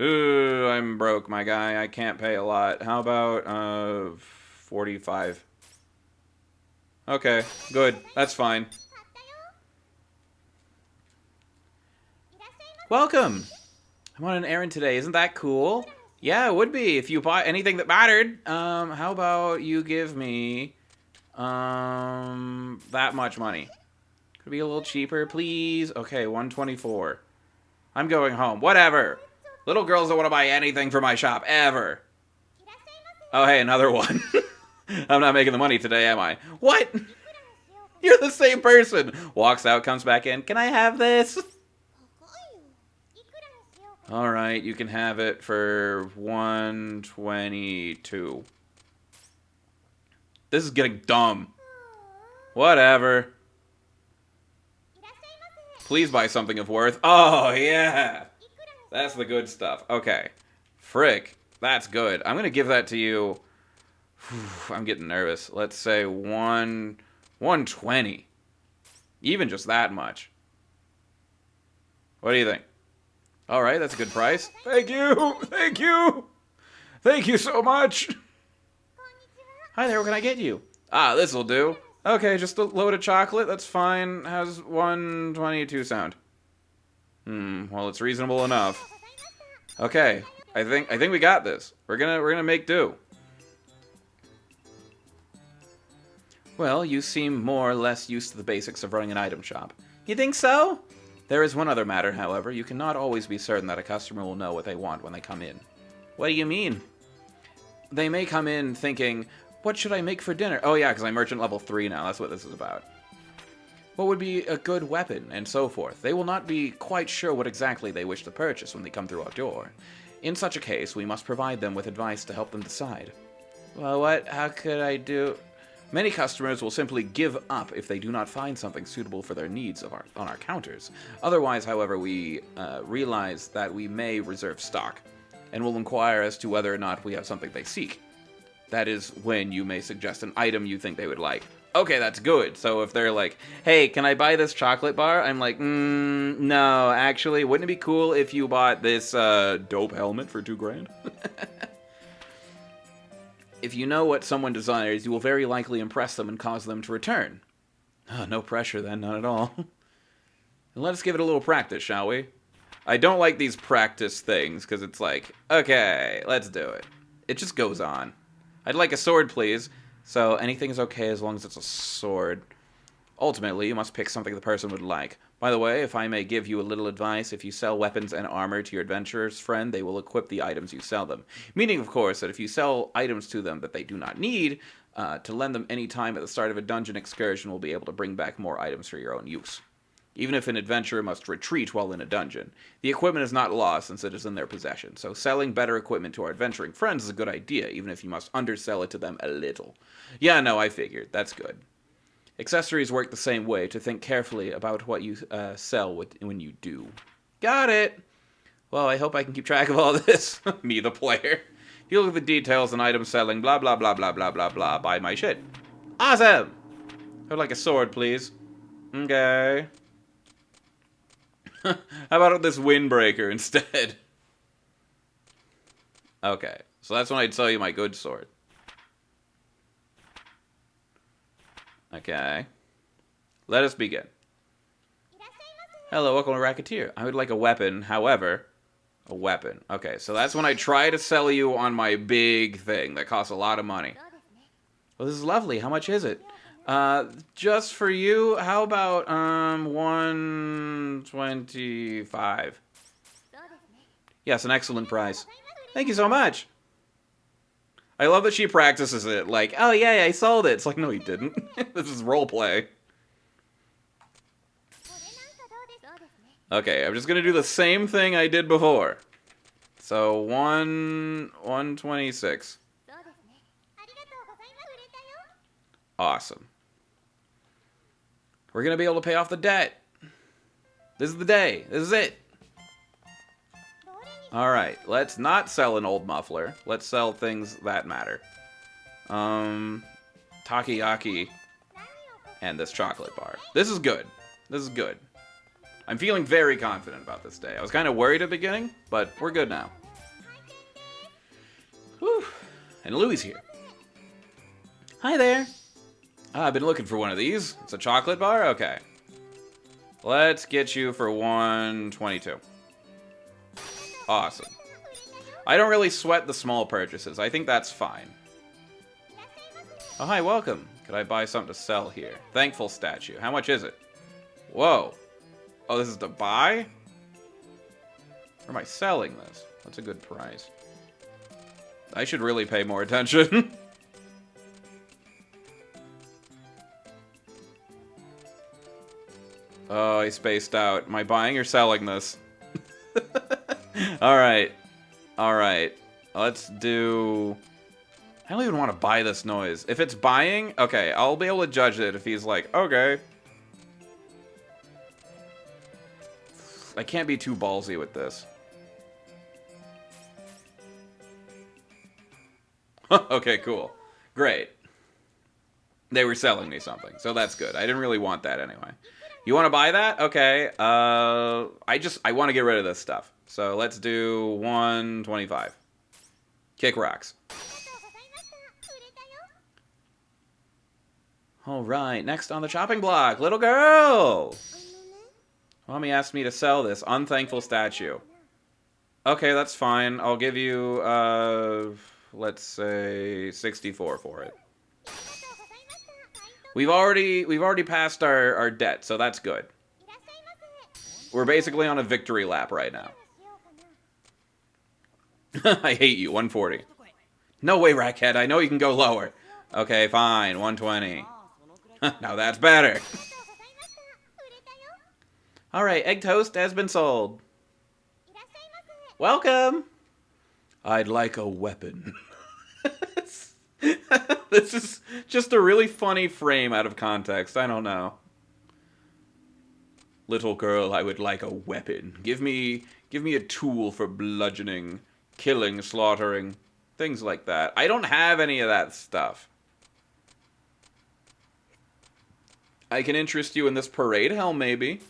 Ooh, I'm broke, my guy. I can't pay a lot. How about 45? Okay, good. That's fine. Welcome. I'm on an errand today. Isn't that cool? Yeah, it would be if you bought anything that mattered. How about you give me that much money? Could be a little cheaper, please. Okay, 124. I'm going home. Whatever. Little girls don't want to buy anything from my shop, ever. Oh, hey, another one. I'm not making the money today, am I? What? You're the same person. Walks out, comes back in. Can I have this? Alright, you can have it for 122. This is getting dumb. Whatever. Please buy something of worth. Oh, yeah. That's the good stuff. Okay. Frick. That's good. I'm going to give that to you. I'm getting nervous. Let's say 120. Even just that much. What do you think? All right, that's a good price. Thank you. Thank you. Thank you so much. Hi there, what can I get you? Ah, this'll do. Okay, just a load of chocolate. That's fine. How's 122 sound? Well, it's reasonable enough. Okay, I think we got this. We're gonna make do. Well, you seem more or less used to the basics of running an item shop. You think so? There is one other matter, however. You cannot always be certain that a customer will know what they want when they come in. What do you mean? They may come in thinking, what should I make for dinner? Oh yeah, because I'm merchant level 3 now. That's what this is about. What would be a good weapon, and so forth. They will not be quite sure what exactly they wish to purchase when they come through our door. In such a case, we must provide them with advice to help them decide. Well, how could I do... Many customers will simply give up if they do not find something suitable for their needs on our counters. Otherwise, however, we realize that we may reserve stock, and will inquire as to whether or not we have something they seek. That is when you may suggest an item you think they would like. Okay, that's good. So if they're like, hey, can I buy this chocolate bar? I'm like, no, actually, wouldn't it be cool if you bought this dope helmet for $2,000? If you know what someone desires, you will very likely impress them and cause them to return. Oh, no pressure then, none at all. And let us give it a little practice, shall we? I don't like these practice things, because it's like, okay, let's do it. It just goes on. I'd like a sword, please. So anything is okay as long as it's a sword. Ultimately, you must pick something the person would like. By the way, if I may give you a little advice, if you sell weapons and armor to your adventurer's friend, they will equip the items you sell them. Meaning, of course, that if you sell items to them that they do not need, to lend them any time at the start of a dungeon excursion will be able to bring back more items for your own use. Even if an adventurer must retreat while in a dungeon, the equipment is not lost since it is in their possession, so selling better equipment to our adventuring friends is a good idea, even if you must undersell it to them a little. Yeah, no, I figured. That's good. Accessories work the same way, to think carefully about what you sell when you do. Got it! Well, I hope I can keep track of all this. Me, the player. If you look at the details and items selling, blah, blah, blah, blah, blah, blah, blah, buy my shit. Awesome! I would like a sword, please. Okay. How about this windbreaker instead? Okay, so that's when I'd sell you my good sword. Okay. Let us begin. Hello, welcome to Recettear. I would like a weapon, however... A weapon. Okay, so that's when I try to sell you on my big thing that costs a lot of money. Well, this is lovely. How much is it? Just for you, how about, 125? Yes, an excellent price. Thank you so much. I love that she practices it. Like, oh yeah, I sold it. It's like, no, you didn't. This is roleplay. Okay, I'm just gonna do the same thing I did before. So 126. Awesome. We're gonna be able to pay off the debt. This is the day. This is it. Alright, let's not sell an old muffler. Let's sell things that matter. Takoyaki and this chocolate bar. This is good. This is good. I'm feeling very confident about this day. I was kind of worried at the beginning, but we're good now. Whew. And Louie's here. Hi there. I've been looking for one of these. It's a chocolate bar? Okay. Let's get you for 122. Awesome. I don't really sweat the small purchases. I think that's fine. Oh, hi, welcome. Could I buy something to sell here? Thankful statue. How much is it? Whoa. Oh, this is to buy? Or am I selling this? That's a good price. I should really pay more attention. Oh, I spaced out. Am I buying or selling this? Alright. Alright. Let's do... I don't even want to buy this noise. If it's buying, okay, I'll be able to judge it if he's like, okay. I can't be too ballsy with this. Okay, cool. Great. They were selling me something, so that's good. I didn't really want that anyway. You want to buy that? Okay. I want to get rid of this stuff. So let's do 125. Kick rocks. Alright, next on the chopping block, little girl! Mommy asked me to sell this unthankful statue. Okay, that's fine. I'll give you, let's say 64 for it. We've already passed our debt, so that's good. We're basically on a victory lap right now. I hate you, 140. No way, Rackhead, I know you can go lower. Okay, fine, 120. Now that's better. Alright, egg toast has been sold. Welcome! I'd like a weapon. This is just a really funny frame out of context. I don't know. Little girl, I would like a weapon. Give me a tool for bludgeoning, killing, slaughtering, things like that. I don't have any of that stuff. I can interest you in this parade helm, maybe.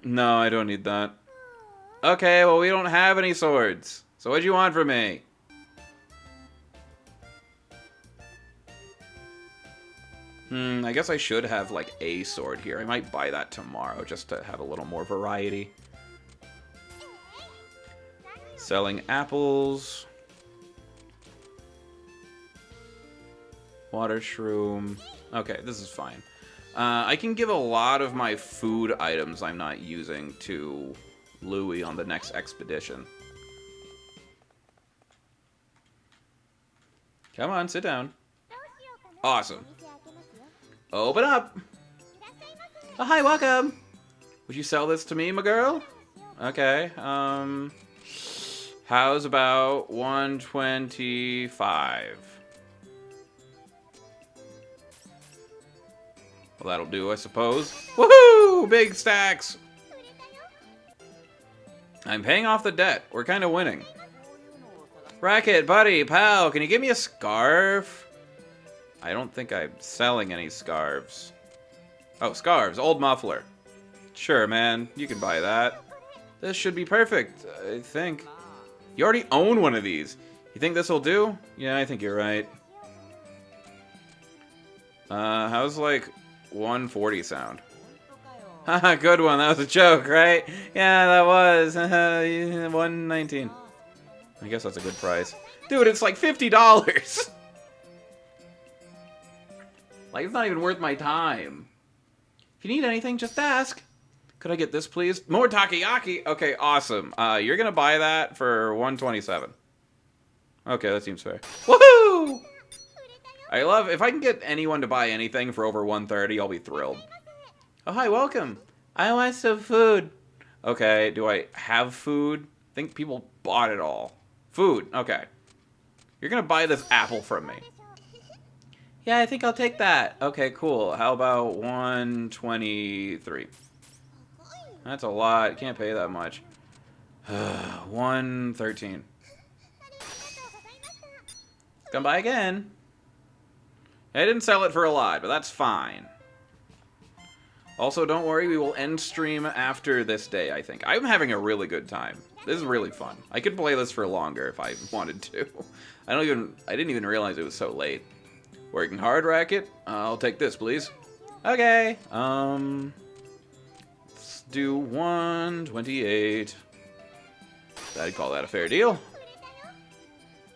No, I don't need that. Okay, well, we don't have any swords. So what do you want from me? I guess I should have, like, a sword here. I might buy that tomorrow just to have a little more variety. Selling apples. Water shroom. Okay, this is fine. I can give a lot of my food items I'm not using to Louie on the next expedition. Come on, sit down. Awesome. Open up. Oh, hi, welcome. Would you sell this to me, my girl? Okay, how's about 125? Well, that'll do, I suppose. Woohoo! Big stacks! I'm paying off the debt. We're kind of winning. Racket, buddy, pal, can you give me a scarf? I don't think I'm selling any scarves. Oh, scarves. Old muffler. Sure, man. You can buy that. This should be perfect, I think. You already own one of these. You think this will do? Yeah, I think you're right. How's like 140 sound? Haha, good one. That was a joke, right? Yeah, that was. 119. I guess that's a good price. Dude, it's like $50. Like, it's not even worth my time. If you need anything, just ask. Could I get this, please? More takoyaki? Okay, awesome. You're gonna buy that for 127. Okay, that seems fair. Woohoo! I love, if I can get anyone to buy anything for over 130, I'll be thrilled. Oh, hi, welcome. I want some food. Okay, do I have food? I think people bought it all. Food, okay. You're gonna buy this apple from me. Yeah, I think I'll take that. Okay, cool. How about 123? That's a lot. Can't pay that much. 113. Come by again. I didn't sell it for a lot, but that's fine. Also, don't worry, we will end stream after this day, I think. I'm having a really good time. This is really fun. I could play this for longer if I wanted to. I didn't even realize it was so late. Working hard, Racket? I'll take this, please. Okay. Let's do 128. I'd call that a fair deal.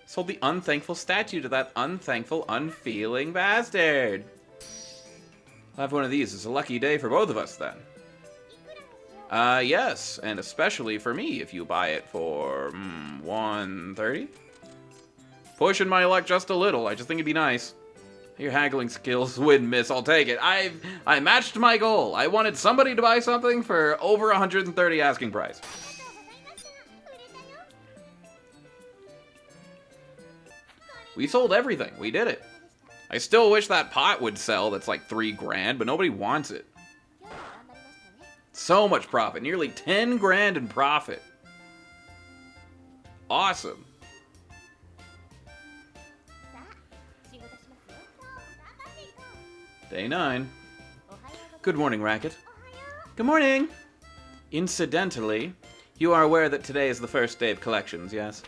Sold the unthankful statue to that unthankful, unfeeling bastard. I'll have one of these. It's a lucky day for both of us, then. Yes, and especially for me if you buy it for 130. Pushing my luck just a little. I just think it'd be nice. Your haggling skills win, miss. I'll take it. I matched my goal. I wanted somebody to buy something for over 130 asking price. We sold everything. We did it. I still wish that pot would sell that's like $3 grand, but nobody wants it. So much profit. Nearly 10 grand in profit. Awesome. Day 9. Good morning, Racket. Good morning. Incidentally, you are aware that today is the first day of collections, yes?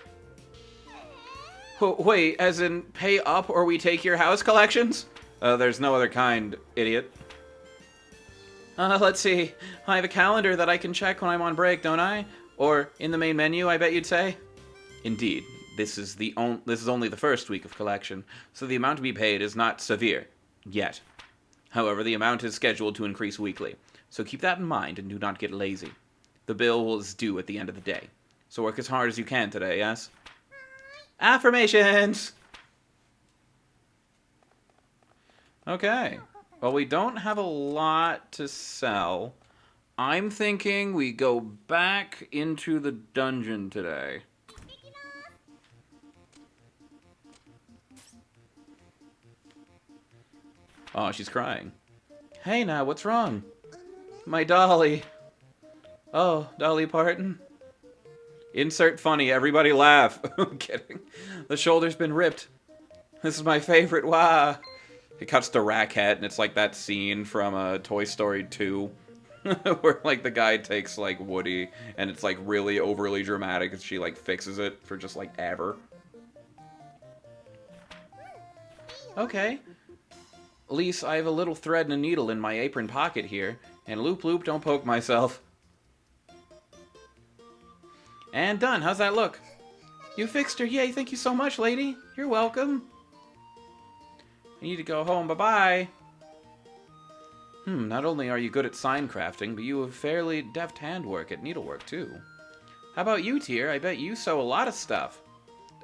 Wait, as in pay up or we take your house collections? There's no other kind, idiot. Let's see. I have a calendar that I can check when I'm on break, don't I? Or in the main menu, I bet you'd say? Indeed. This is only the first week of collection, so the amount to be paid is not severe. Yet. However, the amount is scheduled to increase weekly, so keep that in mind and do not get lazy. The bill is due at the end of the day, so work as hard as you can today, yes? Affirmations! Okay. Well, we don't have a lot to sell. I'm thinking we go back into the dungeon today. Oh, she's crying. Hey now, what's wrong? My dolly. Oh, Dolly Parton? Insert funny, everybody laugh. I'm kidding. The shoulder's been ripped. This is my favorite, wah. It cuts to Racket, and it's like that scene from Toy Story 2. Where, like, the guy takes, like, Woody, and it's, like, really overly dramatic, and she, like, fixes it for just, like, ever. Okay. Lise, I have a little thread and a needle in my apron pocket here, and loop loop, don't poke myself. And done. How's that look? You fixed her. Yay, thank you so much, lady. You're welcome. I need to go home. Bye-bye. Not only are you good at sign crafting, but you have fairly deft handwork at needlework, too. How about you, Tear? I bet you sew a lot of stuff.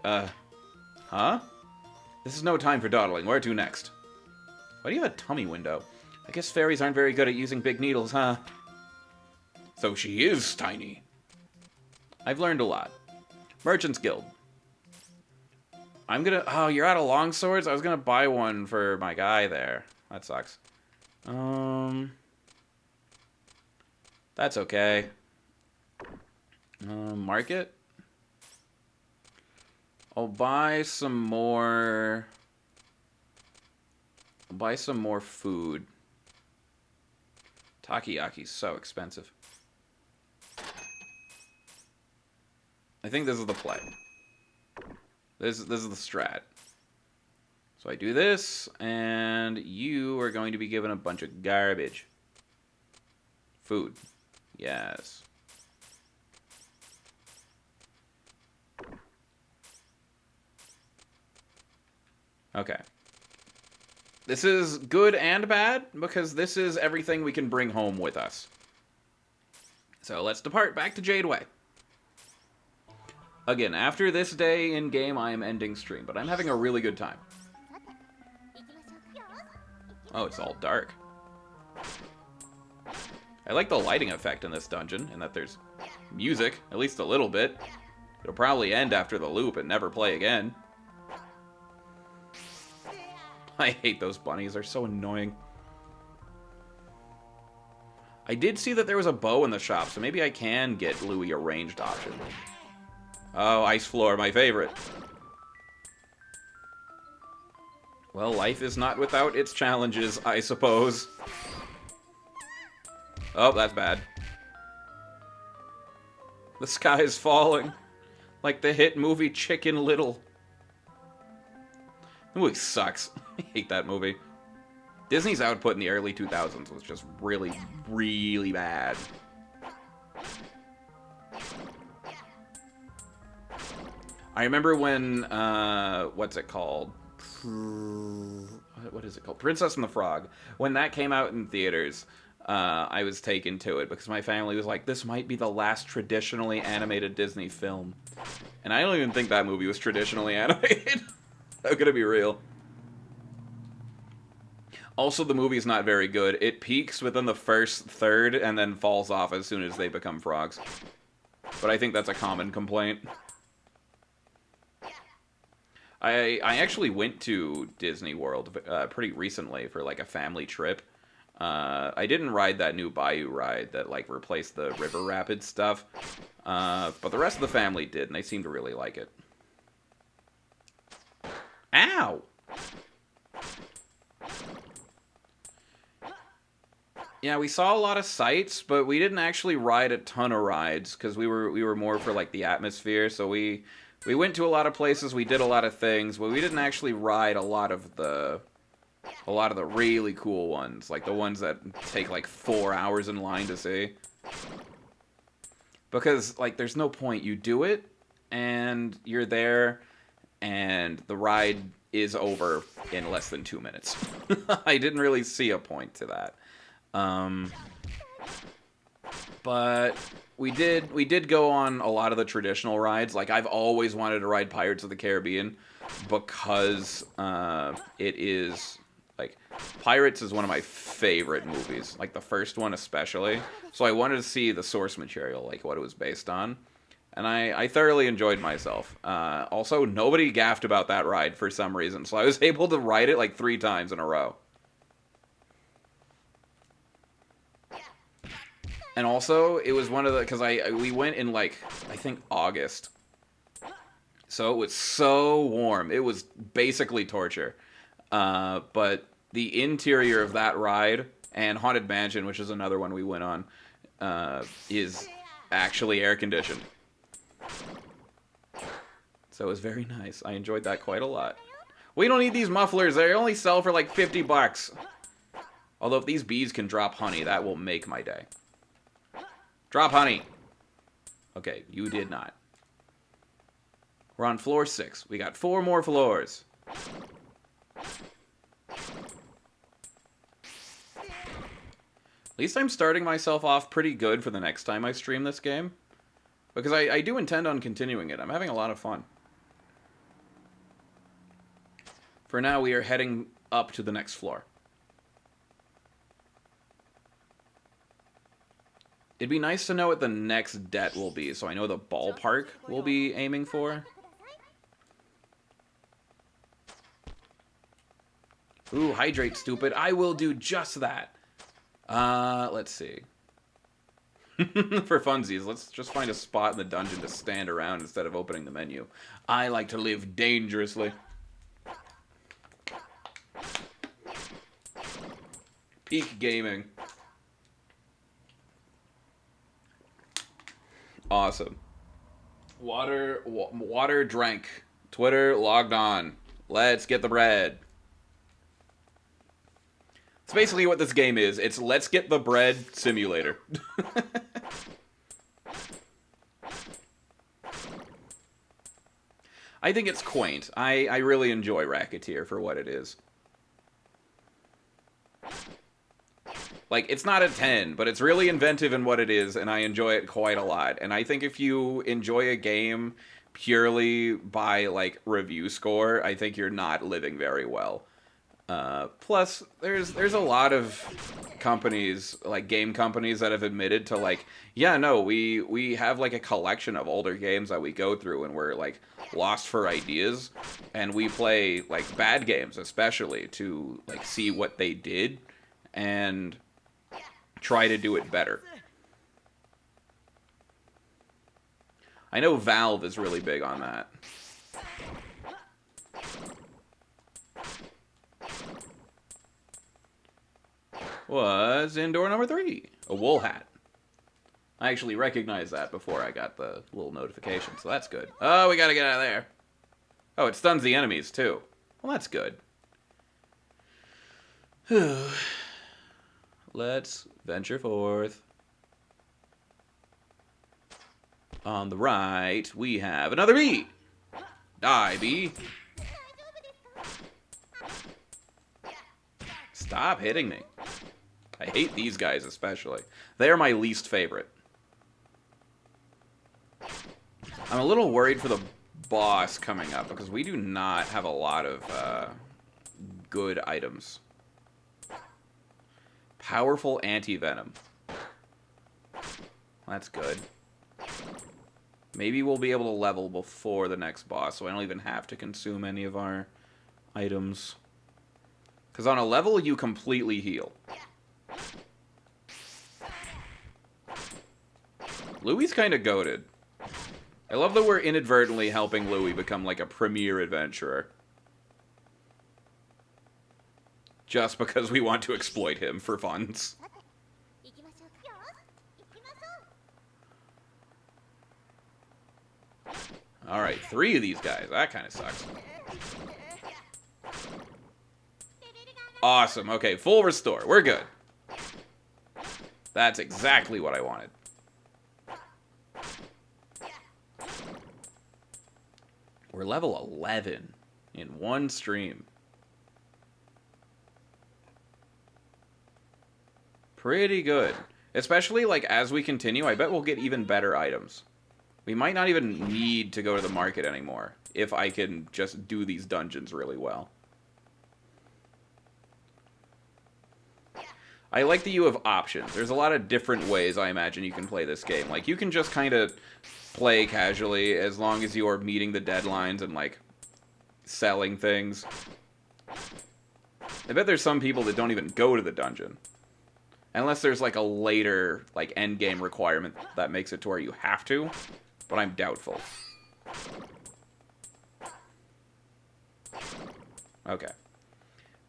Huh? This is no time for dawdling. Where to next? Why do you have a tummy window? I guess fairies aren't very good at using big needles, huh? So she is tiny. I've learned a lot. Merchant's Guild. I'm gonna... Oh, you're out of longswords? I was gonna buy one for my guy there. That sucks. That's okay. Market? I'll buy some more... I'll buy some more food. Takoyaki's so expensive. I think this is the play. This is the strat. So I do this, and you are going to be given a bunch of garbage. Food. Yes. Okay. This is good and bad, because this is everything we can bring home with us. So let's depart back to Jadeway. Again, after this day in-game, I am ending stream, but I'm having a really good time. Oh, it's all dark. I like the lighting effect in this dungeon, and that there's music, at least a little bit. It'll probably end after the loop and never play again. I hate those bunnies, they're so annoying. I did see that there was a bow in the shop, so maybe I can get Louis a ranged option. Oh, ice floor, my favorite. Well, life is not without its challenges, I suppose. Oh, that's bad. The sky is falling. Like the hit movie Chicken Little. The movie sucks. I hate that movie. Disney's output in the early 2000s was just really, really bad. I remember when, what's it called? What is it called? Princess and the Frog. When that came out in theaters, I was taken to it because my family was like, this might be the last traditionally animated Disney film. And I don't even think that movie was traditionally animated. I'm gonna be real. Also, the movie's not very good. It peaks within the first third and then falls off as soon as they become frogs. But I think that's a common complaint. I actually went to Disney World pretty recently for like a family trip. I didn't ride that new Bayou ride that like replaced the River Rapids stuff, but the rest of the family did, and they seemed to really like it. Ow! Yeah, we saw a lot of sights, but we didn't actually ride a ton of rides because we were more for like the atmosphere. So we went to a lot of places, we did a lot of things, but we didn't actually ride a lot of the really cool ones, like the ones that take like 4 hours in line to see. Because like there's no point. You do it and you're there and the ride is over in less than 2 minutes. I didn't really see a point to that. But we did go on a lot of the traditional rides. Like I've always wanted to ride Pirates of the Caribbean because it is like Pirates is one of my favorite movies, like the first one especially. So I wanted to see the source material, like what it was based on. And I thoroughly enjoyed myself. Also, nobody gaffed about that ride for some reason, so I was able to ride it like 3 times in a row. And also, it was one of the, because we went in like, I think August. So it was so warm. It was basically torture. But the interior of that ride, and Haunted Mansion, which is another one we went on, is actually air-conditioned. So it was very nice. I enjoyed that quite a lot. We don't need these mufflers. They only sell for like 50 bucks. Although if these bees can drop honey, that will make my day. Drop honey. Okay, you did not. We're on floor 6. We got 4 more floors. At least I'm starting myself off pretty good for the next time I stream this game. Because I do intend on continuing it. I'm having a lot of fun. For now, we are heading up to the next floor. It'd be nice to know what the next debt will be, so I know the ballpark we'll be aiming for. Ooh, hydrate, stupid. I will do just that. Let's see. For funsies, let's just find a spot in the dungeon to stand around instead of opening the menu. I like to live dangerously. Peak gaming. Awesome. Water drank. Twitter logged on. Let's get the bread. It's basically what this game is. It's let's get the bread simulator. I think it's quaint. I really enjoy Recettear for what it is. Like, it's not a 10, but it's really inventive in what it is, and I enjoy it quite a lot. And I think if you enjoy a game purely by, like, review score, I think you're not living very well. Plus, there's a lot of companies, like game companies, that have admitted to like, yeah, no, we have like a collection of older games that we go through and we're like lost for ideas, and we play like bad games especially to like see what they did and try to do it better. I know Valve is really big on that. Was indoor number 3, a wool hat. I actually recognized that before I got the little notification, so that's good. Oh, we gotta get out of there. Oh, it stuns the enemies, too. Well, that's good. Let's venture forth. On the right, we have another bee. Die, bee. Stop hitting me. I hate these guys especially. They're my least favorite. I'm a little worried for the boss coming up because we do not have a lot of good items. Powerful anti-venom. That's good. Maybe we'll be able to level before the next boss, so I don't even have to consume any of our items. Because on a level, you completely heal. Louie's kind of goated. I love that we're inadvertently helping Louie become like a premier adventurer. Just because we want to exploit him for funds. Alright, 3 of these guys. That kind of sucks. Awesome. Okay, full restore. We're good. That's exactly what I wanted. We're level 11 in one stream. Pretty good. Especially, like, as we continue, I bet we'll get even better items. We might not even need to go to the market anymore, if I can just do these dungeons really well. I like that you have options. There's a lot of different ways I imagine you can play this game. Like, you can just kind of play casually as long as you are meeting the deadlines and, like, selling things. I bet there's some people that don't even go to the dungeon. Unless there's, like, a later, like, endgame requirement that makes it to where you have to. But I'm doubtful. Okay.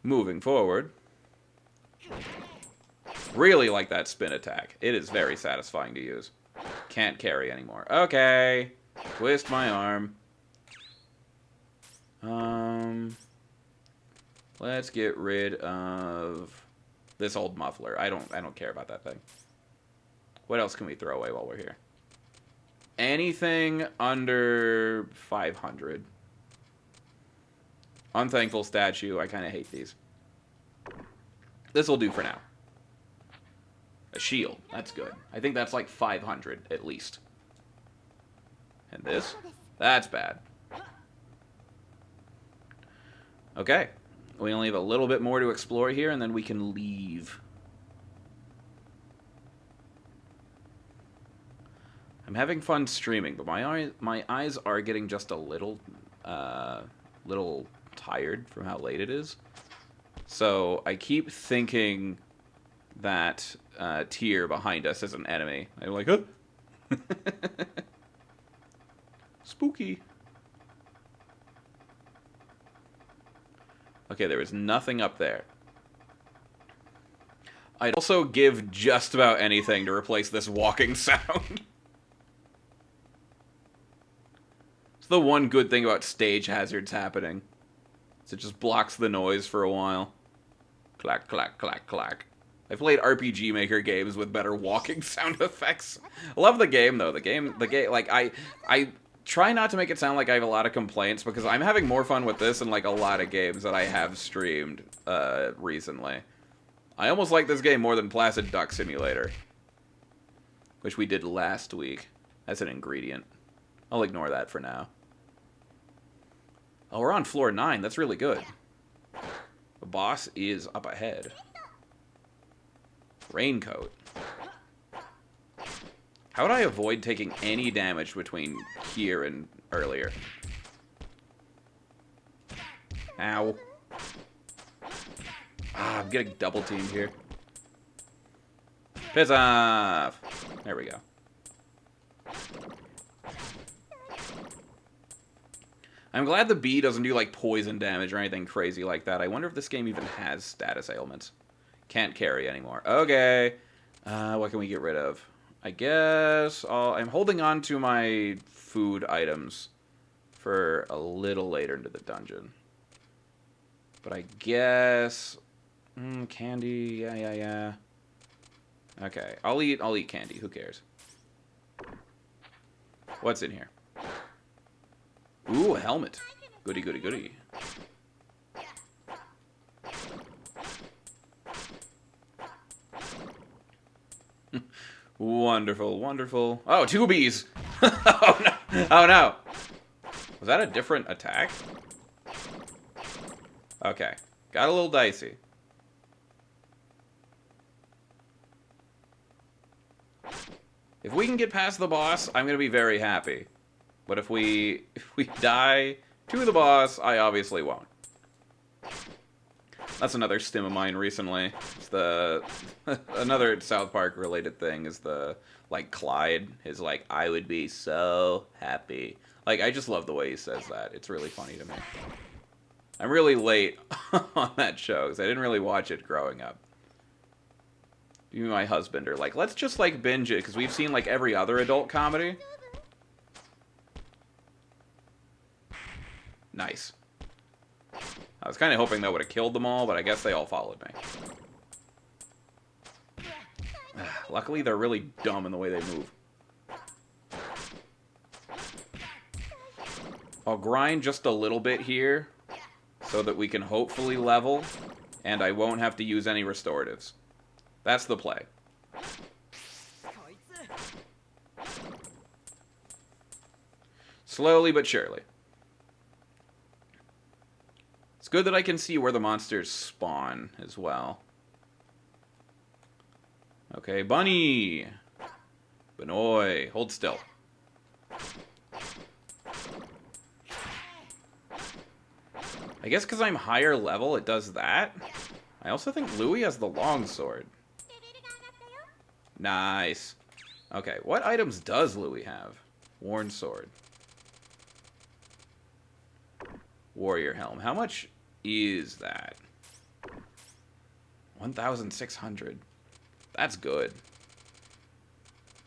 Moving forward. Really like that spin attack. It is very satisfying to use. Can't carry anymore. Okay. Twist my arm. Let's get rid of this old muffler. I don't care about that thing. What else can we throw away while we're here? Anything under 500. Unthankful statue. I kind of hate these. This will do for now. A shield. That's good. I think that's like 500 at least. And this? That's bad. Okay. We only have a little bit more to explore here, and then we can leave. I'm having fun streaming, but my eyes are getting just a little tired from how late it is. So I keep thinking that tier behind us is an enemy. I'm like, huh? Spooky. Okay, there was nothing up there. I'd also give just about anything to replace this walking sound. It's the one good thing about stage hazards happening. It just blocks the noise for a while. Clack, clack, clack, clack. I played RPG Maker games with better walking sound effects. I love the game, though. The game, like, I try not to make it sound like I have a lot of complaints, because I'm having more fun with this than, like, a lot of games that I have streamed, recently. I almost like this game more than Placid Duck Simulator, which we did last week. That's an ingredient. I'll ignore that for now. Oh, we're on floor 9. That's really good. The boss is up ahead. Raincoat. How would I avoid taking any damage between here and earlier? Ow. Ah, I'm getting double teamed here. Piss off! There we go. I'm glad the bee doesn't do, like, poison damage or anything crazy like that. I wonder if this game even has status ailments. Can't carry anymore. Okay. What can we get rid of? I guess I'm holding on to my food items for a little later into the dungeon. But I guess... candy, yeah. Okay, I'll eat candy. Who cares? What's in here? Ooh, a helmet. Goody, goody, goody. Wonderful, wonderful. Oh, 2 bees! Oh, no! Oh, no! Was that a different attack? Okay. Got a little dicey. If we can get past the boss, I'm going to be very happy. But if we die to the boss, I obviously won't. That's another stim of mine recently. It's the another South Park related thing is the, like, Clyde is like, I would be so happy. Like, I just love the way he says that. It's really funny to me. I'm really late on that show because I didn't really watch it growing up. You and my husband are like, let's just, like, binge it because we've seen, like, every other adult comedy. Nice. I was kind of hoping that would have killed them all, but I guess they all followed me. Luckily, they're really dumb in the way they move. I'll grind just a little bit here so that we can hopefully level, and I won't have to use any restoratives. That's the play. Slowly but surely. It's good that I can see where the monsters spawn as well. Okay, bunny! Benoy, hold still. I guess because I'm higher level, it does that. I also think Louis has the longsword. Nice. Okay, what items does Louis have? Worn sword. Warrior helm. How much is that? 1,600. That's good.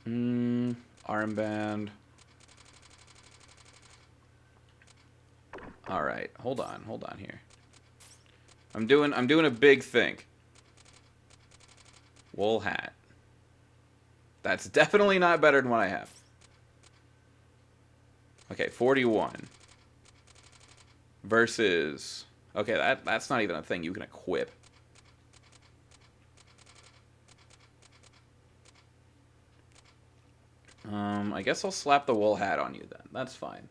Armband. All right, hold on here. I'm doing a big think. Wool hat. That's definitely not better than what I have. Okay, 41. Versus... Okay, that's not even a thing you can equip. I guess I'll slap the wool hat on you then. That's fine.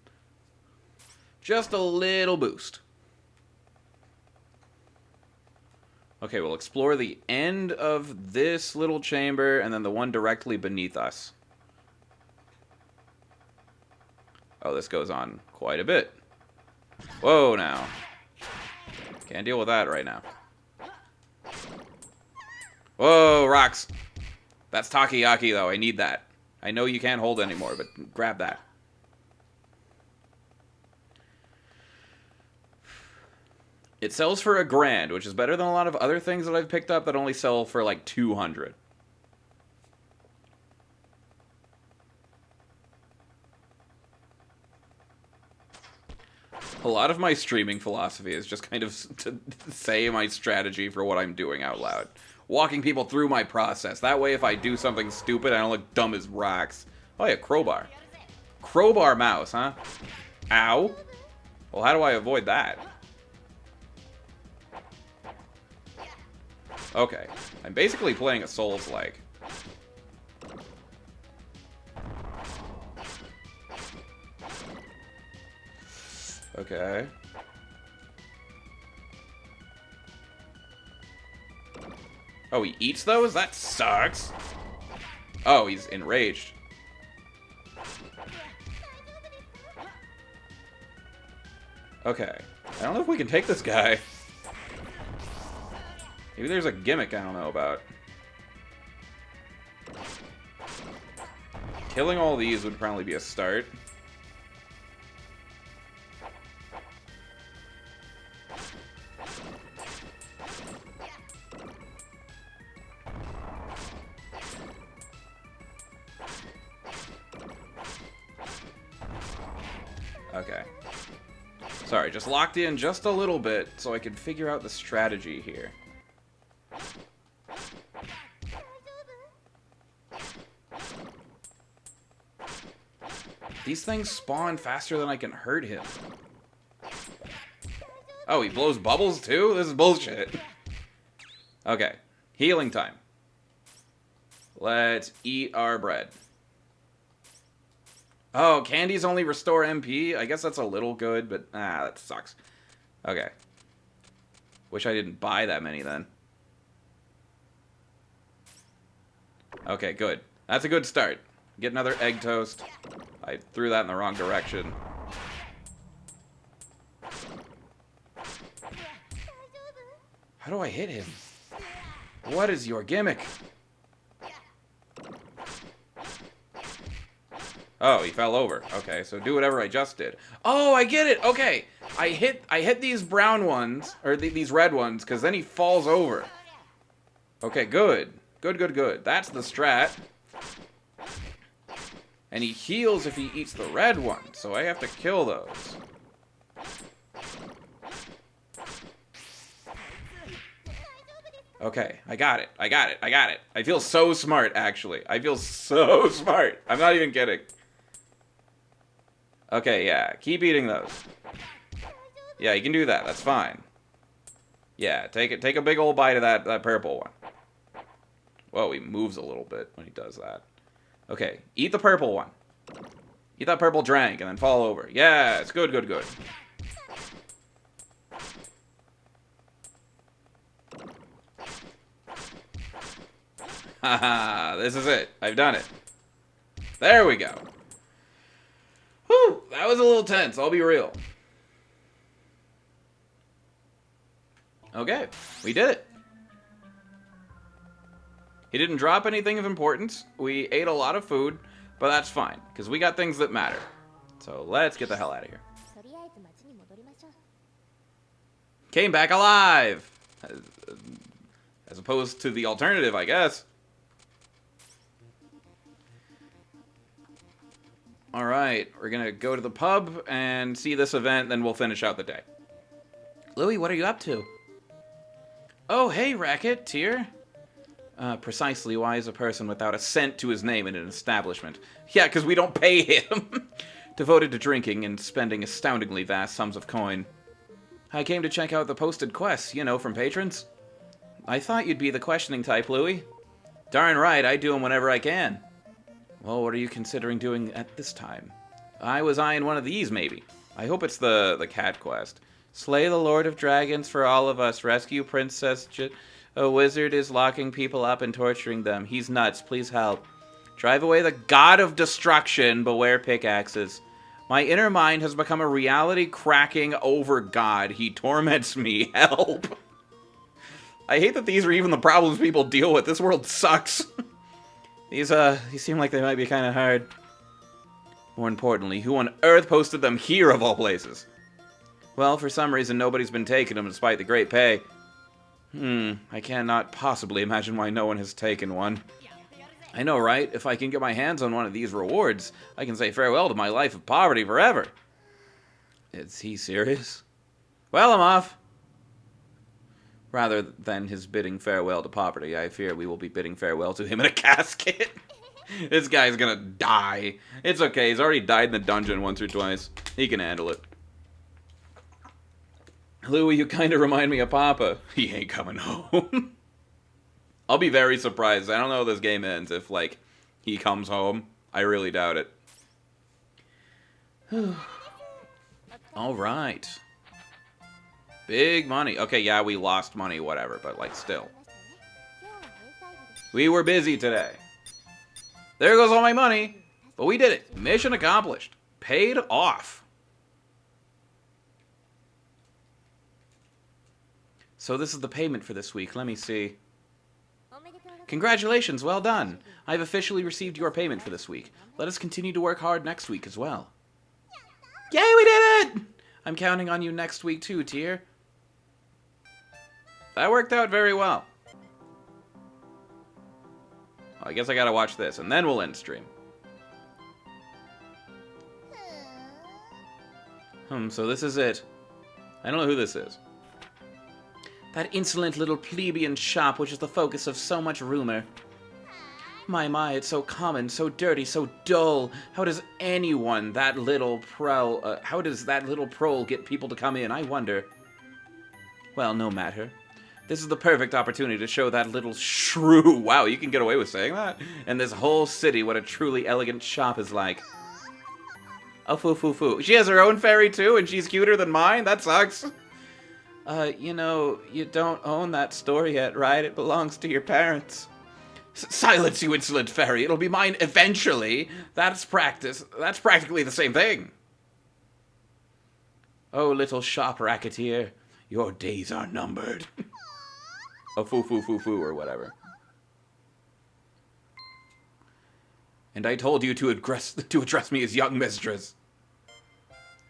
Just a little boost. Okay, we'll explore the end of this little chamber and then the one directly beneath us. Oh, this goes on quite a bit. Whoa, now. Can't deal with that right now. Whoa, rocks. That's Takoyaki, though. I need that. I know you can't hold anymore, but grab that. It sells for $1,000, which is better than a lot of other things that I've picked up that only sell for like 200. A lot of my streaming philosophy is just kind of to say my strategy for what I'm doing out loud. Walking people through my process. That way if I do something stupid, I don't look dumb as rocks. Oh yeah, crowbar. Crowbar mouse, huh? Ow. Well, how do I avoid that? Okay. I'm basically playing a Souls-like. Okay. Oh, he eats those? That sucks. Oh, he's enraged. Okay. I don't know if we can take this guy. Maybe there's a gimmick I don't know about. Killing all these would probably be a start. Okay. Sorry, just locked in just a little bit so I could figure out the strategy here. These things spawn faster than I can hurt him. Oh, he blows bubbles too? This is bullshit. Okay. Healing time. Let's eat our bread. Oh, candies only restore MP? I guess that's a little good, but that sucks. Okay. Wish I didn't buy that many then. Okay, good. That's a good start. Get another egg toast. I threw that in the wrong direction. How do I hit him? What is your gimmick? Oh, he fell over. Okay, so do whatever I just did. Oh, I get it. Okay, I hit these brown ones or these red ones because then he falls over. Okay, good. Good. That's the strat. And he heals if he eats the red one, so I have to kill those. Okay, I got it. I feel so smart, actually. I feel so smart. I'm not even kidding. Okay, yeah, keep eating those. Yeah, you can do that. That's fine. Yeah, take a big old bite of that purple one. Whoa, he moves a little bit when he does that. Okay, eat the purple one. Eat that purple drink and then fall over. Yes, good. Haha, this is it. I've done it. There we go. Whew, that was a little tense, I'll be real. Okay, we did it. He didn't drop anything of importance. We ate a lot of food, but that's fine, because we got things that matter. So let's get the hell out of here. Came back alive! As opposed to the alternative, I guess. Alright, we're gonna go to the pub and see this event, then we'll finish out the day. Louis, what are you up to? Oh, hey, Recettear. Precisely why is a person without a cent to his name in an establishment? Yeah, because we don't pay him. Devoted to drinking and spending astoundingly vast sums of coin. I came to check out the posted quests, you know, from patrons. I thought you'd be the questioning type, Louis. Darn right, I do them whenever I can. Well, what are you considering doing at this time? I was eyeing one of these, maybe. I hope it's the cat quest. Slay the Lord of Dragons for all of us. Rescue Princess A wizard is locking people up and torturing them. He's nuts. Please help. Drive away the god of destruction. Beware pickaxes. My inner mind has become a reality-cracking over god. He torments me. Help. I hate that these are even the problems people deal with. This world sucks. These seem like they might be kind of hard. More importantly, who on earth posted them here of all places? Well, for some reason, nobody's been taking them despite the great pay. I cannot possibly imagine why no one has taken one. I know, right? If I can get my hands on one of these rewards, I can say farewell to my life of poverty forever. Is he serious? Well, I'm off. Rather than his bidding farewell to poverty, I fear we will be bidding farewell to him in a casket. This guy's gonna die. It's okay, he's already died in the dungeon once or twice. He can handle it. Louie, you kinda remind me of Papa. He ain't coming home. I'll be very surprised. I don't know how this game ends if, like, he comes home. I really doubt it. Alright. Big money. Okay, yeah, we lost money, whatever, but, like, still. We were busy today. There goes all my money. But we did it. Mission accomplished. Paid off. So this is the payment for this week. Let me see. Congratulations, well done. I've officially received your payment for this week. Let us continue to work hard next week as well. Yay, we did it! I'm counting on you next week too, Tier. That worked out very well. I guess I gotta watch this, and then we'll end stream. So this is it. I don't know who this is. That insolent little plebeian shop which is the focus of so much rumor. My, it's so common, so dirty, so dull. How does that little prole get people to come in, I wonder? Well, no matter. This is the perfect opportunity to show that little shrew. Wow, you can get away with saying that? And this whole city what a truly elegant shop is like. Oh, foo. She has her own fairy too, and she's cuter than mine? That sucks. You know, you don't own that store yet, right? It belongs to your parents. Silence, you insolent fairy. It'll be mine eventually. That's practically the same thing. Oh, little shop racketeer. Your days are numbered. Oh, foo, or whatever. And I told you to address me as young mistress.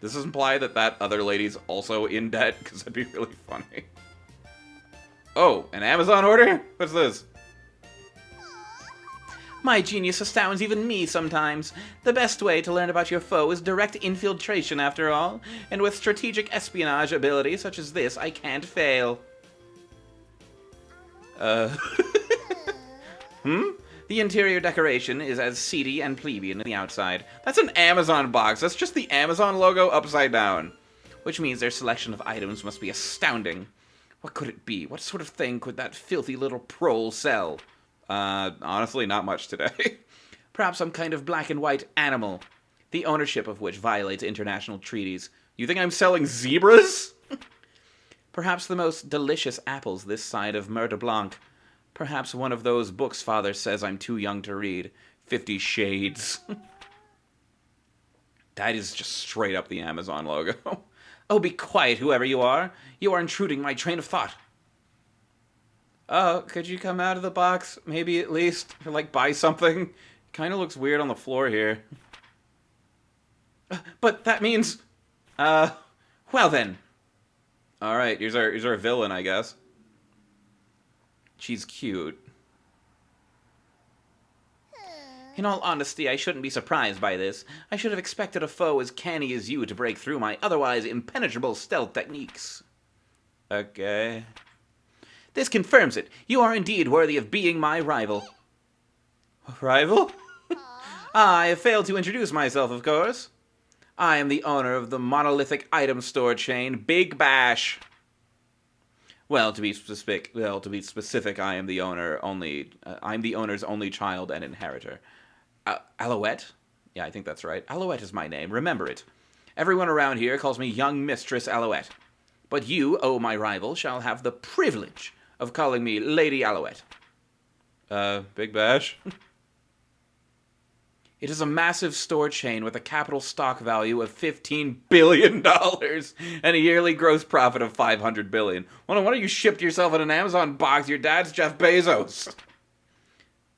Does this imply that that other lady's also in debt? Because that'd be really funny. Oh, an Amazon order? What's this? My genius astounds even me sometimes. The best way to learn about your foe is direct infiltration, after all. And with strategic espionage ability such as this, I can't fail. The interior decoration is as seedy and plebeian as the outside. That's an Amazon box. That's just the Amazon logo upside down. Which means their selection of items must be astounding. What could it be? What sort of thing could that filthy little prole sell? Honestly, not much today. Perhaps some kind of black and white animal, the ownership of which violates international treaties. You think I'm selling zebras? Perhaps the most delicious apples this side of Mer de Blanc. Perhaps one of those books Father says I'm too young to read. 50 Shades. That is just straight up the Amazon logo. Oh, be quiet, whoever you are. You are intruding my train of thought. Oh, could you come out of the box? Maybe at least, or like buy something? Kind of looks weird on the floor here. But that means, well then. Alright, here's our villain, I guess. She's cute. In all honesty, I shouldn't be surprised by this. I should have expected a foe as canny as you to break through my otherwise impenetrable stealth techniques. Okay. This confirms it. You are indeed worthy of being my rival. Rival? I have failed to introduce myself, of course. I am the owner of the monolithic item store chain, Big Bash. Well, to be specific, I am the I'm the owner's only child and inheritor. Alouette? Yeah, I think that's right. Alouette is my name. Remember it. Everyone around here calls me Young Mistress Alouette. But you, oh my rival, shall have the privilege of calling me Lady Alouette. Big Bash? It is a massive store chain with a capital stock value of $15 billion and a yearly gross profit of $500 billion. Well, no wonder you shipped yourself in an Amazon box. Your dad's Jeff Bezos.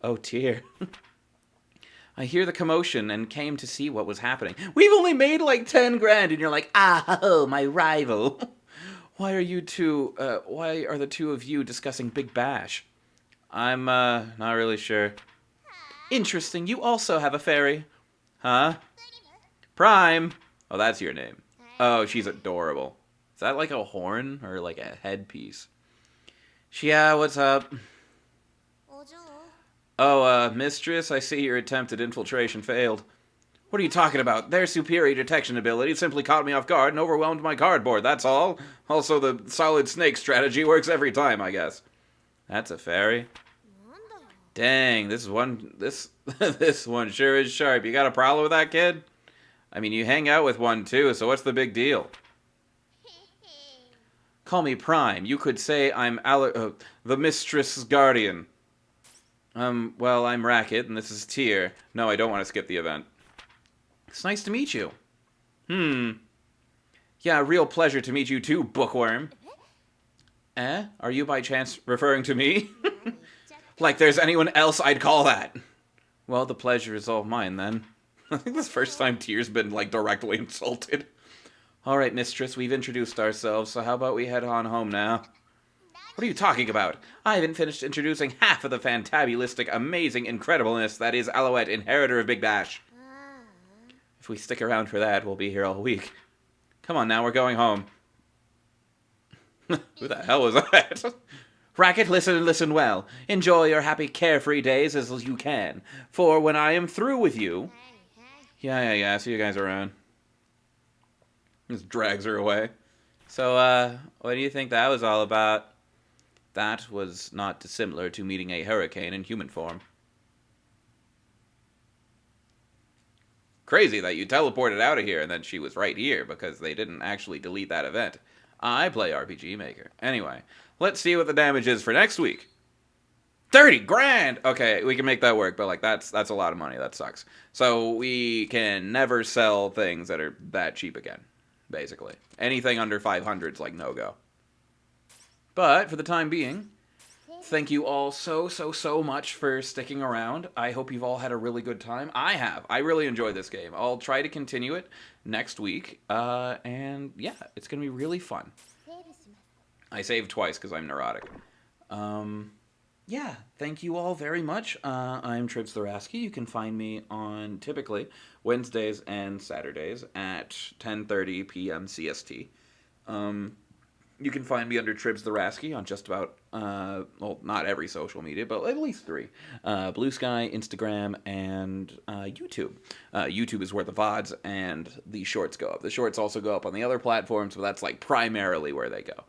Oh, dear. I hear the commotion and came to see what was happening. We've only made like 10 grand, and you're like, my rival. Why are the two of you discussing Big Bash? I'm, not really sure. Interesting, you also have a fairy. Huh? Prime. Oh, that's your name. Oh, she's adorable. Is that like a horn or like a headpiece? Yeah, what's up? Oh, mistress, I see your attempt at infiltration failed. What are you talking about? Their superior detection ability simply caught me off guard and overwhelmed my cardboard, that's all. Also, the solid snake strategy works every time, I guess. That's a fairy. Dang, this this one sure is sharp. You got a problem with that kid? I mean, you hang out with one too, so what's the big deal? Call me Prime. You could say I'm the Mistress's Guardian. Well, I'm Racket, and this is Tier. No, I don't want to skip the event. It's nice to meet you. Yeah, real pleasure to meet you too, bookworm. Are you by chance referring to me? Like there's anyone else I'd call that. Well, the pleasure is all mine then. I think this first time Tier's been, like, directly insulted. Alright, mistress, we've introduced ourselves, so how about we head on home now? What are you talking about? I haven't finished introducing half of the fantabulistic, amazing incredibleness that is Alouette, inheritor of Big Bash. If we stick around for that, we'll be here all week. Come on now, we're going home. Who the hell was that? Racket, listen and listen well. Enjoy your happy, carefree days as you can. For when I am through with you... Yeah, see you guys around. Just drags her away. So, what do you think that was all about? That was not dissimilar to meeting a hurricane in human form. Crazy that you teleported out of here and then she was right here because they didn't actually delete that event. I play RPG Maker. Anyway, let's see what the damage is for next week. 30 grand! Okay, we can make that work, but like that's a lot of money. That sucks. So we can never sell things that are that cheap again, basically. Anything under 500 is like no-go. But for the time being, thank you all so much for sticking around. I hope you've all had a really good time. I have. I really enjoyed this game. I'll try to continue it next week. And yeah, it's going to be really fun. I saved twice because I'm neurotic. Yeah, thank you all very much. I'm Tribs Thoraski. You can find me on typically Wednesdays and Saturdays at 10:30 p.m. CST. You can find me under Tribs Thoraski on just about, well, not every social media, but at least 3. Blue Sky, Instagram, and YouTube. YouTube is where the VODs and the shorts go up. The shorts also go up on the other platforms, but that's like primarily where they go.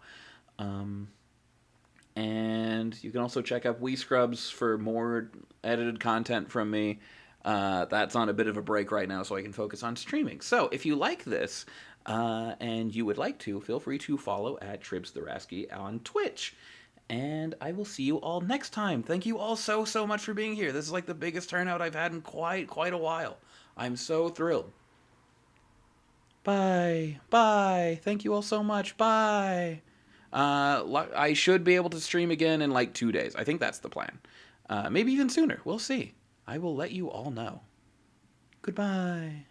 And you can also check out Wii Scrubs for more edited content from me. That's on a bit of a break right now, so I can focus on streaming. So if you like this, and you would like to, feel free to follow at Tribs Thoraski on Twitch. And I will see you all next time. Thank you all so much for being here. This is like the biggest turnout I've had in quite a while. I'm so thrilled. Bye. Thank you all so much. Bye. I should be able to stream again in like 2 days. I think that's the plan. Maybe even sooner. We'll see. I will let you all know. Goodbye.